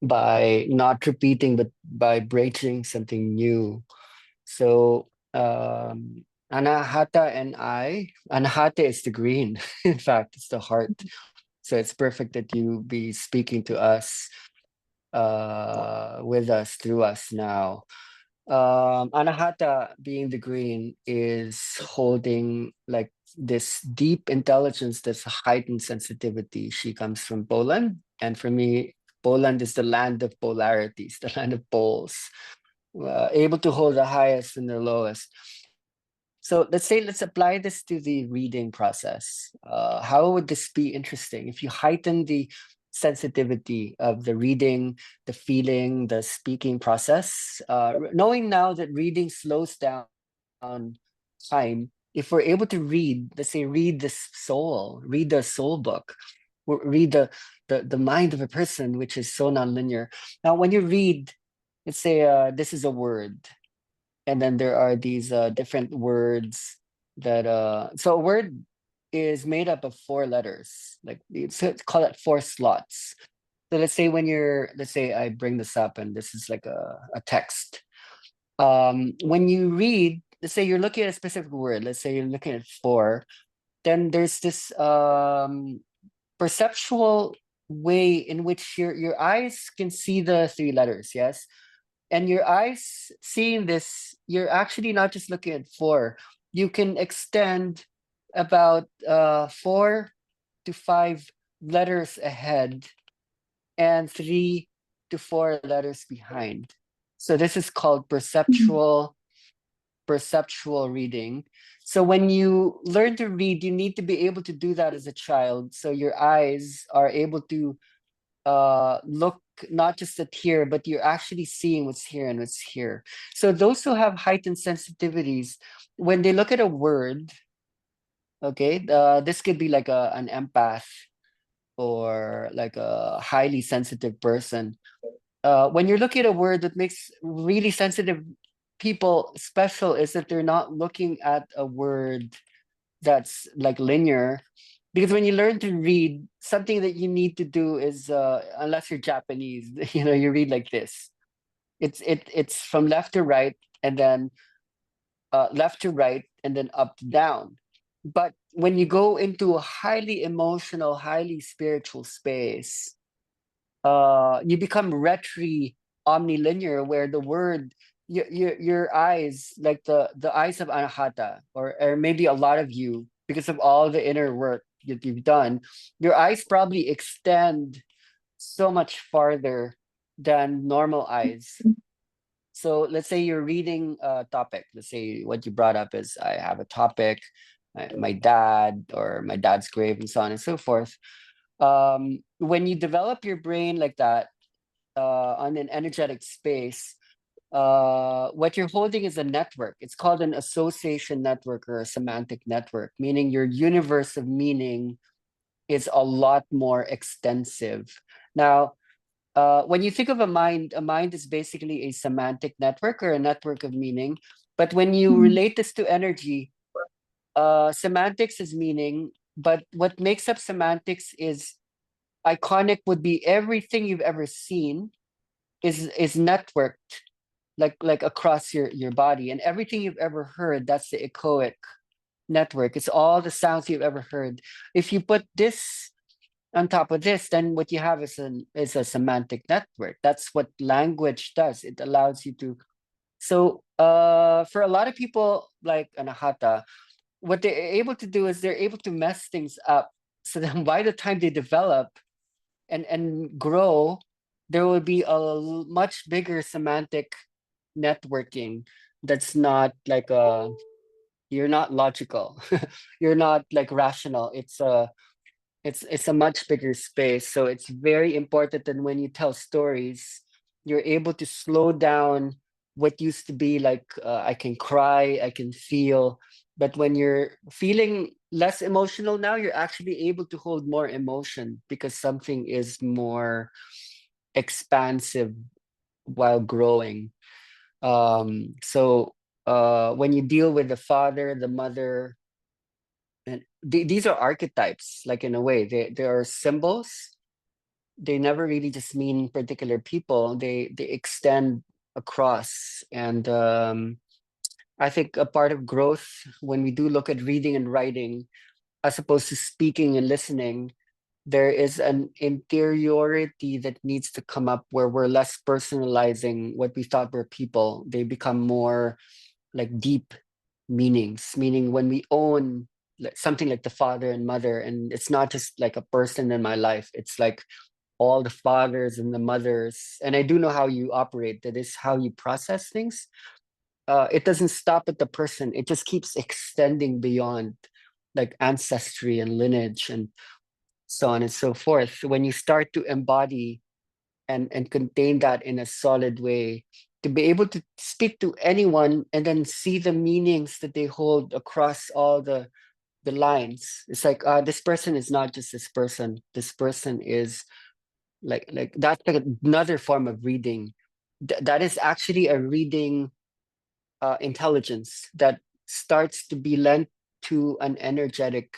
by not repeating, but by breaking something new. So Anahata and Anahata is the green. In fact, it's the heart. So it's perfect that you be speaking to us, with us, through us now. Anahata, being the green, is holding like this deep intelligence, this heightened sensitivity. She comes from Poland, and for me, Poland is the land of polarities, the land of poles, able to hold the highest and the lowest. So let's apply this to the reading process. How would this be interesting if you heighten the sensitivity of the reading, the feeling, the speaking process? Knowing now that reading slows down time, if we're able to read, let's say, read the soul, read the soul book, read the mind of a person, which is so nonlinear. Now, when you read, let's say, this is a word, and then there are these different words that so a word is made up of 4 letters, like so call it 4 slots. So let's say let's say I bring this up and this is like a text. When you read, let's say you're looking at a specific word, let's say you're looking at 4, then there's this perceptual way in which your eyes can see the 3 letters, yes, and your eyes seeing this, you're actually not just looking at 4. You can extend about 4 to 5 letters ahead and 3 to 4 letters behind. So this is called perceptual reading. So when you learn to read, you need to be able to do that as a child. So your eyes are able to look not just at here, but you're actually seeing what's here and what's here. So those who have heightened sensitivities, when they look at a word, okay, this could be like an empath or like a highly sensitive person. When you're looking at a word, that makes really sensitive people special is that they're not looking at a word that's like linear, because when you learn to read, something that you need to do is unless you're Japanese, you read like this. It's from left to right, and then left to right, and then up to down. But when you go into a highly emotional, highly spiritual space, you become retri omnilinear, where the word, your eyes, like the eyes of Anahata, or maybe a lot of you, because of all the inner work that you've done, your eyes probably extend so much farther than normal eyes. So let's say you're reading a topic. Let's say what you brought up is, I have a topic, my dad or my dad's grave, and so on and so forth. When you develop your brain like that, on an energetic space, what you're holding is a network. It's called an association network or a semantic network, meaning your universe of meaning is a lot more extensive. Now, when you think of a mind is basically a semantic network or a network of meaning. But when you Mhm. relate this to energy, semantics is meaning, but what makes up semantics is iconic would be everything you've ever seen is networked like across your body, and everything you've ever heard, that's the echoic network. It's all the sounds you've ever heard. If you put this on top of this, then what you have is a semantic network. That's what language does. It allows you to. So for a lot of people like Anahata, what they're able to do is they're able to mess things up. So then by the time they develop and grow, there will be a much bigger semantic networking that's not like a you're not logical. You're not like rational. It's a much bigger space. So it's very important that when you tell stories, you're able to slow down what used to be like I can cry, I can feel. But when you're feeling less emotional now, you're actually able to hold more emotion because something is more expansive while growing. So when you deal with the father, the mother, and these are archetypes, like in a way, they are symbols. They never really just mean particular people. They extend across, and I think a part of growth when we do look at reading and writing, as opposed to speaking and listening, there is an interiority that needs to come up where we're less personalizing what we thought were people. They become more like deep meanings, meaning when we own something like the father and mother, and it's not just like a person in my life, it's like all the fathers and the mothers. And I do know how you operate, that is how you process things. It doesn't stop at the person, it just keeps extending beyond like ancestry and lineage and so on and so forth. When you start to embody and contain that in a solid way, to be able to speak to anyone and then see the meanings that they hold across all the lines. It's like this person is not just this person, this person is like that's like another form of reading. That is actually a reading intelligence that starts to be lent to an energetic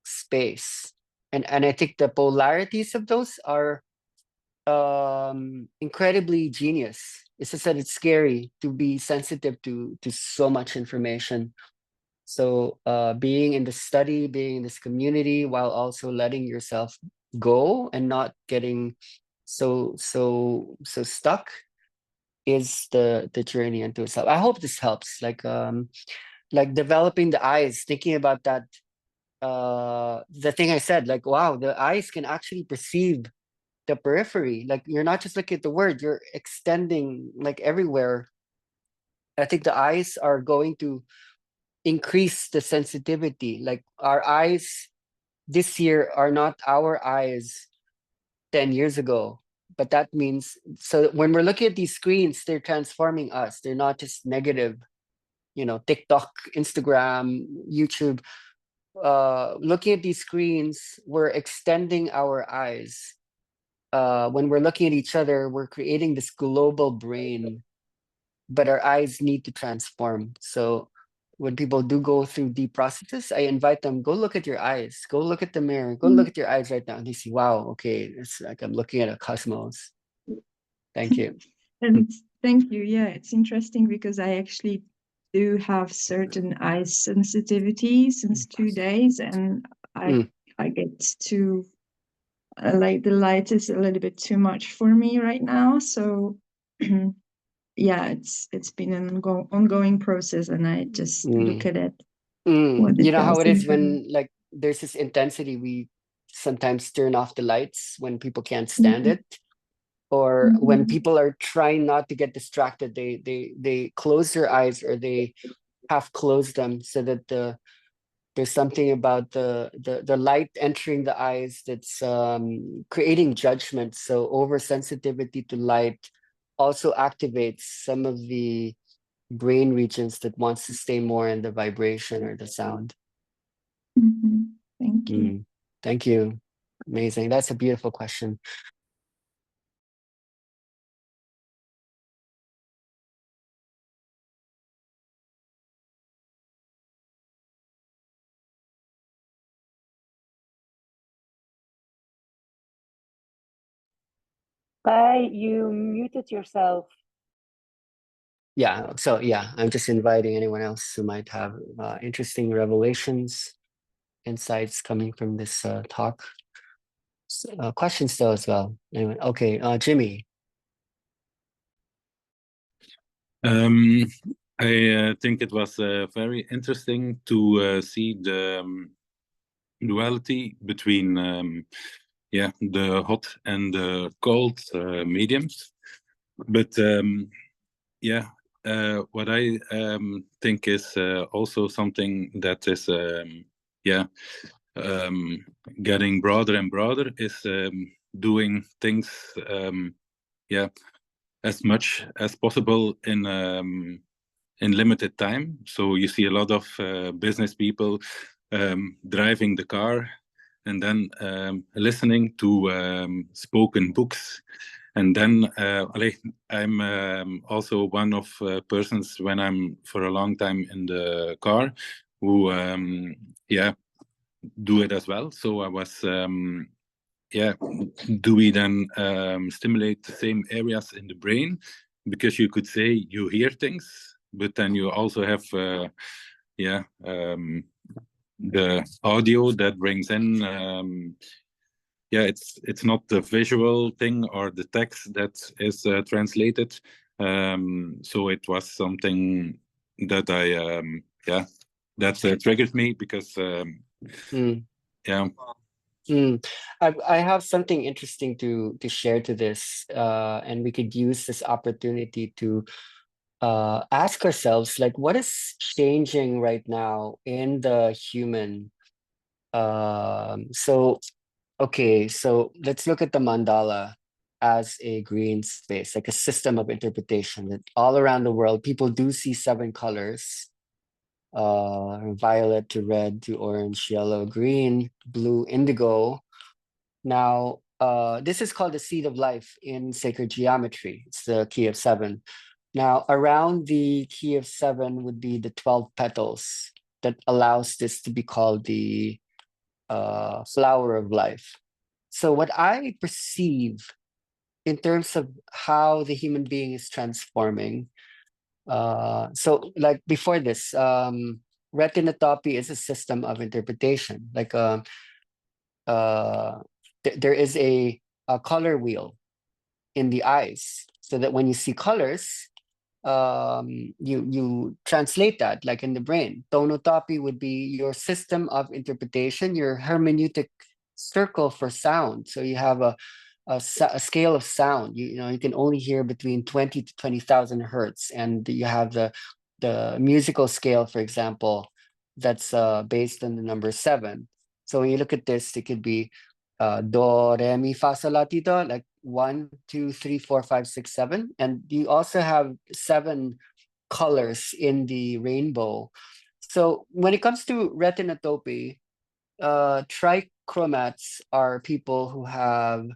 space. And I think the polarities of those are incredibly genius. It's just that it's scary to be sensitive to so much information. So being in the study, being in this community while also letting yourself go and not getting so stuck is the journey into itself. I hope this helps. Like developing the eyes, thinking about that the thing I said, like wow, the eyes can actually perceive the periphery. Like you're not just looking at the word, you're extending like everywhere. I think the eyes are going to increase the sensitivity. Like our eyes this year are not our eyes 10 years ago. But that means, so when we're looking at these screens, they're transforming us. They're not just negative, TikTok, Instagram, YouTube. Looking at these screens, we're extending our eyes. When we're looking at each other, we're creating this global brain, but our eyes need to transform. So when people do go through deep processes, I invite them, go look at your eyes, go look at the mirror, go look Mm. at your eyes right now. And they see, wow, okay, it's like I'm looking at a cosmos. Thank you. And thank you. Yeah, it's interesting because I actually do have certain eye sensitivity since 2 days, and I Mm, I get to like the light is a little bit too much for me right now. So yeah, it's been an ongoing process, and I just look mm, at it mm. what You it know how does it in is the. when like there's this intensity, we sometimes turn off the lights when people can't stand Mhm, it, or when mhm, people are trying not to get distracted, they close their eyes or they half close them so that there's something about the light entering the eyes that's creating judgment. So oversensitivity to light also activates some of the brain regions that wants to stay more in the vibration or the sound. mhm. Thank you. Mm. Thank you. Amazing. That's a beautiful question. Kai, you muted yourself. Yeah, so yeah, I'm just inviting anyone else who might have interesting revelations, insights coming from this talk. Questions still as well. Anyway, okay, Jimmy. I think it was very interesting to see the duality between the hot and the cold mediums. But what I think is also something that is getting broader and broader is doing things as much as possible in limited time. So you see a lot of business people driving the car and then listening to spoken books. And then I'm also one of persons when I'm for a long time in the car who do it as well. So I was do we then stimulate the same areas in the brain? Because you could say you hear things, but then you also have the audio that brings in it's not the visual thing or the text that is translated. So it was something that that triggered me because I have something interesting to share to this, and we could use this opportunity to ask ourselves, like, what is changing right now in the human? Okay, so let's look at the mandala as a green space, like a system of interpretation that all around the world people do see 7 colors. Violet to red to orange, yellow, green, blue, indigo. Now, this is called the seed of life in sacred geometry. It's the key of 7. Now, around the key of 7 would be the 12 petals that allows this to be called the flower of life. So what I perceive in terms of how the human being is transforming, so like before this, retinotopy is a system of interpretation. Like there is a color wheel in the eyes, so that when you see colors, you translate that, like in the brain. Tonotopy would be your system of interpretation, your hermeneutic circle for sound. So you have a scale of sound. You know, you can only hear between 20 to 20,000 hertz, and you have the musical scale, for example, that's based on the number 7. So when you look at this, it could be do, re, mi, fa, sol, la, ti, do, like 1, 2, 3, 4, 5, 6, 7. And you also have 7 colors in the rainbow. So when it comes to retinotopy, trichromats are people who have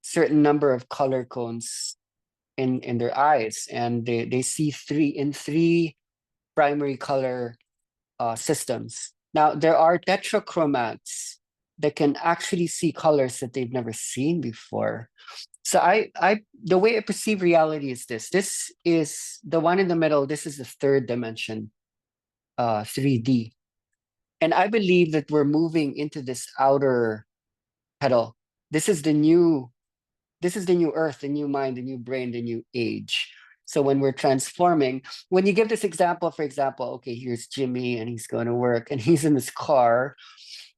certain number of color cones in their eyes, and they see 3 primary color systems. Now there are tetrachromats that can actually see colors that they've never seen before. So the way I perceive reality is this. This is the one in the middle. This is the 3rd dimension, 3D. And I believe that we're moving into this outer petal. This is the new earth, the new mind, the new brain, the new age. So when we're transforming, when you give this example, for example, okay, here's Jimmy and he's going to work and he's in this car.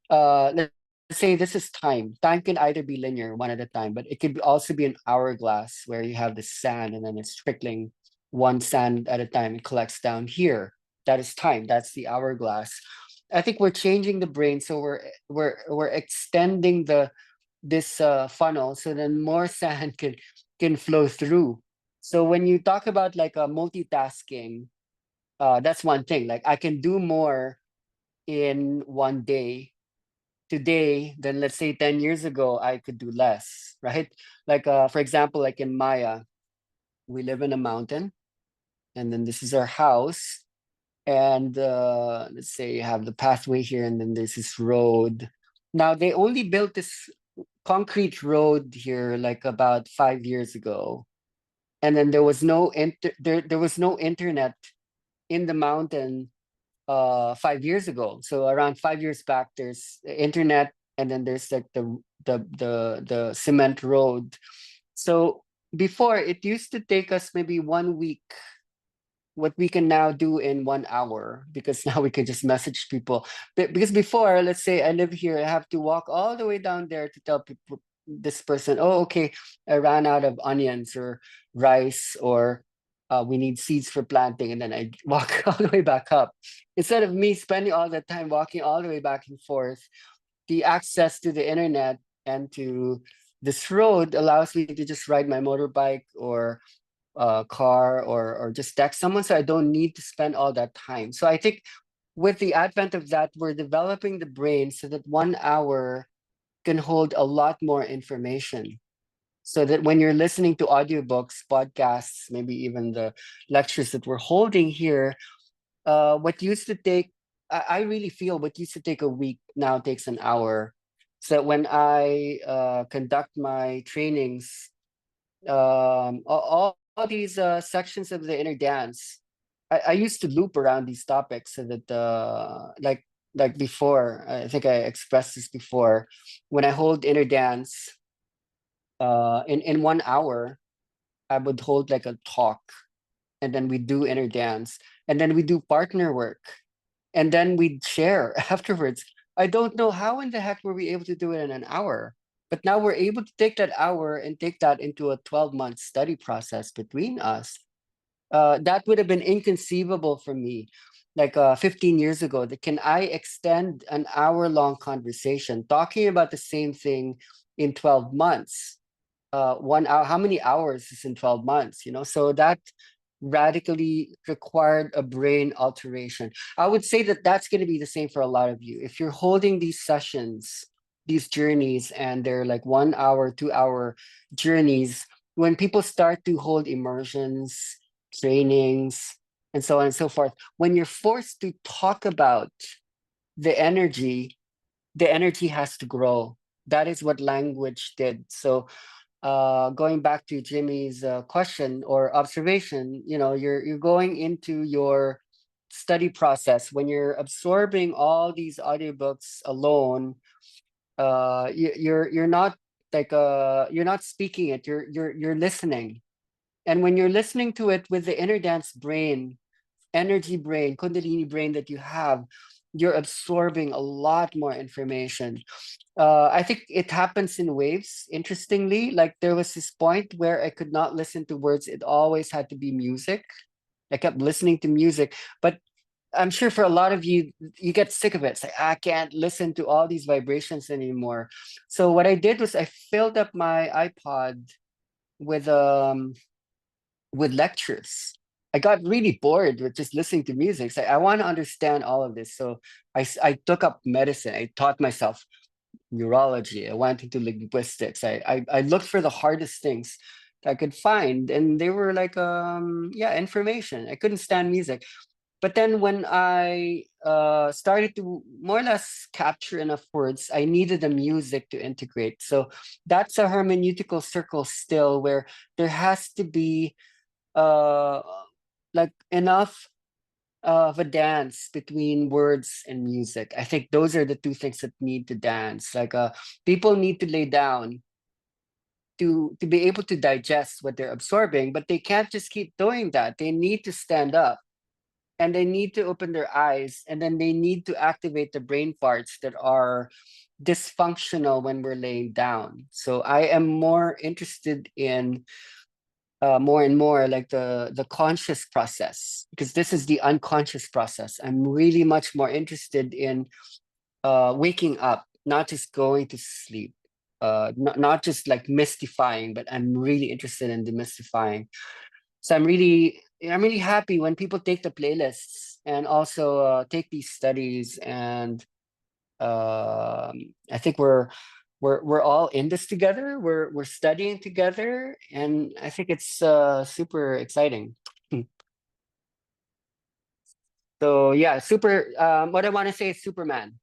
Let's say this is time. Time can either be linear, one at a time, but it could also be an hourglass where you have the sand and then it's trickling one sand at a time. It collects down here. That is time. That's the hourglass. I think we're changing the brain, so we're extending this funnel, so then more sand can flow through. So when you talk about like a multitasking, that's one thing. Like I can do more in one day today than, let's say, 10 years ago I could do less, right? Like for example, like in Maya, we live in a mountain, and then this is our house, and let's say you have the pathway here, and then there's this road. Now they only built this concrete road here like about 5 years ago, and then there was no there was no internet in the mountain 5 years ago. So around 5 years back, there's the internet, and then there's like the cement road. So before, it used to take us maybe 1 week, what we can now do in 1 hour, because now we can just message people. Because before, let's say I live here, I have to walk all the way down there to tell people, this person, oh, okay, I ran out of onions or rice, or we need seeds for planting, and then I walk all the way back up. Instead of me spending all that time walking all the way back and forth, the access to the internet and to this road allows me to just ride my motorbike or car, or just text someone, so I don't need to spend all that time. So I think with the advent of that, we're developing the brain so that 1 hour can hold a lot more information. So that when you're listening to audiobooks, podcasts, maybe even the lectures that we're holding here, what used to take, I really feel what used to take a week now takes an hour. So when I conduct my trainings, all these sections of the inner dance, I used to loop around these topics so that like before, I think I expressed this before, when I hold inner dance, in 1 hour, I would hold like a talk, and then we do inner dance, and then we do partner work, and then we'd share afterwards. I don't know how in the heck were we able to do it in an hour, but now we're able to take that hour and take that into a 12-month study process between us. That would have been inconceivable for me like 15 years ago. That can I extend an hour-long conversation talking about the same thing in 12 months? 1 hour, how many hours is in 12 months? So that radically required a brain alteration. I would say that that's going to be the same for a lot of you. If you're holding these sessions, these journeys, and they're like 1 hour, 2 hour journeys, when people start to hold immersions, trainings, and so on and so forth, when you're forced to talk about the energy has to grow. That is what language did. So going back to Jimmy's question or observation, you're going into your study process when you're absorbing all these audiobooks alone. You're not like you're not speaking it. You're listening, and when you're listening to it with the inner dance brain, energy brain, Kundalini brain that you have, you're absorbing a lot more information. I think it happens in waves. Interestingly, like there was this point where I could not listen to words. It always had to be music. I kept listening to music, but I'm sure for a lot of you, you get sick of it. It's like, I can't listen to all these vibrations anymore. So what I did was I filled up my iPod with lectures. I got really bored with just listening to music. So I want to understand all of this. So I took up medicine. I taught myself neurology. I went into linguistics. I looked for the hardest things I could find, and they were like information. I couldn't stand music. But then when I started to more or less capture enough words, I needed the music to integrate. So that's a hermeneutical circle still, where there has to be like enough of a dance between words and music. I think those are the two things that need to dance. Like people need to lay down to be able to digest what they're absorbing, but they can't just keep doing that. They need to stand up, and they need to open their eyes, and then they need to activate the brain parts that are dysfunctional when we're laying down. So I am more interested in more and more like the conscious process, because this is the unconscious process. I'm really much more interested in waking up, not just going to sleep, not just like mystifying, but I'm really interested in demystifying. So I'm really happy when people take the playlists and also take these studies, and I think we're all in this together. We're studying together, and I think it's super exciting. So yeah, what I want to say is Superman.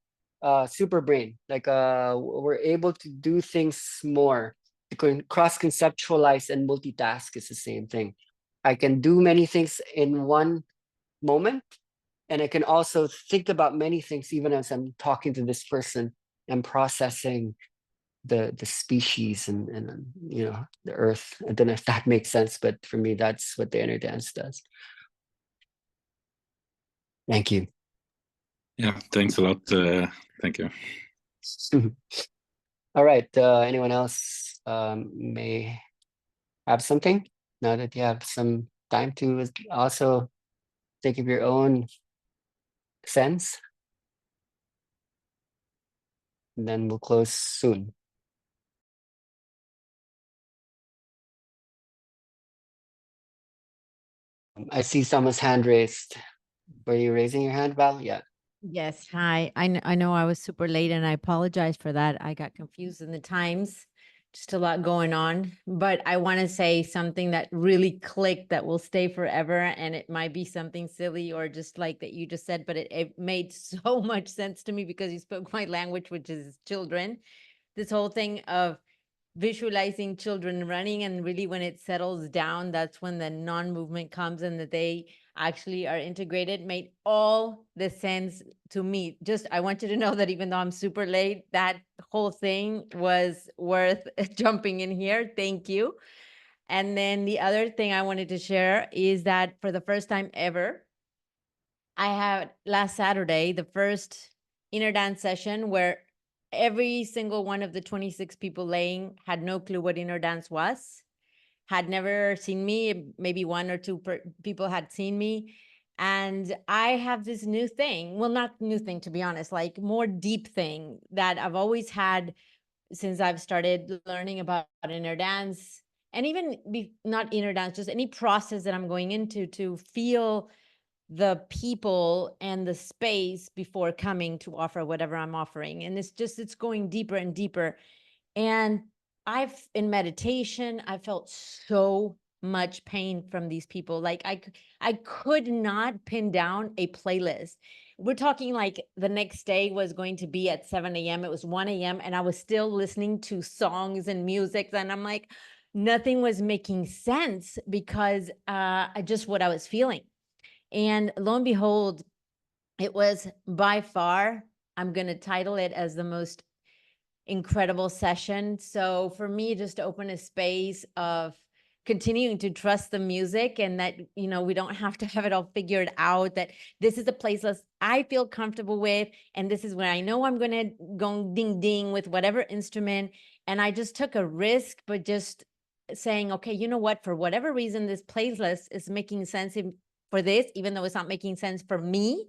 super brain. Like we're able to do things more. Cross conceptualize and multitask is the same thing. I can do many things in one moment, and I can also think about many things even as I'm talking to this person and processing the species and you know, the earth. I don't know if that makes sense, but for me, that's what the inner dance does. Thank you. Yeah, thanks a lot. Thank you. All right. Anyone else may have something now that you have some time to also think of your own sense. And then we'll close soon. I see someone's hand raised. Were you raising your hand, Val? Yeah. Yes, hi. I know I was super late and I apologize for that. I got confused in the times. Just a lot going on. But I want to say something that really clicked that will stay forever. And it might be something silly or just like that you just said, but it made so much sense to me because you spoke my language, which is children. This whole thing of visualizing children running, and really when it settles down, that's when the non-movement comes and that they actually are integrated, made all the sense to me. Just I want you to know that even though I'm super late, that whole thing was worth jumping in here. Thank you. And then the other thing I wanted to share is that for the first time ever, I had last Saturday the first inner dance session where every single one of the 26 people laying had no clue what inner dance was, had never seen me. Maybe one or two people had seen me. And I have this new thing, well, not new thing, to be honest, like more deep thing that I've always had since I've started learning about inner dance. And even not inner dance, just any process that I'm going into to feel the people and the space before coming to offer whatever I'm offering. And it's going deeper and deeper. And in meditation, I felt so much pain from these people. Like I could not pin down a playlist. We're talking like the next day was going to be at 7 a.m. It was 1 a.m. and I was still listening to songs and music. And I'm like, nothing was making sense because just what I was feeling. And lo and behold, it was by far, I'm going to title it as the most incredible session. So for me, just to open a space of continuing to trust the music and that, you know, we don't have to have it all figured out, that this is a playlist I feel comfortable with. And this is where I know I'm going to go ding ding with whatever instrument. And I just took a risk, but just saying, okay, you know what, for whatever reason, this playlist is making sense for this, even though it's not making sense for me.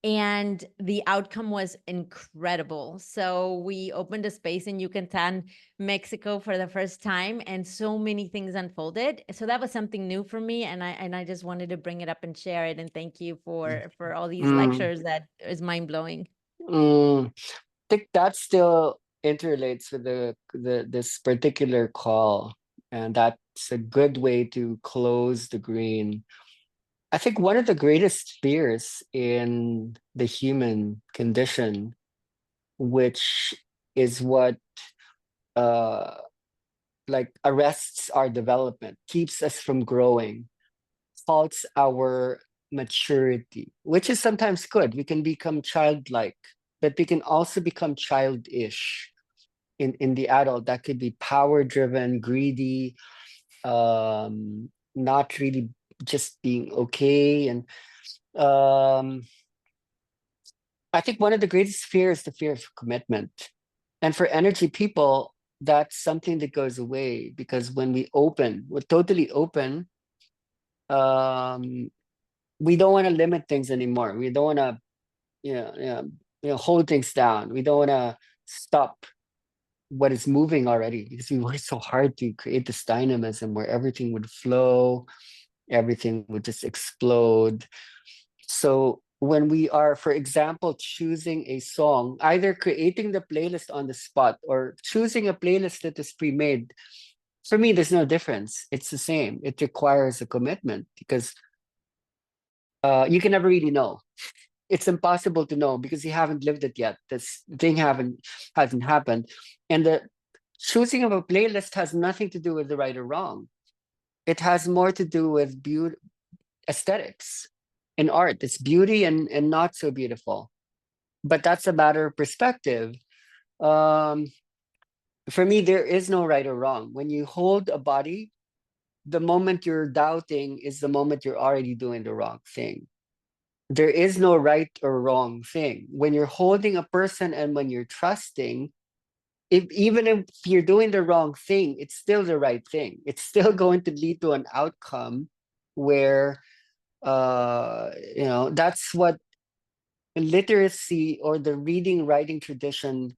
And the outcome was incredible. So we opened a space in Yucatan, Mexico for the first time, and so many things unfolded. So that was something new for me. And I just wanted to bring it up and share it. And thank you for all these lectures. That is mind blowing. I think that still interrelates with this particular call. And that's a good way to close the green. I think one of the greatest fears in the human condition, which is what like arrests our development, keeps us from growing, faults our maturity, which is sometimes good. We can become childlike, but we can also become childish in the adult. That could be power driven, greedy, not really just being okay. And I think one of the greatest fears is the fear of commitment. And for energy people, that's something that goes away, because when we're totally open, we don't want to limit things anymore. We don't want to, hold things down. We don't want to stop what is moving already, because we worked so hard to create this dynamism where everything would flow, everything would just explode. So when we are, for example, choosing a song, either creating the playlist on the spot or choosing a playlist that is pre-made, for me, there's no difference. It's the same. It requires a commitment, because you can never really know. it's impossible to know because you haven't lived it yet. This thing hasn't happened. And the choosing of a playlist has nothing to do with the right or wrong. It has more to do with beauty, aesthetics in art. It's beauty and not so beautiful. But that's a matter of perspective. For me, there is no right or wrong. When you hold a body, the moment you're doubting is the moment you're already doing the wrong thing. There is no right or wrong thing. When you're holding a person and when you're trusting, even if you're doing the wrong thing, it's still the right thing. It's still going to lead to an outcome where, that's what literacy or the reading writing tradition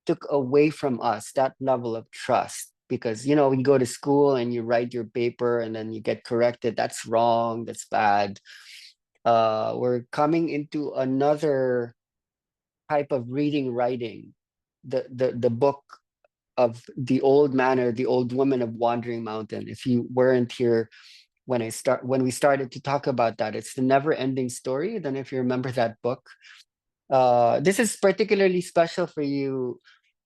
took away from us, that level of trust. Because we go to school and you write your paper and then you get corrected. That's wrong, that's bad. We're coming into another type of reading writing, the book of the old manor, the old woman of Wandering Mountain. If you weren't here when we started to talk about that, it's the never ending story. Then if you remember that book, this is particularly special for you,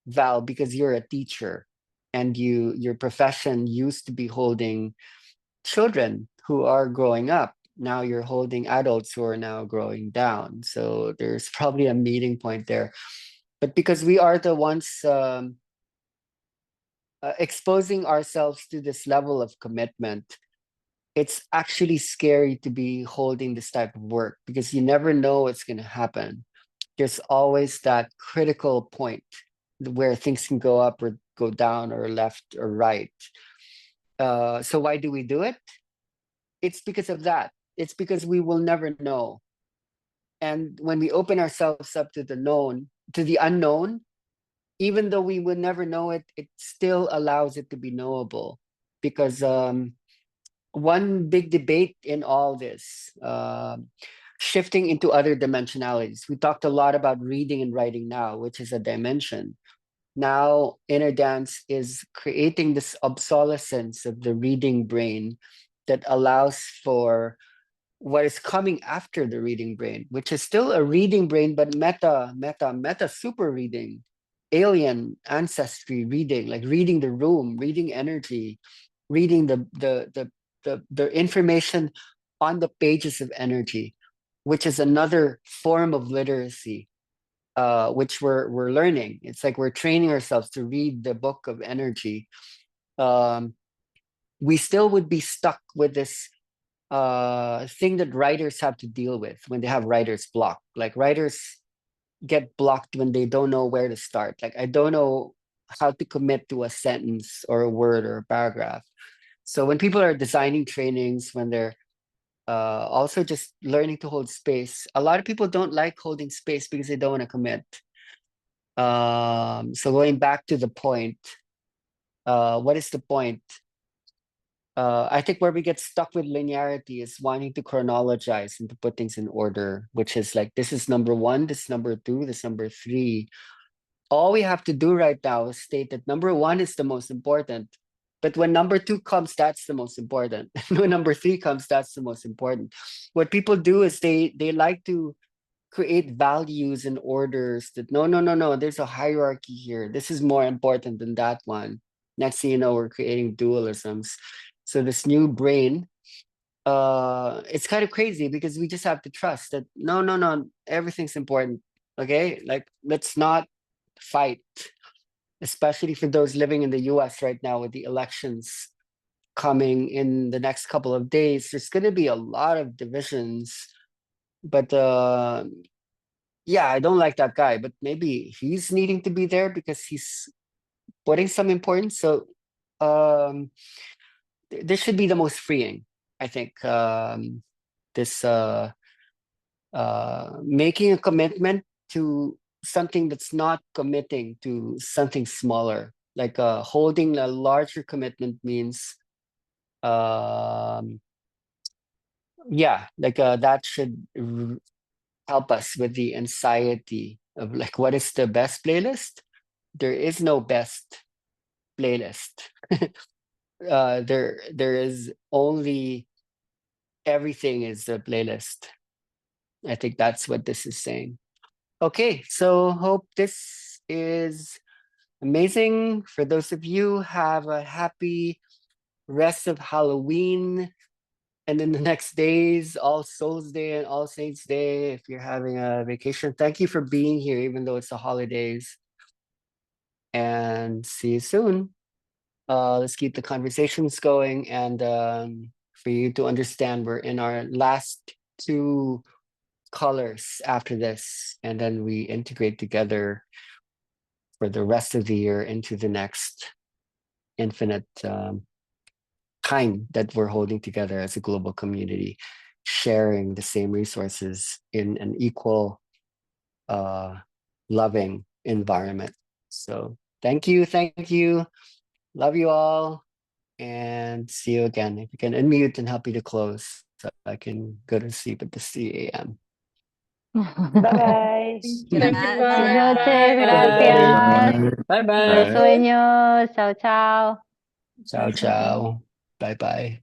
Val, because you're a teacher and your profession used to be holding children who are growing up. Now you're holding adults who are now growing down. So there's probably a meeting point there. But because we are the ones exposing ourselves to this level of commitment, it's actually scary to be holding this type of work because you never know what's going to happen. There's always that critical point where things can go up or go down or left or right. So why do we do it? It's because of that. It's because we will never know. And when we open ourselves up to the unknown, even though we will never know it, it still allows it to be knowable. Because one big debate in all this, shifting into other dimensionalities. We talked a lot about reading and writing now, which is a dimension. Now, Inner Dance is creating this obsolescence of the reading brain that allows for what is coming after the reading brain, which is still a reading brain, but meta super reading, alien ancestry reading, like reading the room, reading energy, reading the information on the pages of energy, which is another form of literacy, which we're learning. It's like we're training ourselves to read the book of energy. We still would be stuck with this thing that writers have to deal with when they have writer's block. Like writers get blocked when they don't know where to start. Like I don't know how to commit to a sentence or a word or a paragraph. So when people are designing trainings, when they're also just learning to hold space, a lot of people don't like holding space because they don't want to commit. So going back to the point, what is the point? I think where we get stuck with linearity is wanting to chronologize and to put things in order, which is like, this is number one, this is number two, this is number three. All we have to do right now is state that number one is the most important. But when number two comes, that's the most important. When number three comes, that's the most important. What people do is they like to create values and orders that no, there's a hierarchy here. This is more important than that one. Next thing you know, we're creating dualisms. So this new brain, it's kind of crazy because we just have to trust that no, everything's important. Okay, like let's not fight, especially for those living in the US right now with the elections coming in the next couple of days. There's going to be a lot of divisions, but yeah, I don't like that guy, but maybe he's needing to be there because he's putting some importance. So this should be the most freeing, I think. This making a commitment to something that's not committing to something smaller. Like holding a larger commitment means yeah, like that should help us with the anxiety of like, what is the best playlist? There is no best playlist. There is only everything is the playlist. I think that's what this is saying. Okay, so hope this is amazing. For those of you, have a happy rest of Halloween. And in the next days, All Souls Day and All Saints Day, if you're having a vacation. Thank you for being here, even though it's the holidays. And see you soon. Let's keep the conversations going. And for you to understand, we're in our last 2 colors after this. And then we integrate together for the rest of the year into the next infinite time that we're holding together as a global community, sharing the same resources in an equal, loving environment. So thank you. Love you all, and see you again. If you can unmute and help me to close, so I can go to sleep at the 3 a.m. Bye-bye. Buenas noches, Gracias. gracias. Bye Buenos bye. sueños. Chao, chao. Ciao, ciao. Bye bye.